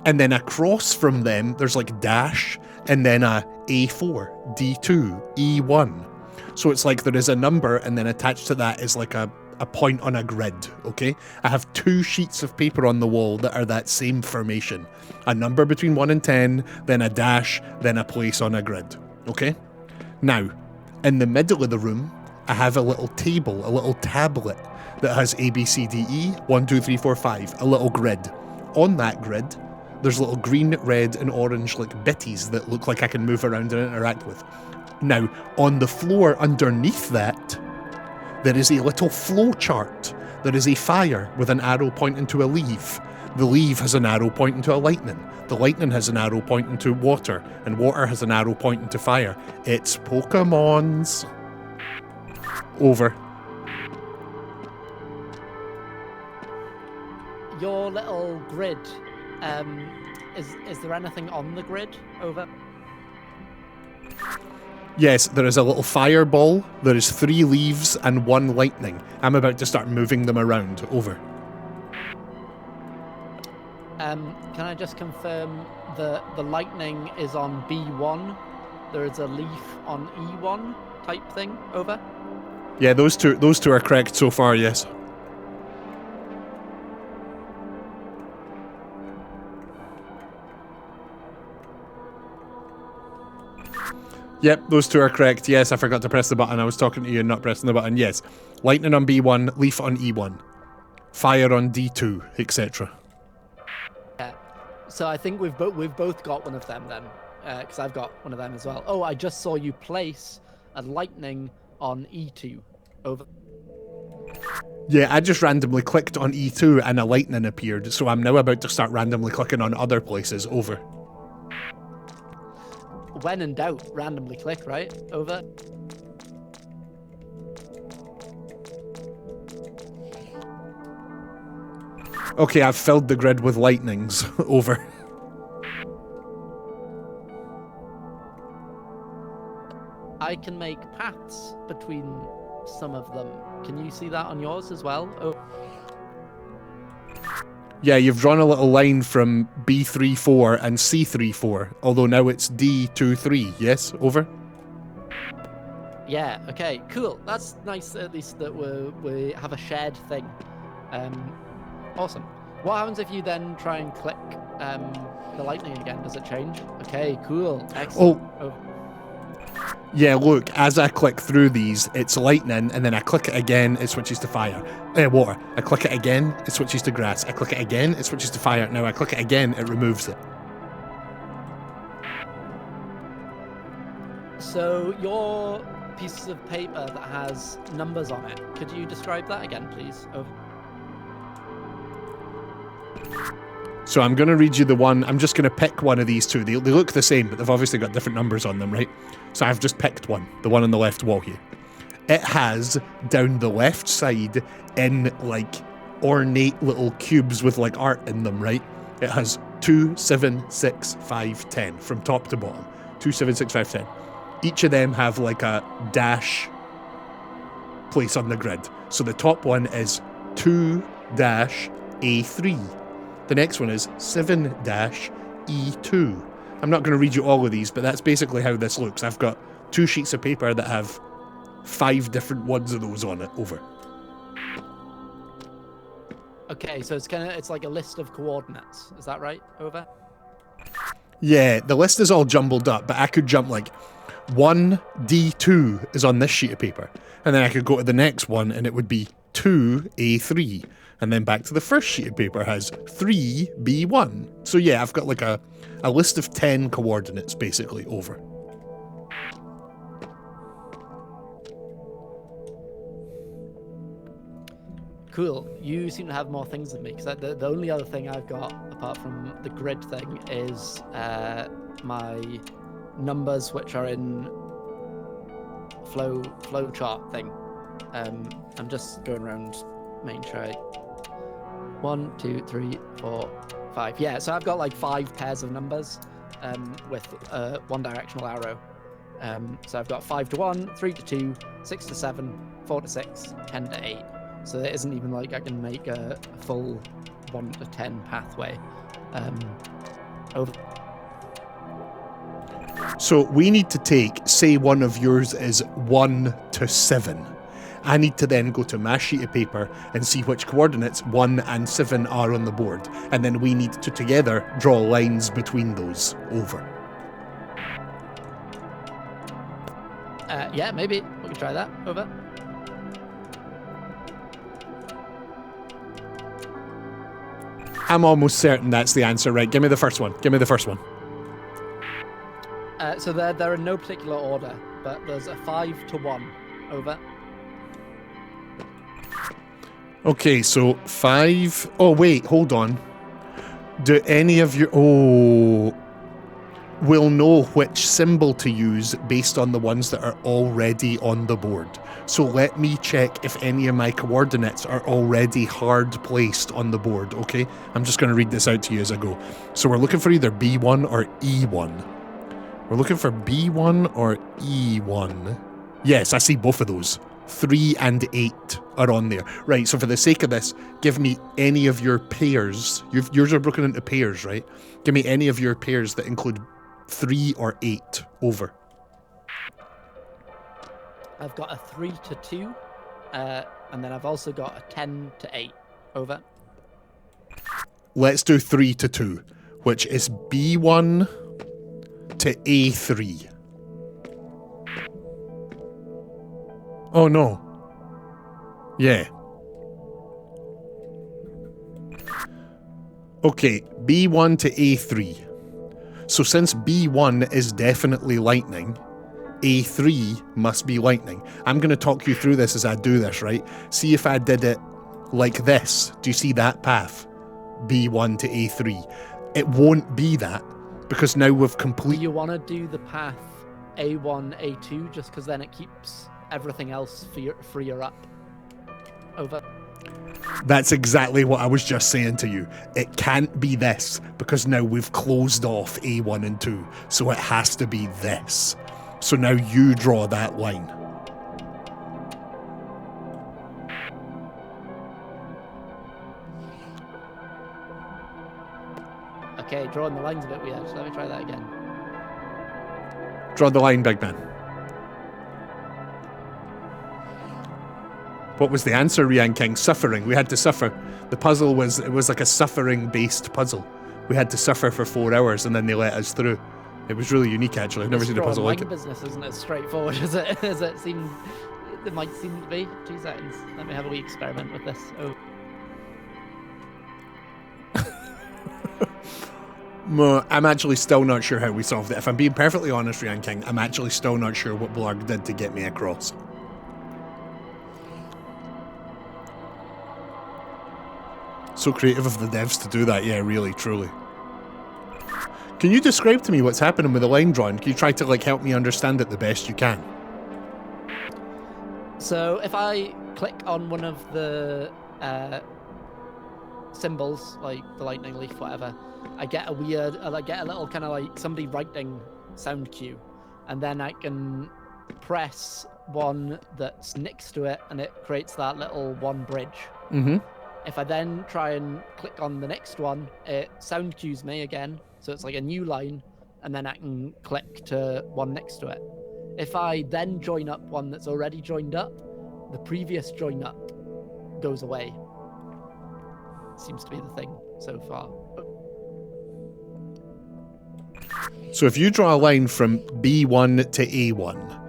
And then across from them, there's like dash, and then a A4, D2, E1. So it's like there is a number, and then attached to that is like a point on a grid, okay? I have 2 sheets of paper on the wall that are that same formation. A number between 1 and 10, then a dash, then a place on a grid, okay? Now, in the middle of the room, I have a little table, a little tablet that has A, B, C, D, E, 1, 2, 3, 4, 5, a little grid. On that grid, there's little green, red, and orange like bitties that look like I can move around and interact with. Now, on the floor underneath that, there is a little flow chart. There is a fire with an arrow pointing to a leaf. The leaf has an arrow pointing to a lightning. The lightning has an arrow pointing to water, and water has an arrow pointing to fire. It's Pokemons. Over. Your little grid, is there anything on the grid? Over. Yes, there is a little fireball, there is 3 leaves and 1 lightning. I'm about to start moving them around. Over. Can I just confirm the lightning is on B1? There is a leaf on E1 type thing. Over. Yeah, those two are correct so far. Yes. Yep, those two are correct. Yes, I forgot to press the button. I was talking to you and not pressing the button. Yes. Lightning on B1, leaf on E1. Fire on D2, etc. Yeah. So I think we've both got one of them then. Because I've got one of them as well. Oh, I just saw you place a lightning on E2. Over. Yeah, I just randomly clicked on E2 and a lightning appeared, so I'm now about to start randomly clicking on other places. Over. When in doubt, randomly click, right? Over. Okay, I've filled the grid with lightnings. Over. I can make paths between some of them. Can you see that on yours as well? Oh. Yeah, you've drawn a little line from B34 and C34, although now it's D23, yes? Over? Yeah, okay, cool. That's nice at least that we have a shared thing. Awesome. What happens if you then try and click the lightning again? Does it change? Okay, cool. Excellent. Oh. Yeah, look, as I click through these, it's lightning, and then I click it again, it switches to fire. Water. I click it again, it switches to grass. I click it again, it switches to fire. Now I click it again, it removes it. So your piece of paper that has numbers on it, could you describe that again, please? Oh. So I'm going to read you the one, I'm just going to pick one of these two. They look the same, but they've obviously got different numbers on them, right? So I've just picked one, the one on the left wall here. It has, down the left side, in like ornate little cubes with like art in them, right? It has 2, 7, 6, 5, 10 from top to bottom. 2, 7, 6, 5, 10. Each of them have like a dash place on the grid. So the top one is 2-A3. The next one is 7-E2. I'm not going to read you all of these, but that's basically how this looks. I've got 2 sheets of paper that have 5 different ones of those on it. Over. Okay, so it's like a list of coordinates. Is that right? Over. Yeah, the list is all jumbled up, but I could jump like 1D2 is on this sheet of paper, and then I could go to the next one, and it would be 2A3. And then back to the first sheet of paper has 3B1. So yeah, I've got like a list of 10 coordinates basically. Over. Cool. You seem to have more things than me, because the only other thing I've got, apart from the grid thing, is my numbers, which are in flow chart thing. I'm just going around making sure I... 1, 2, 3, 4, 5. Yeah, so I've got like 5 pairs of numbers with one directional arrow. So I've got 5 to 1, 3 to 2, 6 to 7, 4 to 6, 10 to 8. So it isn't even like I can make a full 1 to 10 pathway. Over. So we need to take, say one of yours is 1 to 7. I need to then go to my sheet of paper and see which coordinates 1 and 7 are on the board. And then we need to together draw lines between those. Over. Yeah, maybe. We can try that. Over. I'm almost certain that's the answer, right? Give me the first one. Give me the first one. So they're in no particular order, but there's a 5 to 1. Over. Okay, so 5... Oh, wait, hold on. Do any of your... Oh... We'll know which symbol to use based on the ones that are already on the board. So let me check if any of my coordinates are already hard placed on the board, okay? I'm just going to read this out to you as I go. So we're looking for either B1 or E1. We're looking for B1 or E1. Yes, I see both of those. 3 and 8 are on there. Right, so for the sake of this, give me any of your pairs. Yours are broken into pairs, right? Give me any of your pairs that include 3 or 8. Over. I've got a 3 to 2, and then I've also got a 10 to 8. Over. Let's do 3 to 2, which is B1 to A3. Oh no. Yeah. Okay, B1 to A3. So since B1 is definitely lightning, A3 must be lightning. I'm going to talk you through this as I do this, right? See if I did it like this. Do you see that path? B1 to A3. It won't be that because now we've Do completed... you want to do the path A1, A2, just because then it keeps everything else freer up? Over. That's exactly what I was just saying to you. It can't be this because now we've closed off A1 and 2. So it has to be this. So now you draw that line. Okay, drawing the line's a bit weird. So let me try that again. Draw the line, big man. What was the answer, Rian King? Suffering. We had to suffer. The puzzle was like a suffering-based puzzle. We had to suffer for 4 hours and then they let us through. It was really unique, actually. I've never seen a puzzle like it. Business isn't as straightforward as it seemed. It might seem to be. 2 seconds. Let me have a wee experiment with this. Oh. I'm actually still not sure how we solved it. If I'm being perfectly honest, Rian King, I'm actually still not sure what Blarg did to get me across. So creative of the devs to do that, yeah, really, truly. Can you describe to me what's happening with the line drawing? Can you try to like help me understand it the best you can? So if I click on one of the symbols, like the lightning leaf, whatever, I get a weird, I get a little kind of like somebody writing sound cue, and then I can press one that's next to it, and it creates that little one bridge. Mm-hmm. If I then try and click on the next one, it sound cues me again, so it's like a new line, and then I can click to one next to it. If I then join up one that's already joined up, the previous join up goes away. Seems to be the thing so far. So if you draw a line from B1 to A1,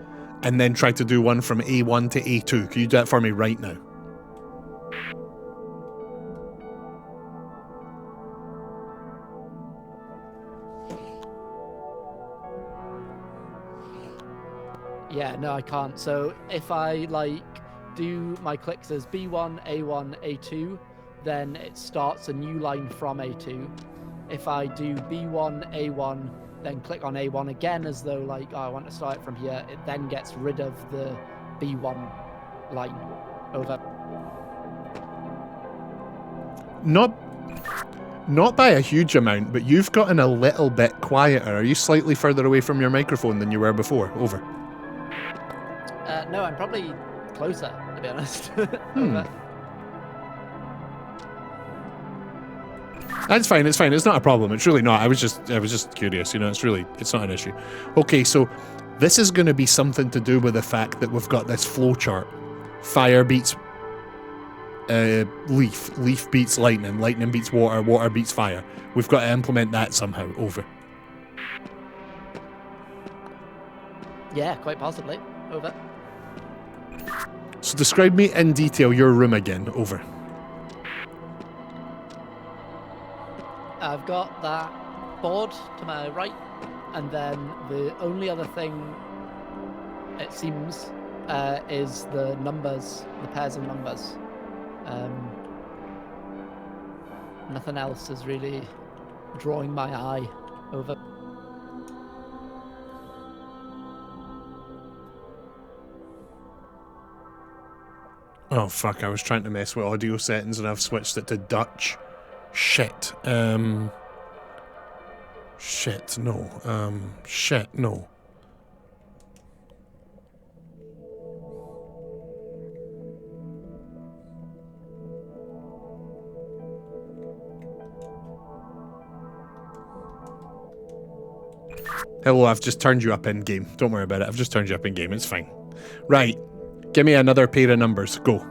and then try to do one from A1 to A2, can you do that for me right now? Yeah, no, I can't. So if I like do my clicks as B1, A1, A2, then it starts a new line from A2. If I do B1, A1, then click on A1 again as though like, oh, I want to start it from here, it then gets rid of the B1 line. Over. Not by a huge amount, but you've gotten a little bit quieter. Are you slightly further away from your microphone than you were before? Over. No, I'm probably closer, to be honest. Over. That's fine, it's fine. It's not a problem. It's really not. I was just curious, you know, it's not an issue. Okay, so this is going to be something to do with the fact that we've got this flowchart. Fire beats leaf, leaf beats lightning, lightning beats water, water beats fire. We've got to implement that somehow. Over. Yeah, quite possibly. Over. So describe me in detail your room again. Over. I've got that board to my right, and then the only other thing, it seems, is the numbers, the pairs of numbers. Nothing else is really drawing my eye. Over. Oh fuck, I was trying to mess with audio settings and I've switched it to Dutch. Shit. Shit, no. Shit, no. Hello, I've just turned you up in game. Don't worry about it. I've just turned you up in game. It's fine. Right. Give me another pair of numbers. Go.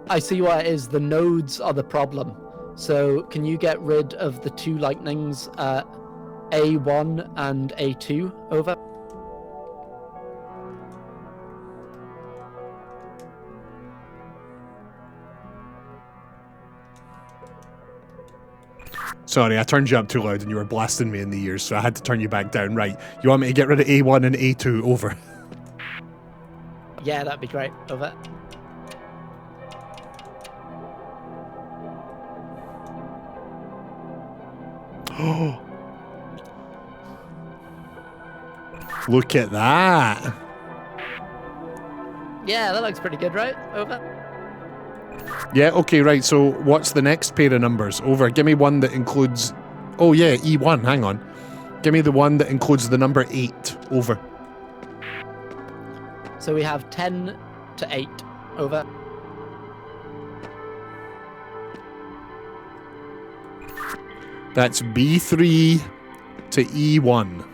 I see what it is. The nodes are the problem. So can you get rid of the two lightnings at A1 and A2? Over. Sorry, I turned you up too loud and you were blasting me in the ears, so I had to turn you back down. Right. You want me to get rid of A1 and A2? Over. Yeah, that'd be great. Over. Oh. Look at that. Yeah, that looks pretty good, right? Over. Yeah, okay, right. So what's the next pair of numbers? Over. Give me one that includes... Oh, yeah, E1. Hang on. Give me the one that includes the number 8. Over. So we have 10 to 8. Over. That's B3 to E1.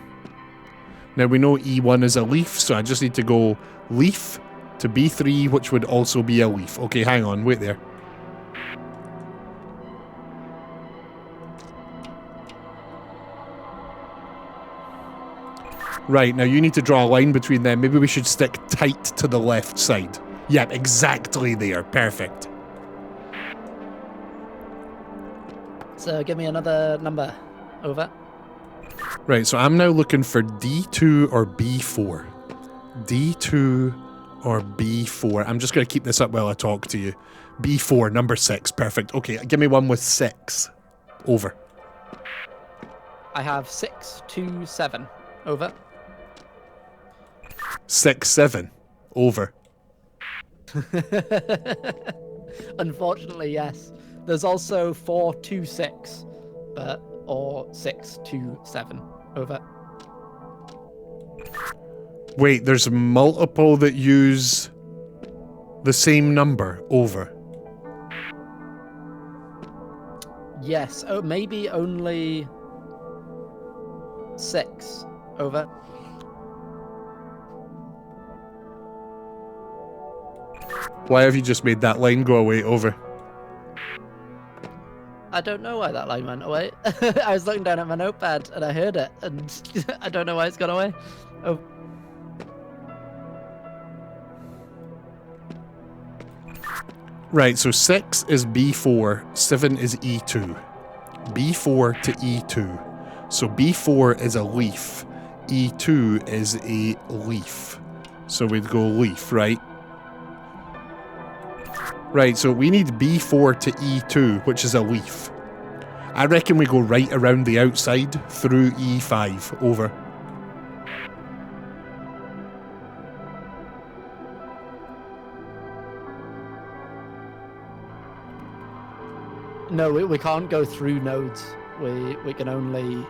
Now we know E1 is a leaf, so I just need to go leaf to B3, which would also be a leaf. Okay, hang on, wait there. Right, now you need to draw a line between them. Maybe we should stick tight to the left side. Yep, exactly there. Perfect. So give me another number. Over. Right, so I'm now looking for D2 or B4. D2 or B4. I'm just going to keep this up while I talk to you. B4, number 6. Perfect. Okay, give me one with 6. Over. I have 6 to 7. Over. 6, 7. Over. Unfortunately, yes. There's also 4 to 6, but or 6 to 7. Over. Wait, there's multiple that use the same number. Over. Yes. Oh, maybe only 6. Over. Why have you just made that line go away? Over. I don't know why that line went away. I was looking down at my notepad and I heard it, and I don't know why it's gone away. Oh. Right, so 6 is B4, 7 is E2. B4 to E2. So B4 is a leaf, E2 is a leaf. So we'd go leaf, right? Right, so we need B4 to E2, which is a leaf. I reckon we go right around the outside through E5. Over. No, we can't go through nodes. We can only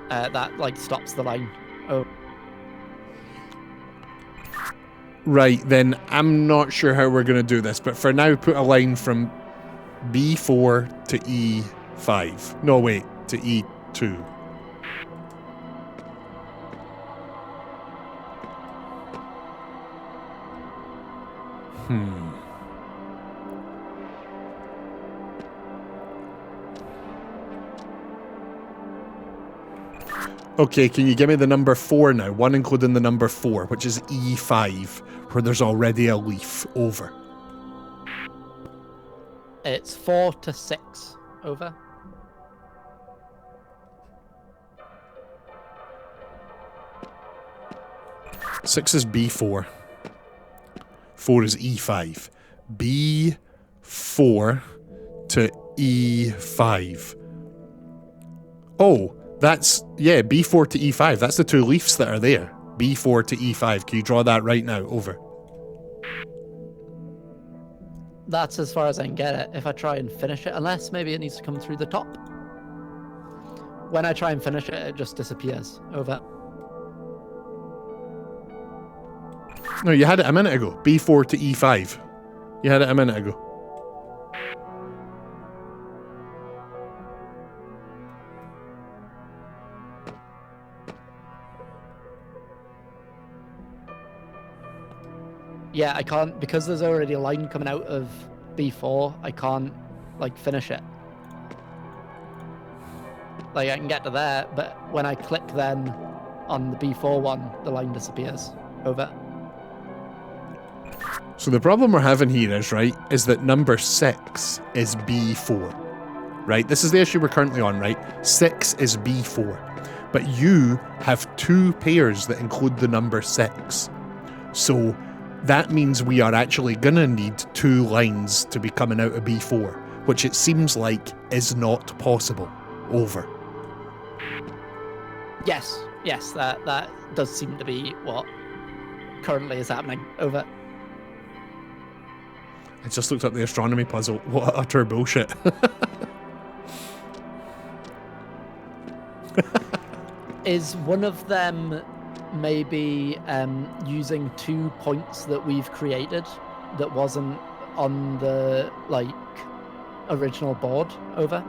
that like stops the line. Oh. Right, then I'm not sure how we're going to do this, but for now put a line from B4 to E5. No, wait, to E2. Okay, can you give me the number 4 now? One including the number 4, which is E5, where there's already a leaf. Over. It's 4 to 6. Over. Six is B4. 4 is E5. B4 to E5. Oh, that's, yeah, B4 to E5. That's the two leaves that are there. B4 to E5. Can you draw that right now? Over. That's as far as I can get it. If I try and finish it, unless maybe it needs to come through the top. When I try and finish it, it just disappears. Over. No, you had it a minute ago. B4 to E5. You had it a minute ago. Yeah, I can't, because there's already a line coming out of B4, I can't, like, finish it. Like, I can get to there, but when I click then on the B4 one, the line disappears. Over. So the problem we're having here is, right, is that number 6 is B4, right? This is the issue we're currently on, right? 6 is B4, but you have 2 pairs that include the number 6. So that means we are actually gonna need 2 lines to be coming out of B4, which it seems like is not possible. Over. Yes, that does seem to be what currently is happening. Over. I just looked up the astronomy puzzle. What utter bullshit. Is one of them maybe using 2 points that we've created that wasn't on the, like, original board? Over.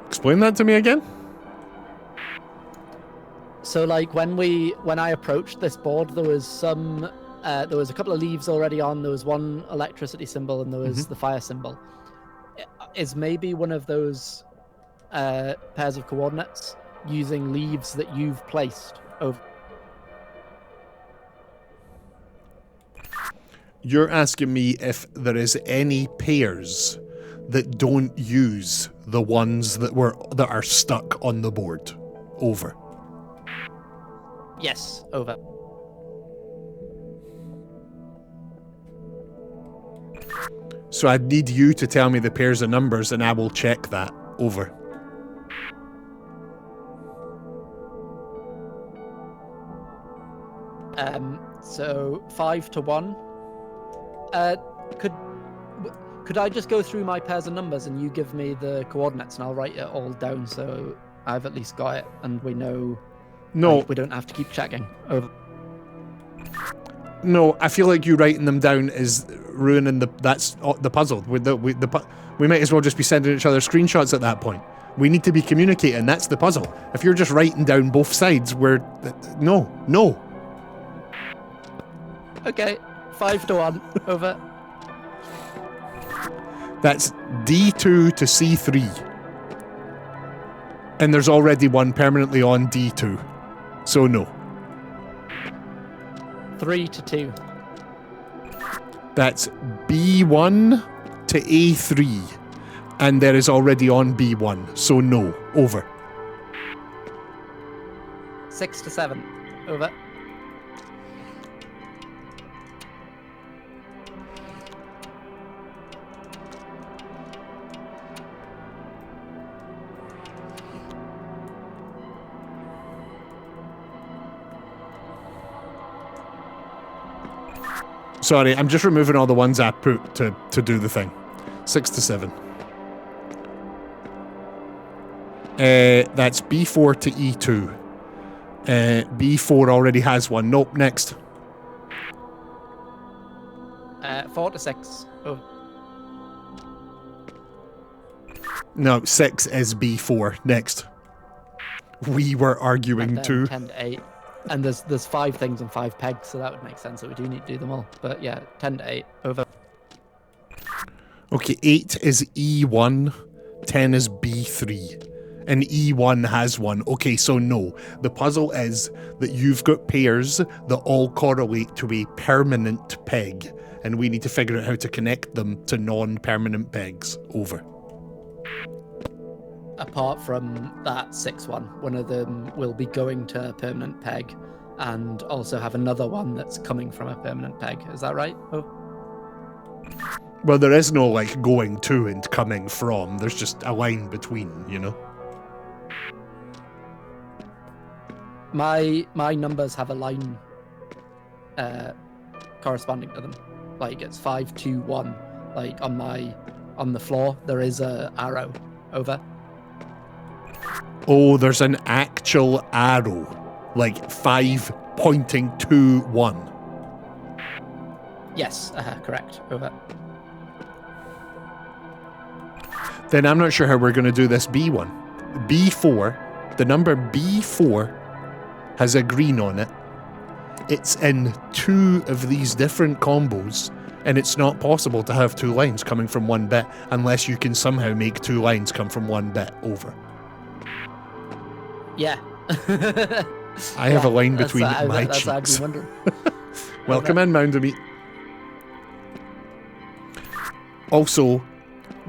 Explain that to me again? So, like, when I approached this board, there was a couple of leaves already on. There was one electricity symbol, and there was the fire symbol. Is maybe one of those pairs of coordinates using leaves that you've placed over? You're asking me if there is any pairs that don't use the ones that are stuck on the board. Over. Yes, over. So I'd need you to tell me the pairs of numbers and I will check that. Over. So 5 to 1. Could I just go through my pairs of numbers and you give me the coordinates and I'll write it all down so I've at least got it and we know. No. Like, we don't have to keep checking. Over. No, I feel like you writing them down is ruining the puzzle. We might as well just be sending each other screenshots at that point. We need to be communicating. That's the puzzle. If you're just writing down both sides, no. Okay, 5 to 1. Over. That's D2 to C3. And there's already one permanently on D2. So no. 3 to 2. That's B1 to A3. And there is already on B1. So no. Over. 6 to 7. Over. Sorry, I'm just removing all the ones I put to do the thing. 6 to 7. That's B4 to E2. B4 already has one. Nope, next. 4 to 6. Oh. No, 6 is B4. Next. We were arguing too. 10 to 8. And there's 5 things and 5 pegs, so that would make sense that we do need to do them all. But yeah, 10 to 8. Over. Okay, 8 is E1. 10 is B3. And E1 has one. Okay, so no. The puzzle is that you've got pairs that all correlate to a permanent peg. And we need to figure out how to connect them to non-permanent pegs. Over. Apart from that 6 one of them will be going to a permanent peg and also have another one that's coming from a permanent peg. Is that right? Oh. Well, there is no, like, going to and coming from. There's just a line between, you know? My numbers have a line corresponding to them. Like, it's 5, 2, 1. Like, on the floor, there is a arrow. Over. Oh, there's an actual arrow. Like 5 pointing to 1. Yes, correct. Over. Then I'm not sure how we're going to do this B1. B4, the number B4 has a green on it. It's in 2 of these different combos, and it's not possible to have 2 lines coming from 1 bit unless you can somehow make 2 lines come from 1 bit over. Yeah. I have a line between my that's what I'd cheeks. be wondering. Welcome in, Mound of Meat. Also,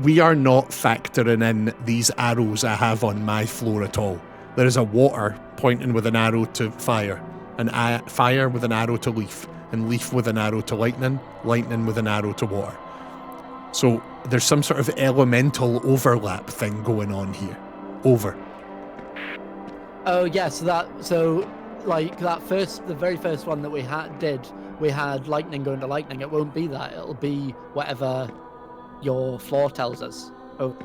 we are not factoring in these arrows I have on my floor at all. There is a water pointing with an arrow to fire, fire with an arrow to leaf, and leaf with an arrow to lightning, lightning with an arrow to water. So there's some sort of elemental overlap thing going on here. Over. Oh yeah, so like the very first one that we had lightning going to lightning. It won't be that. It'll be whatever your floor tells us. Oh.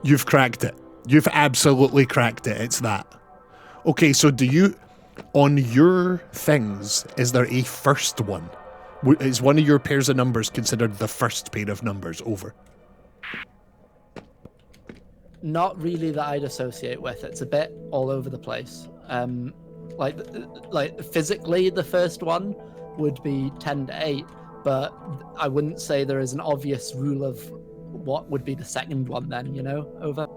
You've cracked it. You've absolutely cracked it. It's that. Okay, so do you, on your things, is there a first one? Is one of your pairs of numbers considered the first pair of numbers? Over. Not really that I'd associate with. It's a bit all over the place. Like physically, the first one would be 10 to 8, but I wouldn't say there is an obvious rule of what would be the second one then, you know? Over.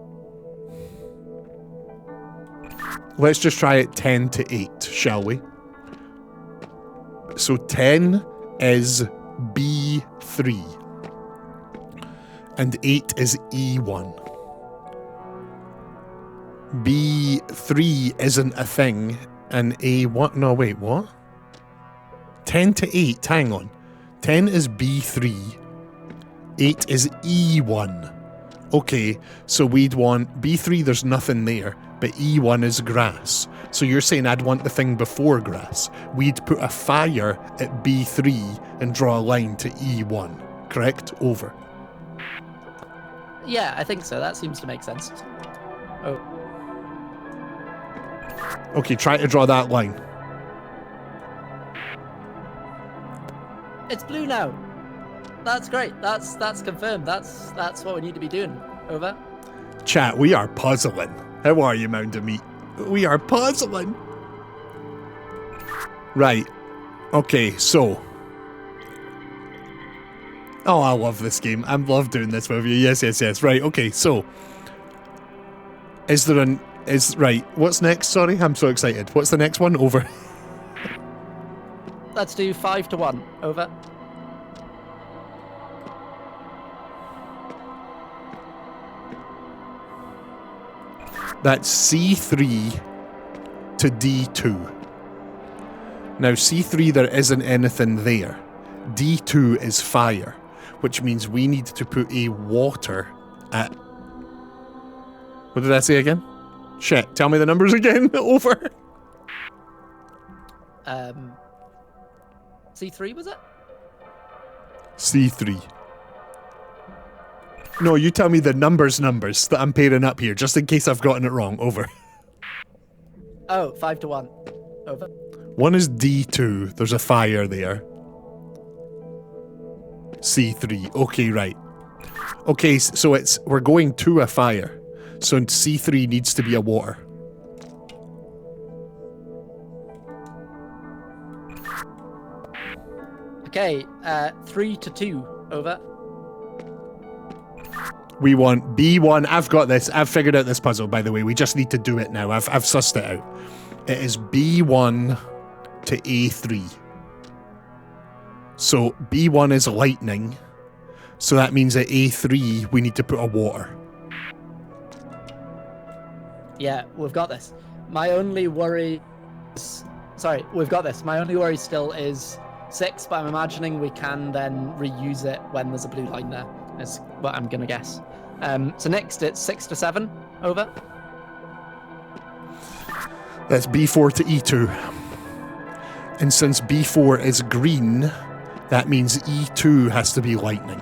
Let's just try it 10 to 8, shall we? So 10 is B3. And 8 is E1. B3 isn't a thing, and A1... No, wait, what? 10 to 8, hang on. 10 is B3. 8 is E1. Okay, so we'd want... B3, there's nothing there, but E1 is grass. So you're saying I'd want the thing before grass. We'd put a fire at B3 and draw a line to E1. Correct? Over. Yeah, I think so. That seems to make sense. Oh. Okay, try to draw that line. It's blue now. That's great. That's confirmed. That's what we need to be doing. Over. Chat, we are puzzling. How are you, Mound of Meat? We are puzzling. Right. Okay, so. Oh, I love this game. I love doing this with you. Yes, yes, yes. Right, okay, so. Is there an... Right, what's next? Sorry, I'm so excited. What's the next one? Over. Let's do 5 to 1. Over. That's C3 to D2. Now, C3, there isn't anything there. D2 is fire, which means we need to put a water at... What did I say again? Shit, tell me the numbers again. Over. C3, was it? C3. No, you tell me the numbers that I'm pairing up here, just in case I've gotten it wrong. Over. Oh, 5 to 1. Over. One is D2. There's a fire there. C3. Okay, right. Okay, so we're going to a fire. So C3 needs to be a water. Okay, 3 to 2. Over. We want B1. I've got this. I've figured out this puzzle, by the way. We just need to do it now. I've sussed it out. It is B1 to A3. So B1 is lightning. So that means at A3 we need to put a water. Yeah, we've got this. My only worry is... Sorry, we've got this. My only worry still is 6, but I'm imagining we can then reuse it when there's a blue line there, is what I'm going to guess. So next it's 6 to 7. Over. That's B4 to E2. And since B4 is green, that means E2 has to be lightning.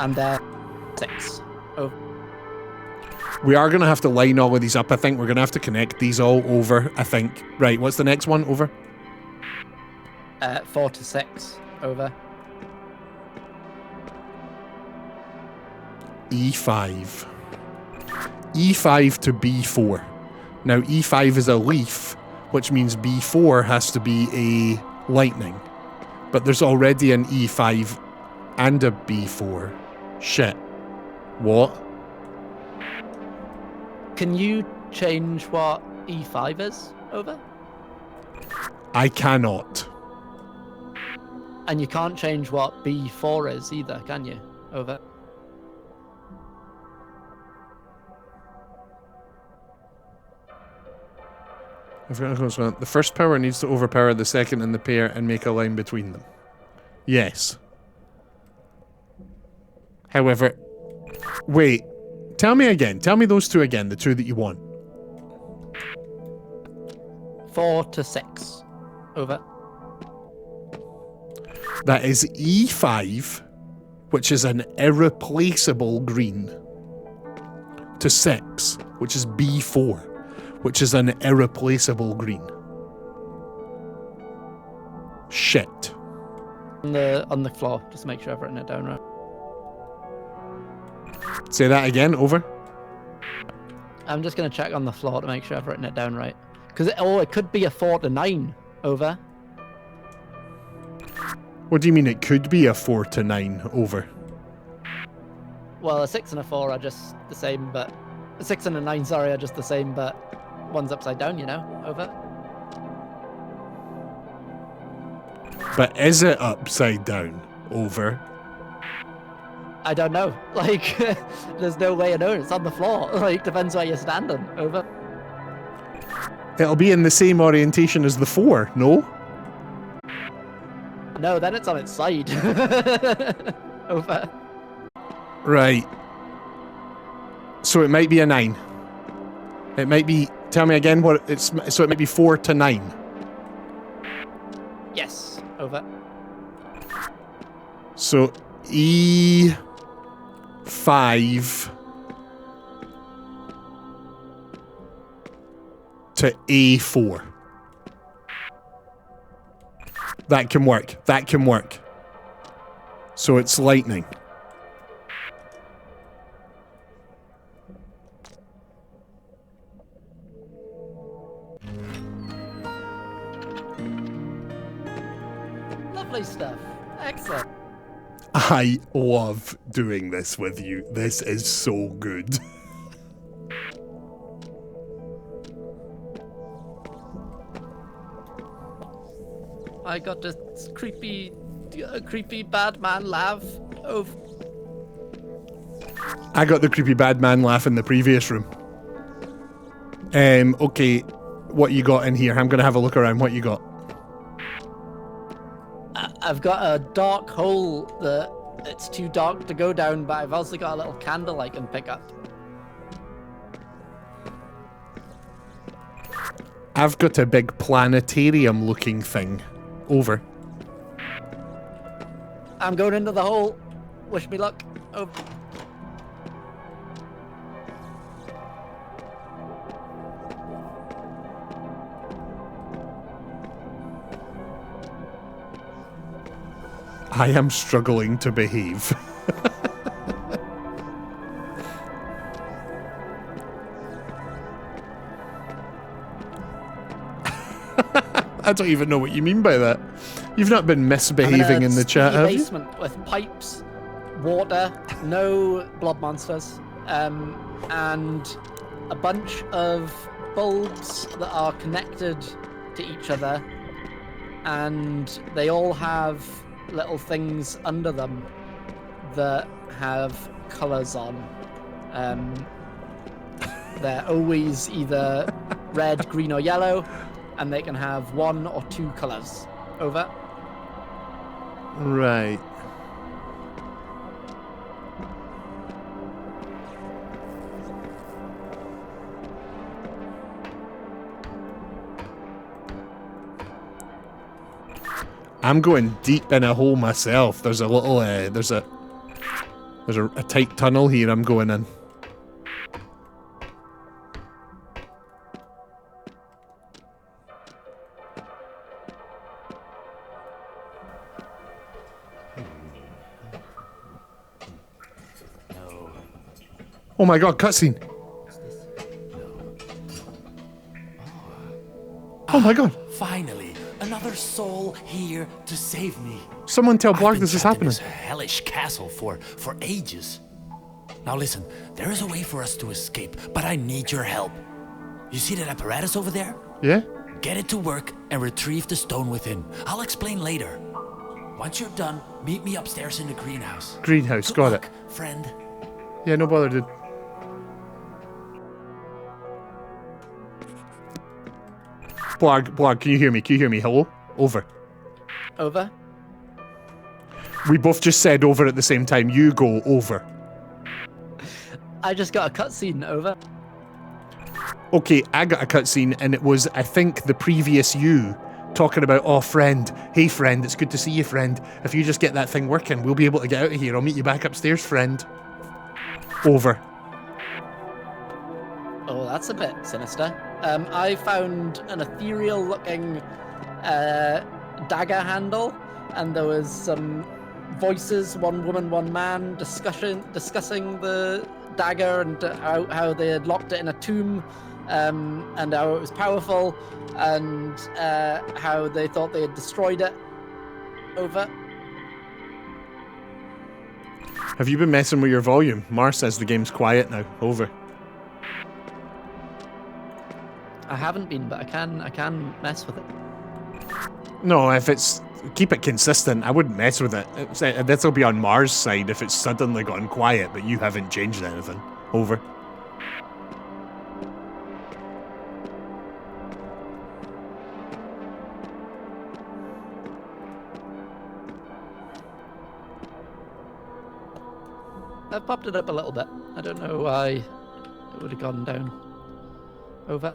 And 6. Oh. We are going to have to line all of these up, I think. We're going to have to connect these all over, I think. Right, what's the next one? Over? 4 to 6. Over. E5. E5 to B4. Now E5 is a leaf, which means B4 has to be a lightning. But there's already an E5 and a B4. Shit. What? Can you change what E5 is? Over. I cannot. And you can't change what B4 is either, can you? Over. The first power needs to overpower the second in the pair and make a line between them. Yes. However, wait. Tell me again. Tell me those two again, the two that you want. 4 to 6. Over. That is E5, which is an irreplaceable green, to 6, which is B4, which is an irreplaceable green. Shit. On the floor, just make sure I've written it down right. Say that again, over. I'm just gonna check on the floor to make sure I've written it down right. Because it could be a 4 to 9. Over. What do you mean it could be a 4 to 9, over? Well, a 6 and a 4 are just the same, but a 6 and a 9, sorry, are just the same, but one's upside down, you know. Over. But is it upside down, over? I don't know. Like, there's no way of knowing. It's on the floor. Like, depends where you're standing. Over. It'll be in the same orientation as the 4, no? No, then it's on its side. Over. Right. So it might be a 9. It might be... Tell me again what it's... So it might be 4 to 9. Yes. Over. So E5 to A4. That can work. That can work. So it's lightning. Lovely stuff. Excellent. I love doing this with you. This is so good. I got this creepy bad man laugh. Over. I got the creepy bad man laugh in the previous room. Okay, what you got in here? I'm gonna have a look around. What you got? I've got a dark hole that it's too dark to go down, but I've also got a little candle I can pick up. I've got a big planetarium looking thing. Over. I'm going into the hole. Wish me luck. Over. I am struggling to behave. I don't even know what you mean by that. You've not been misbehaving in the chat, have you? Basement with pipes, water, no blood monsters, and a bunch of bulbs that are connected to each other, and they all have little things under them that have colours on. They're always either red, green, or yellow, and they can have 1 or 2 colours. Over. Right. I'm going deep in a hole myself. There's a little, there's a tight tunnel here I'm going in. Oh my god, cutscene. Oh my god. Finally, another soul here to save me. Someone tell I've Blarg been this is trapped in happening. this hellish castle for ages. Now listen, there is a way for us to escape, but I need your help. You see that apparatus over there? Yeah? Get it to work and retrieve the stone within. I'll explain later. Once you're done, meet me upstairs in the greenhouse. Greenhouse, Good got luck, it. friend. Yeah, no bother, dude. Blarg, can you hear me? Can you hear me? Hello? Over. Over. We both just said over at the same time. You go over. I just got a cutscene. Over. Okay, I got a cutscene, and it was, I think, the previous you talking about, oh, friend, hey, friend, it's good to see you, friend. If you just get that thing working, we'll be able to get out of here. I'll meet you back upstairs, friend. Over. Oh, that's a bit sinister. I found an ethereal-looking dagger handle, and there was some voices, one woman, one man, discussing the dagger and how they had locked it in a tomb, and how it was powerful, and how they thought they had destroyed it. Over. Have you been messing with your volume? Mar says the game's quiet now. Over. I haven't been, but I can mess with it. No, if it's... Keep it consistent. I wouldn't mess with it. This'll be on Mar's side if it's suddenly gone quiet, but you haven't changed anything. Over. I've popped it up a little bit. I don't know why it would have gone down. Over.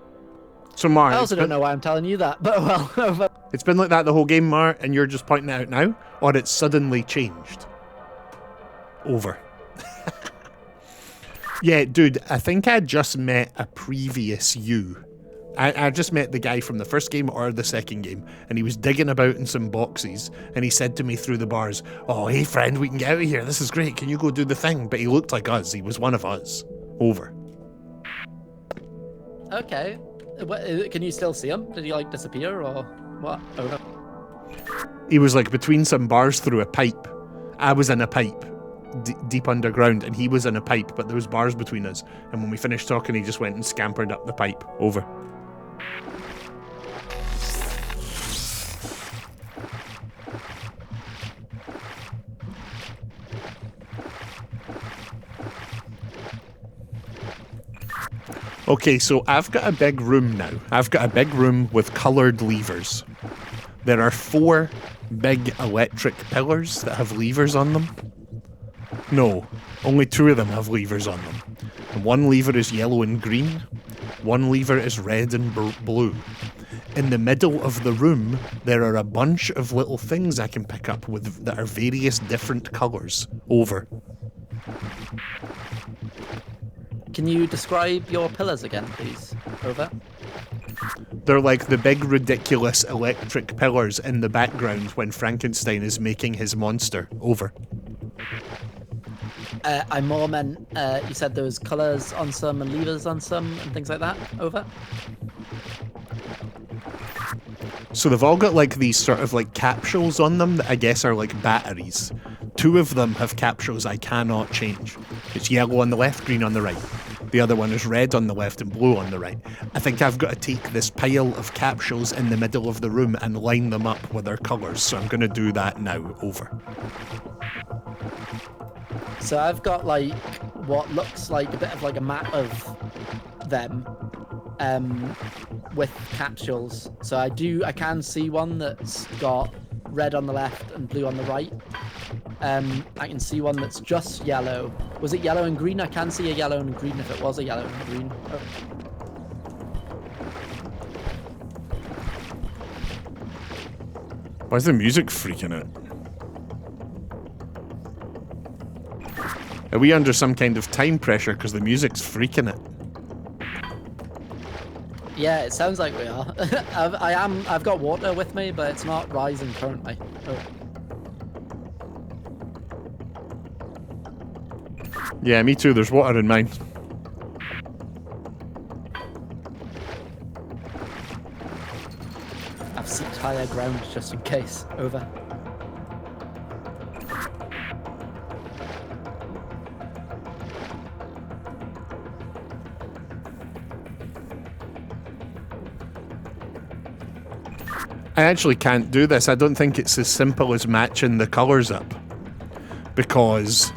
So Mar, I also don't know why I'm telling you that, but well, over. It's been like that the whole game, Mar, and you're just pointing it out now? Or it's suddenly changed? Over. Yeah, dude, I think I just met a previous you. I just met the guy from the first game or the second game, and he was digging about in some boxes, and he said to me through the bars, oh, hey friend, we can get out of here, this is great, can you go do the thing? But he looked like us, he was one of us. Over. Okay. Can you still see him? Did he like disappear or what? Over. He was like between some bars through a pipe. I was in a pipe, deep underground, and he was in a pipe, but there was bars between us. And when we finished talking, he just went and scampered up the pipe. Over. Okay, so I've got a big room now. I've got a big room with coloured levers. There are 4 big electric pillars that have levers on them. No, only 2 of them have levers on them. And 1 lever is yellow and green. 1 lever is red and blue. In the middle of the room, there are a bunch of little things I can pick up with that are various different colours. Over. Can you describe your pillars again, please? Over. They're like the big ridiculous electric pillars in the background when Frankenstein is making his monster. Over. I more meant, you said there was colours on some and levers on some and things like that. Over. So they've all got like these sort of like capsules on them that I guess are like batteries. 2 of them have capsules I cannot change. It's yellow on the left, green on the right. The other one is red on the left and blue on the right. I think I've got to take this pile of capsules in the middle of the room and line them up with their colours. So I'm going to do that now. Over. So I've got like what looks like a bit of like a map of them with capsules. So I can see one that's got red on the left and blue on the right. I can see one that's just yellow. Was it yellow and green? I can see a yellow and green if it was a yellow and green. Oh. Why is the music freaking out? Are we under some kind of time pressure because the music's freaking it? Yeah, it sounds like we are. I've got water with me, but it's not rising currently. Oh. Yeah, me too. There's water in mine. higher ground just in case. Over. I actually can't do this. I don't think it's as simple as matching the colours up. Because...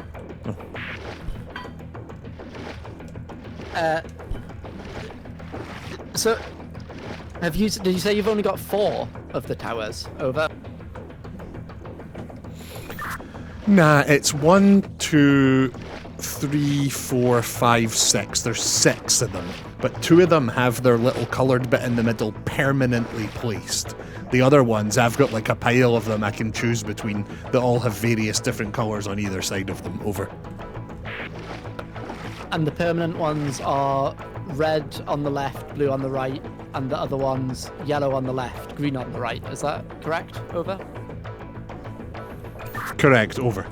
So, did you say you've only got 4 of the towers? Over. Nah, it's 1, 2, 3, 4, 5, 6. There's 6 of them. But 2 of them have their little coloured bit in the middle permanently placed. The other ones, I've got like a pile of them I can choose between that all have various different colours on either side of them. Over. And the permanent ones are red on the left, blue on the right, and the other ones yellow on the left, green on the right. Is that correct? Over. Correct. Over.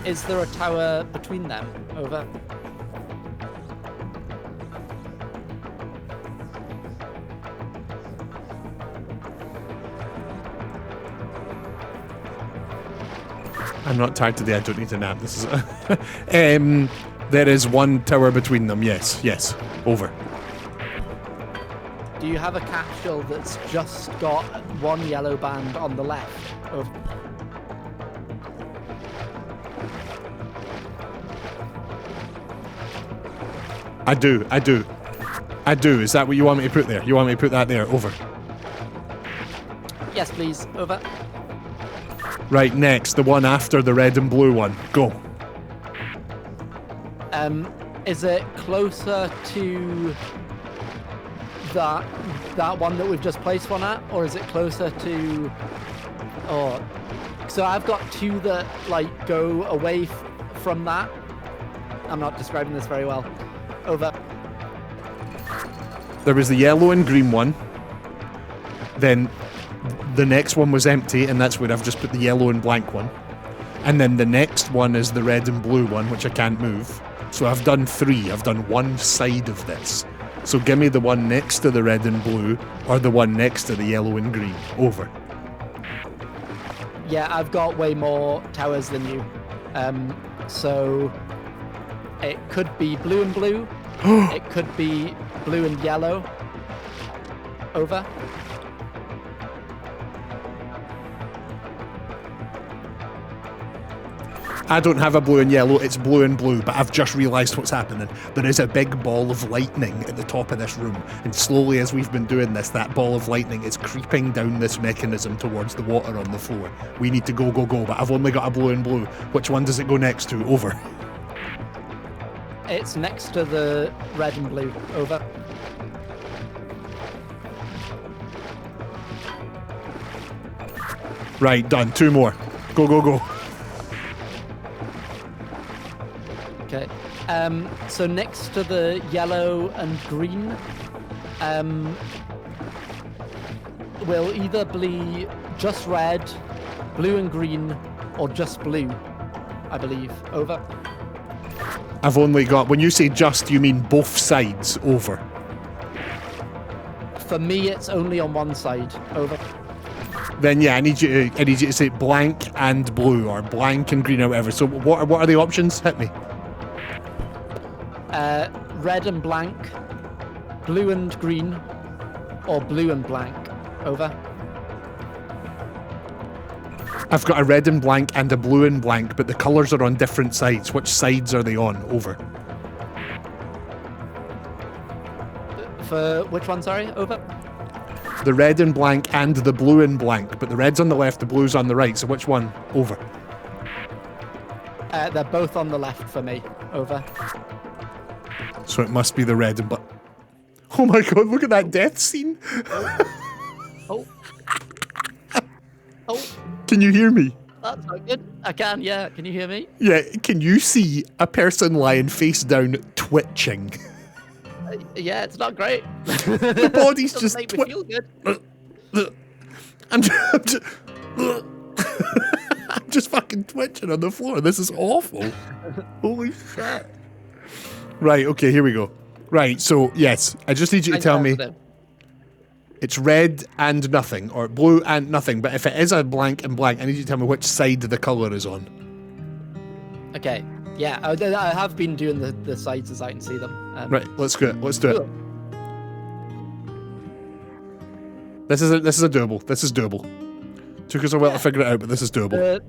Is there a tower between them? Over. I'm not tired today. I don't need a nap. This is. There is 1 tower between them. Yes. Yes. Over. Do you have a capsule that's just got 1 yellow band on the left? Over. I do. I do. I do. Is that what you want me to put there? You want me to put that there? Over. Yes, please. Over. Right, next, the one after the red and blue one. Go. Is it closer to that one that we've just placed one at, or is it closer to? Oh, so I've got 2 that like go away from that. I'm not describing this very well. Over. There was the yellow and green one. Then the next one was empty, and that's where I've just put the yellow and blank one. And then the next one is the red and blue one, which I can't move. So I've done 3. I've done 1 side of this. So give me the one next to the red and blue, or the one next to the yellow and green. Over. Yeah, I've got way more towers than you. So it could be blue and blue. It could be blue and yellow. Over. I don't have a blue and yellow, it's blue and blue, but I've just realised what's happening. There is a big ball of lightning at the top of this room, and slowly as we've been doing this, that ball of lightning is creeping down this mechanism towards the water on the floor. We need to go, go, go, but I've only got a blue and blue. Which one does it go next to? Over. It's next to the red and blue. Over. Right, done. 2 more. Go, go, go. Okay. So next to the yellow and green, will either be just red, blue and green, or just blue, I believe. Over. I've only got, when you say just, you mean both sides. Over. For me, it's only on one side. Over. Then yeah, I need you to say blank and blue, or blank and green, or whatever. So what are the options? Hit me. Red and blank, blue and green, or blue and blank. Over. I've got a red and blank and a blue and blank, but the colours are on different sides. Which sides are they on? Over. For which one, sorry? Over. The red and blank and the blue and blank, but the red's on the left, the blue's on the right, so which one? Over. They're both on the left for me. Over. So it must be the red and black. Oh my god, look at that death scene! Oh. Oh. Can you hear me? That's not good. I can, yeah. Can you hear me? Yeah, can you see a person lying face down twitching? Yeah, it's not great. The body's just make me feel good. I'm just fucking twitching on the floor. This is awful. Holy shit. Right, okay, here we go. Right, so yes, I just need you to tell me. It's red and nothing, or blue and nothing. But if it is a blank and blank, I need you to tell me which side the colour is on. Okay. Yeah, I have been doing the sides as I can see them. Right, let's do it. Let's do cool. it. This is a doable. This is doable. Took us a while to figure it out, but this is doable.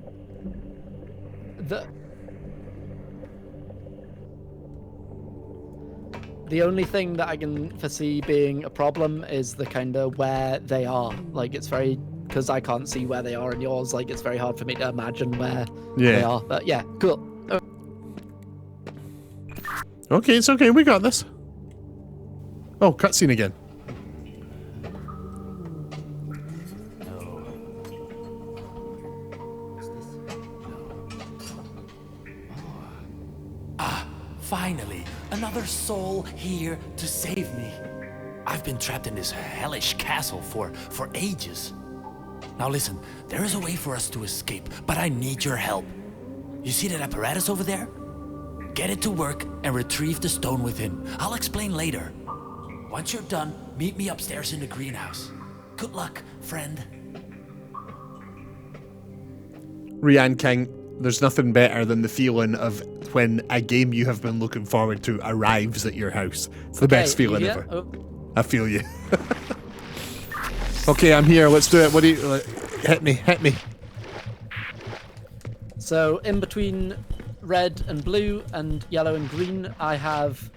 The only thing that I can foresee being a problem is the kind of where they are. Like, it's very, because I can't see where they are in yours, like, it's very hard for me to imagine where they are. But yeah, cool. Okay, it's okay. We got this. Oh, cutscene again. Finally, another soul here to save me. I've been trapped in this hellish castle for ages. Now listen, there is a way for us to escape, but I need your help. You see that apparatus over there? Get it to work and retrieve the stone within. I'll explain later. Once you're done, meet me upstairs in the greenhouse. Good luck, friend. Rianne King, there's nothing better than the feeling of when a game you have been looking forward to arrives at your house. It's the best feeling ever. Oh. I feel you. Okay, I'm here. Let's do it. What do you... hit me. Hit me. So, in between red and blue and yellow and green, I have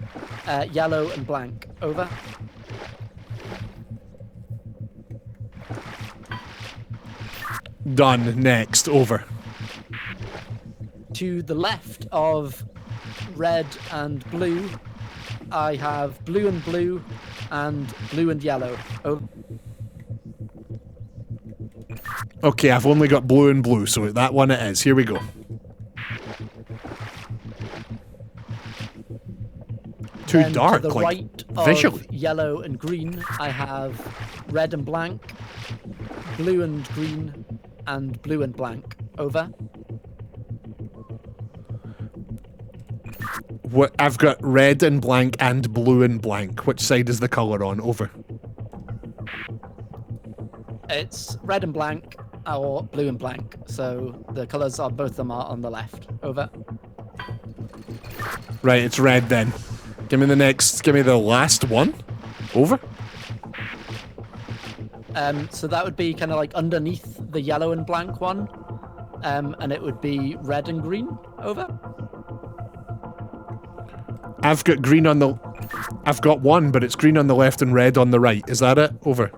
yellow and blank. Over. Done. Next. Over. To the left of red and blue, I have blue and blue and blue and yellow. Over. Okay, I've only got blue and blue, so that one it is. Here we go. Too Then dark, to the like, right visually. of yellow and green, I have red and blank, blue and green, and blue and blank. Over. What, I've got red and blank and blue and blank. Which side is the colour on? Over. It's red and blank or blue and blank. So the colours are both of them are on the left. Over. Right, it's red then. Give me the next, give me the last one. Over. So that would be kind of like underneath the yellow and blank one. And it would be red and green. Over. I've got green on the... I've got one, but it's green on the left and red on the right. Is that it? Over.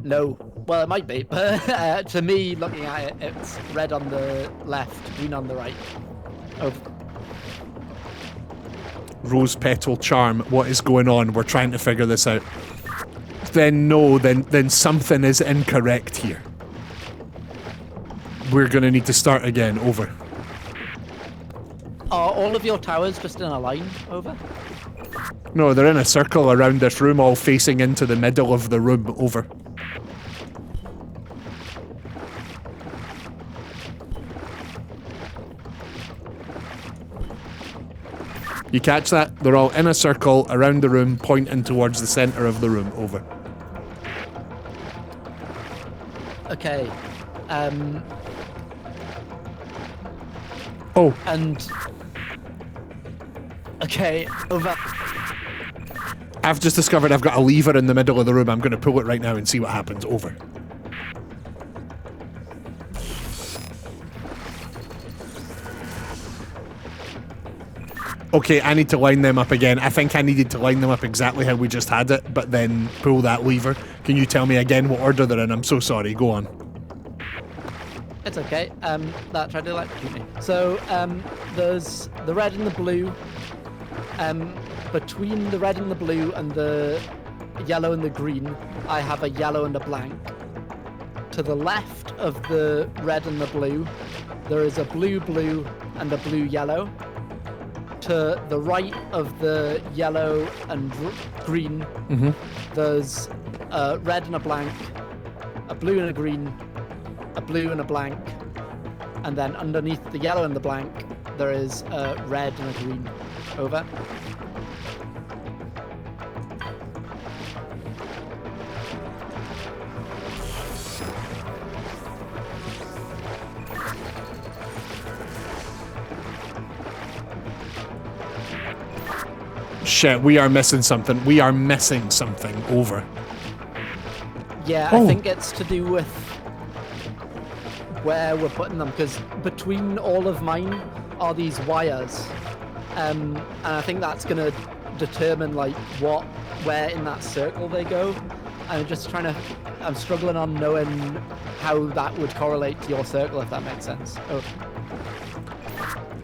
No. Well, it might be, but to me, looking at it, it's red on the left, green on the right. Over. Rose petal charm. What is going on? We're trying to figure this out. Then no, then something is incorrect here. We're gonna need to start again. Over. Are all of your towers just in a line? Over. No, they're in a circle around this room, all facing into the middle of the room. Over. You catch that? They're all in a circle around the room, pointing towards the center of the room. Over. Okay. Oh. And... Okay, over. I've just discovered I've got a lever in the middle of the room. I'm going to pull it right now and see what happens. Over. Okay, I need to line them up again. I think I needed to line them up exactly how we just had it, but then pull that lever. Can you tell me again what order they're in? I'm so sorry. Go on. It's okay. That tried to electrocute me. So, there's the red and the blue. Between the red and the blue and the yellow and the green, I have a yellow and a blank. To the left of the red and the blue, there is a blue and a blue yellow. To the right of the yellow and green, there's a red and a blank, a blue and a green, a blue and a blank, and then underneath the yellow and the blank, there is a red and a green. Over. Shit, we are missing something. We are missing something. Over. Yeah, Oh. I think it's to do with where we're putting them, because between all of mine are these wires, and I think that's gonna determine like where in that circle they go. I'm just I'm struggling on knowing how that would correlate to your circle, if that makes sense. Oh.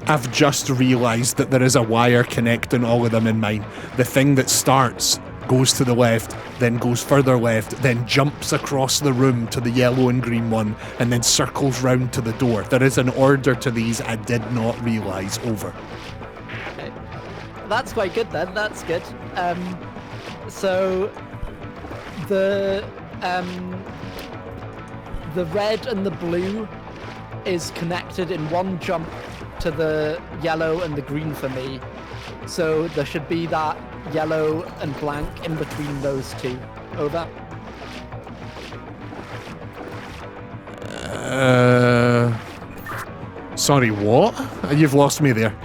I've just realised that there is a wire connecting all of them in mine. The thing that starts goes to the left, then goes further left, then jumps across the room to the yellow and green one, and then circles round to the door. There is an order to these I did not realise. Over. Okay. That's quite good then, that's good. So the red and the blue is connected in one jump to the yellow and the green for me. So there should be that yellow and blank in between those two. Over. Sorry, what? You've lost me there.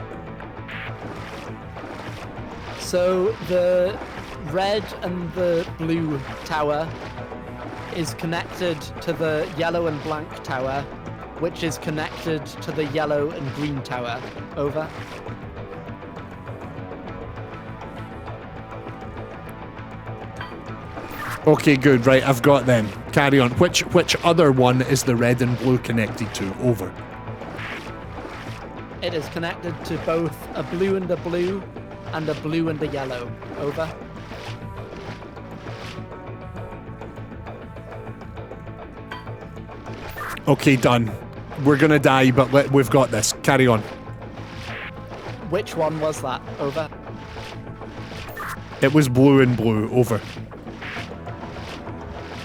So the red and the blue tower is connected to the yellow and blank tower, which is connected to the yellow and green tower. Over. Okay, good. Right, I've got them. Carry on. Which other one is the red and blue connected to? Over. It is connected to both a blue and a blue and a blue and a yellow. Over. Okay, done. We're gonna die, but we've got this. Carry on. Which one was that? Over. It was blue and blue. Over.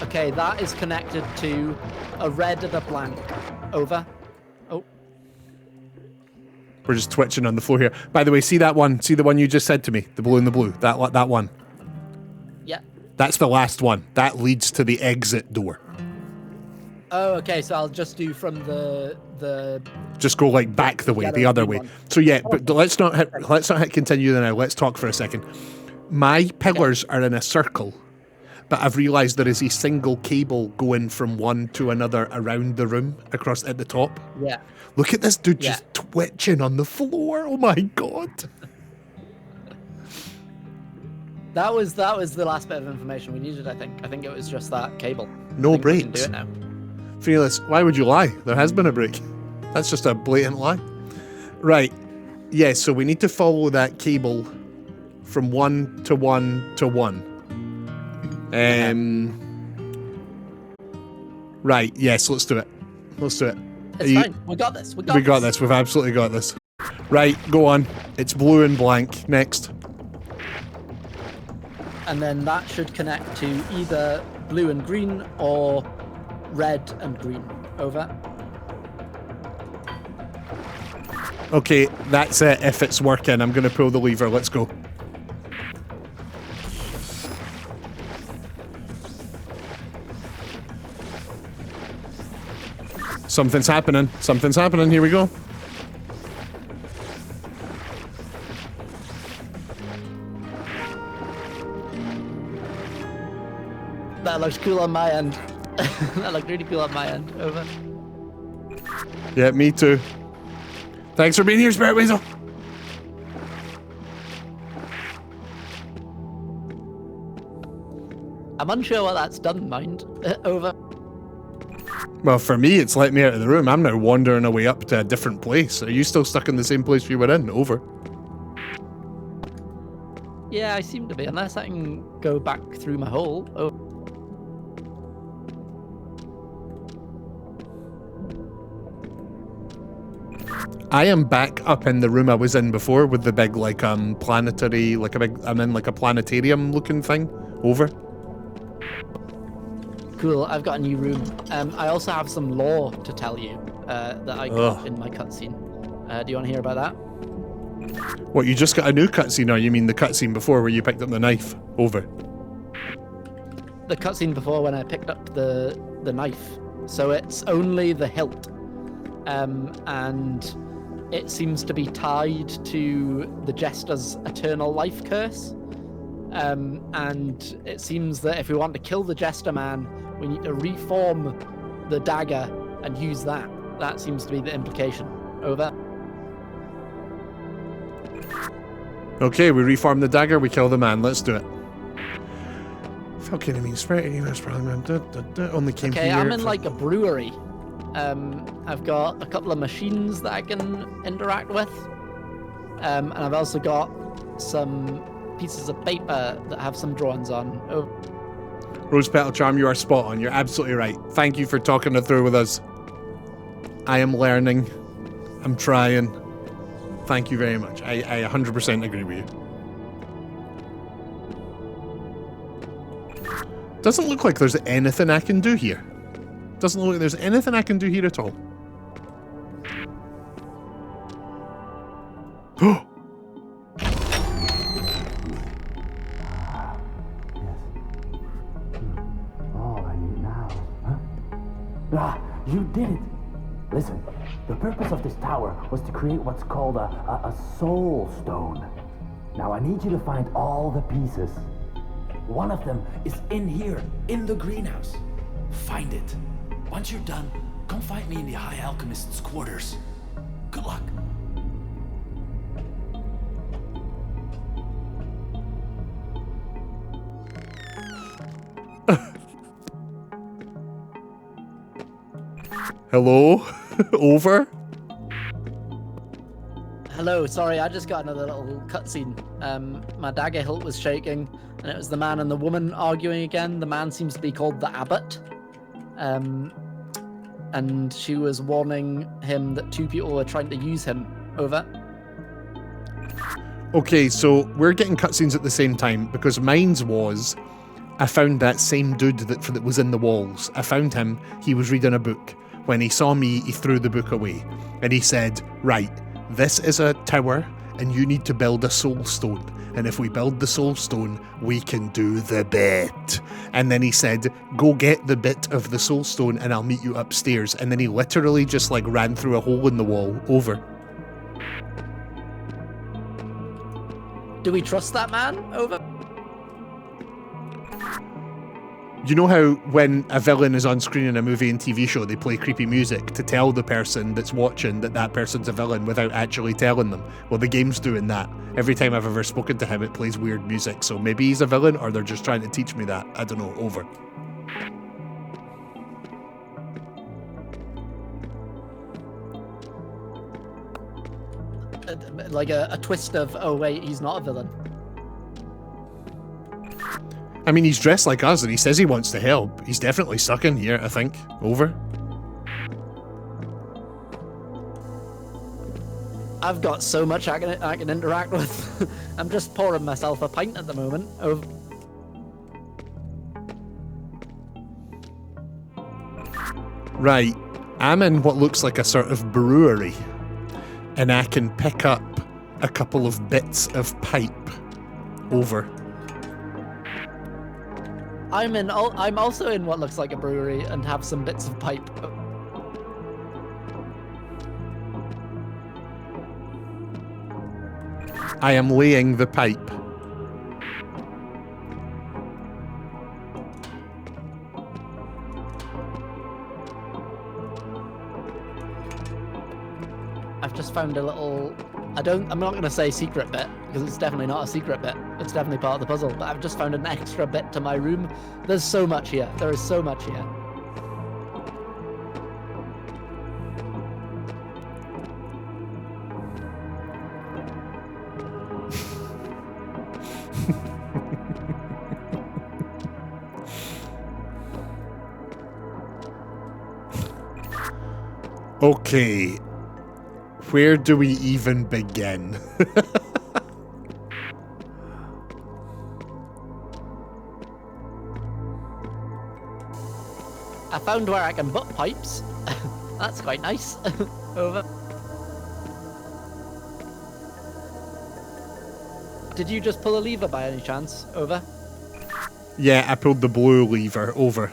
Okay, that is connected to a red and a blank. Over. Oh. We're just twitching on the floor here. By the way, see that one? See the one you just said to me? The blue and the blue. That one. Yeah. That's the last one. That leads to the exit door. Oh, okay. So I'll just do from the. Just go like back the way, the other way. So yeah, but let's not hit continue now. Let's talk for a second. My pillars are in a circle, but I've realised there is a single cable going from one to another around the room across at the top. Yeah. Look at this dude just twitching on the floor. Oh my god. That was the last bit of information we needed, I think. I think it was just that cable. No I think we can breaks. do it now. Fearless, why would you lie? There has been a break. That's just a blatant lie. Right. Yeah, so we need to follow that cable from 1 to 1 to 1. Right, yes, let's do it. Let's do it. It's fine. We got this. We got this. We've absolutely got this. Right, go on. It's blue and blank. Next. And then that should connect to either blue and green or red and green. Over. Okay, that's it. If it's working, I'm going to pull the lever. Let's go. Something's happening. Something's happening. Here we go. That looks cool on my end. That looked really cool on my end. Over. Yeah, me too. Thanks for being here, Spirit Weasel. I'm unsure what that's done, mind. Over. Well, for me, it's let me out of the room. I'm now wandering away up to a different place. Are you still stuck in the same place we were in? Over. Yeah, I seem to be, unless I can go back through my hole. Oh. I am back up in the room I was in before with the big, like, planetary, like I'm in like a planetarium looking thing. Over. Cool, I've got a new room. I also have some lore to tell you that I got in my cutscene. Do you want to hear about that? What, you just got a new cutscene, or you mean the cutscene before where you picked up the knife? Over. The cutscene before when I picked up the knife. So it's only the hilt. And it seems to be tied to the Jester's eternal life curse. And it seems that if we want to kill the Jester Man, we need to reform the dagger and use that. That seems to be the implication. Over. Okay, we reform the dagger, we kill the man. Let's do it. Fucking mean spirit, only came Okay, here. I'm in like a brewery. I've got a couple of machines that I can interact with. And I've also got some pieces of paper that have some drawings on. Oh. Rose Petal Charm, you are spot on. You're absolutely right. Thank you for talking it through with us. I am learning. I'm trying. Thank you very much. I 100% agree with you. Doesn't look like there's anything I can do here. Doesn't look like there's anything I can do here at all. Oh! All I need now, huh? Ah, you did it! Listen, the purpose of this tower was to create what's called a soul stone. Now I need you to find all the pieces. One of them is in here, in the greenhouse. Find it. Once you're done, come find me in the High Alchemist's quarters. Good luck. Hello? Over? Hello, sorry, I just got another little cutscene. My dagger hilt was shaking, and it was the man and the woman arguing again. The man seems to be called the Abbot. And she was warning him that two people were trying to use him. Over. Okay, so we're getting cutscenes at the same time, because mine's was, I found that same dude that was in the walls. I found him, he was reading a book. When he saw me, he threw the book away. And he said, right, this is a tower, and you need to build a soul stone. And if we build the soul stone, we can do the bit. And then he said, go get the bit of the soul stone and I'll meet you upstairs. And then he literally just like ran through a hole in the wall. Over. Do we trust that man? Over. You know how when a villain is on screen in a movie and TV show, they play creepy music to tell the person that's watching that that person's a villain without actually telling them? Well, the game's doing that. Every time I've ever spoken to him, it plays weird music. So maybe he's a villain or they're just trying to teach me that. I don't know. Over. Like a twist of, oh wait, he's not a villain. I mean, he's dressed like us and he says he wants to help. He's definitely stuck in here, I think. Over. I've got so much I can interact with. I'm just pouring myself a pint at the moment. Over. Right. I'm in what looks like a sort of brewery. And I can pick up a couple of bits of pipe. Over. I'm also in what looks like a brewery and have some bits of pipe. I am laying the pipe. I've just found a little... I'm not going to say secret bit, because it's definitely not a secret bit. It's definitely part of the puzzle, but I've just found an extra bit to my room. There's so much here. There is so much here. Okay. Where do we even begin? I found where I can butt pipes. That's quite nice. Over. Did you just pull a lever by any chance? Over. Yeah, I pulled the blue lever. Over.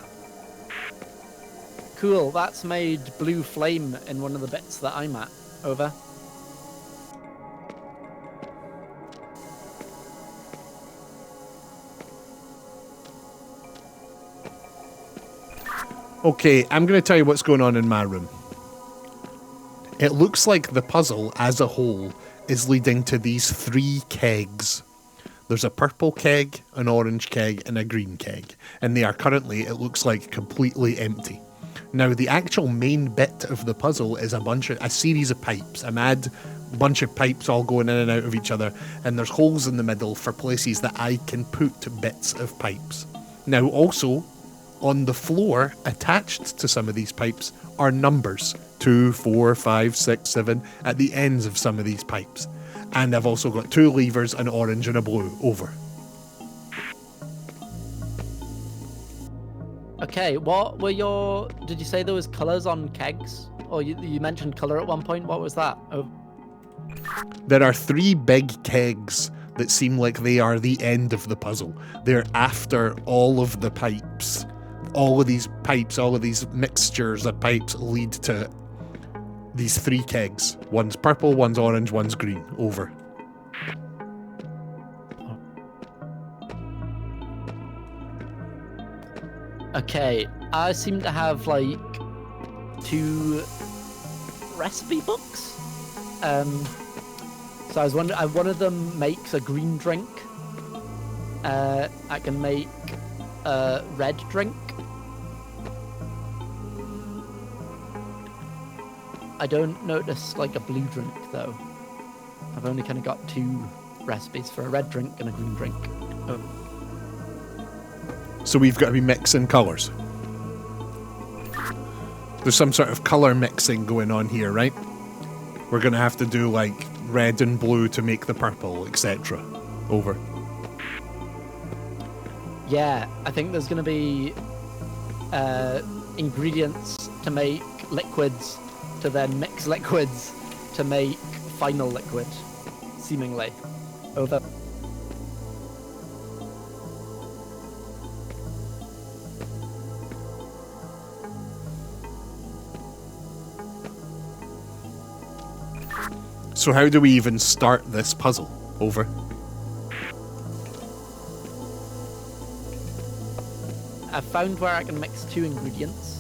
Cool, that's made blue flame in one of the bits that I'm at. Over. Okay, I'm going to tell you what's going on in my room. It looks like the puzzle as a whole is leading to these 3 kegs. There's a purple keg, an orange keg, and a green keg. And they are currently, it looks like, completely empty. Now, the actual main bit of the puzzle is a series of pipes, a mad bunch of pipes all going in and out of each other, and there's holes in the middle for places that I can put bits of pipes. Now, also, on the floor, attached to some of these pipes, are numbers. 2, 4, 5, 6, 7, at the ends of some of these pipes. And I've also got 2 levers, an orange and a blue, over. Okay, what were your... Did you say there was colours on kegs? Or you mentioned colour at one point? What was that? Oh. There are 3 big kegs that seem like they are the end of the puzzle. They're after all of the pipes. All of these pipes, all of these mixtures of pipes lead to these 3 kegs. One's purple, one's orange, one's green. Over. Okay, I seem to have like 2 recipe books. So I was wondering, one of them makes a green drink. I can make a red drink. I don't notice like a blue drink though. I've only kind of got 2 recipes for a red drink and a green drink. Oh. So we've got to be mixing colours. There's some sort of colour mixing going on here, right? We're going to have to do like red and blue to make the purple, etc. Over. Yeah, I think there's going to be ingredients to make liquids to then mix liquids to make final liquid, seemingly. Over. So how do we even start this puzzle? Over. I've found where I can mix 2 ingredients.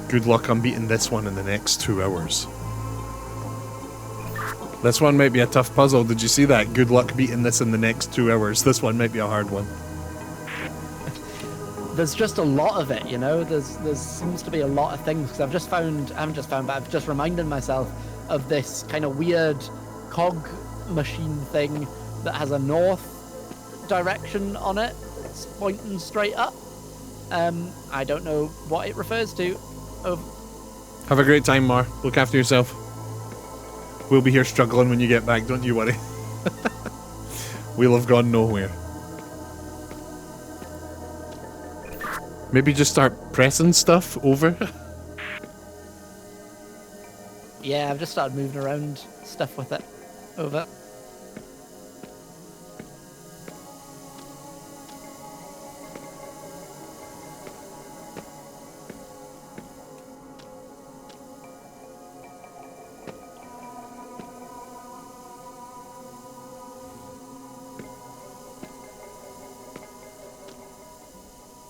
Good luck on beating this one in the next 2 hours. This one might be a tough puzzle. Did you see that? Good luck beating this in the next 2 hours. This one might be a hard one. There's just a lot of it, you know? There seems to be a lot of things, because I've just reminded myself of this kind of weird cog machine thing that has a north direction on it. It's pointing straight up. I don't know what it refers to. Have a great time, Mar. Look after yourself. We'll be here struggling when you get back, don't you worry. We'll have gone nowhere. Maybe just start pressing stuff over? Yeah, I've just started moving around stuff with it. Over.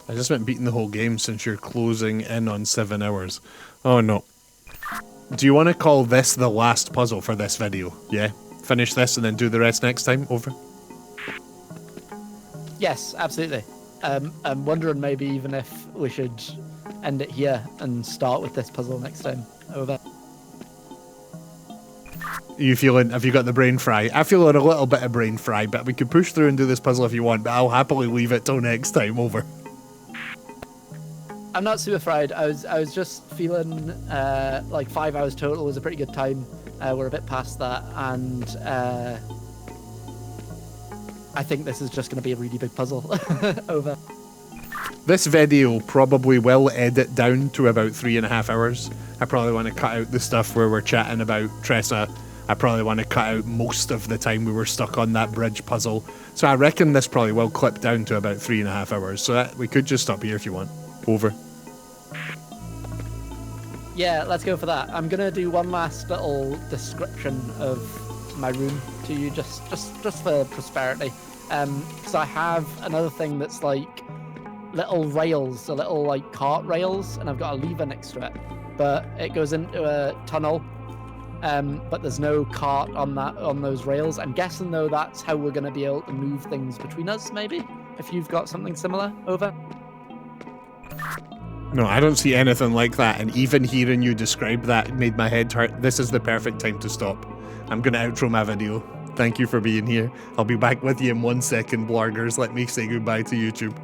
I just went beating the whole game since you're closing in on 7 hours. Oh no. Do you want to call this the last puzzle for this video? Yeah? Finish this and then do the rest next time? Over? Yes, absolutely. I'm wondering maybe even if we should end it here and start with this puzzle next time. Over. Have you got the brain fry? I feel a little bit of brain fry, but we could push through and do this puzzle if you want, but I'll happily leave it till next time. Over. I'm not super fried. I was just feeling like 5 hours total was a pretty good time. We're a bit past that, and I think this is just going to be a really big puzzle. Over. This video probably will edit down to about 3.5 hours. I probably want to cut out the stuff where we're chatting about Tressa. I probably want to cut out most of the time we were stuck on that bridge puzzle. So I reckon this probably will clip down to about 3.5 hours. So that, we could just stop here if you want. Over. Yeah, let's go for that. I'm gonna do one last little description of my room to you, just for prosperity. Because I have another thing that's like little rails, a little like cart rails, and I've got a lever next to it. But it goes into a tunnel. But there's no cart on those rails. I'm guessing though that's how we're gonna be able to move things between us, maybe? If you've got something similar, over. No, I don't see anything like that, and even hearing you describe that made my head hurt. This is the perfect time to stop. I'm gonna outro my video. Thank you for being here. I'll be back with you in 1 second, blargers. Let me say goodbye to YouTube.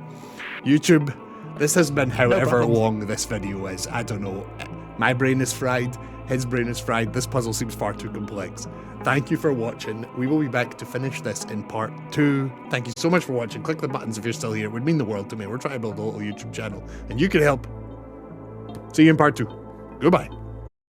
YouTube, this has been however long this video is. I don't know. My brain is fried. His brain is fried. This puzzle seems far too complex. Thank you for watching. We will be back to finish this in part 2. Thank you so much for watching. Click the buttons if you're still here. It would mean the world to me. We're trying to build a little YouTube channel, and you can help. See you in part 2. Goodbye.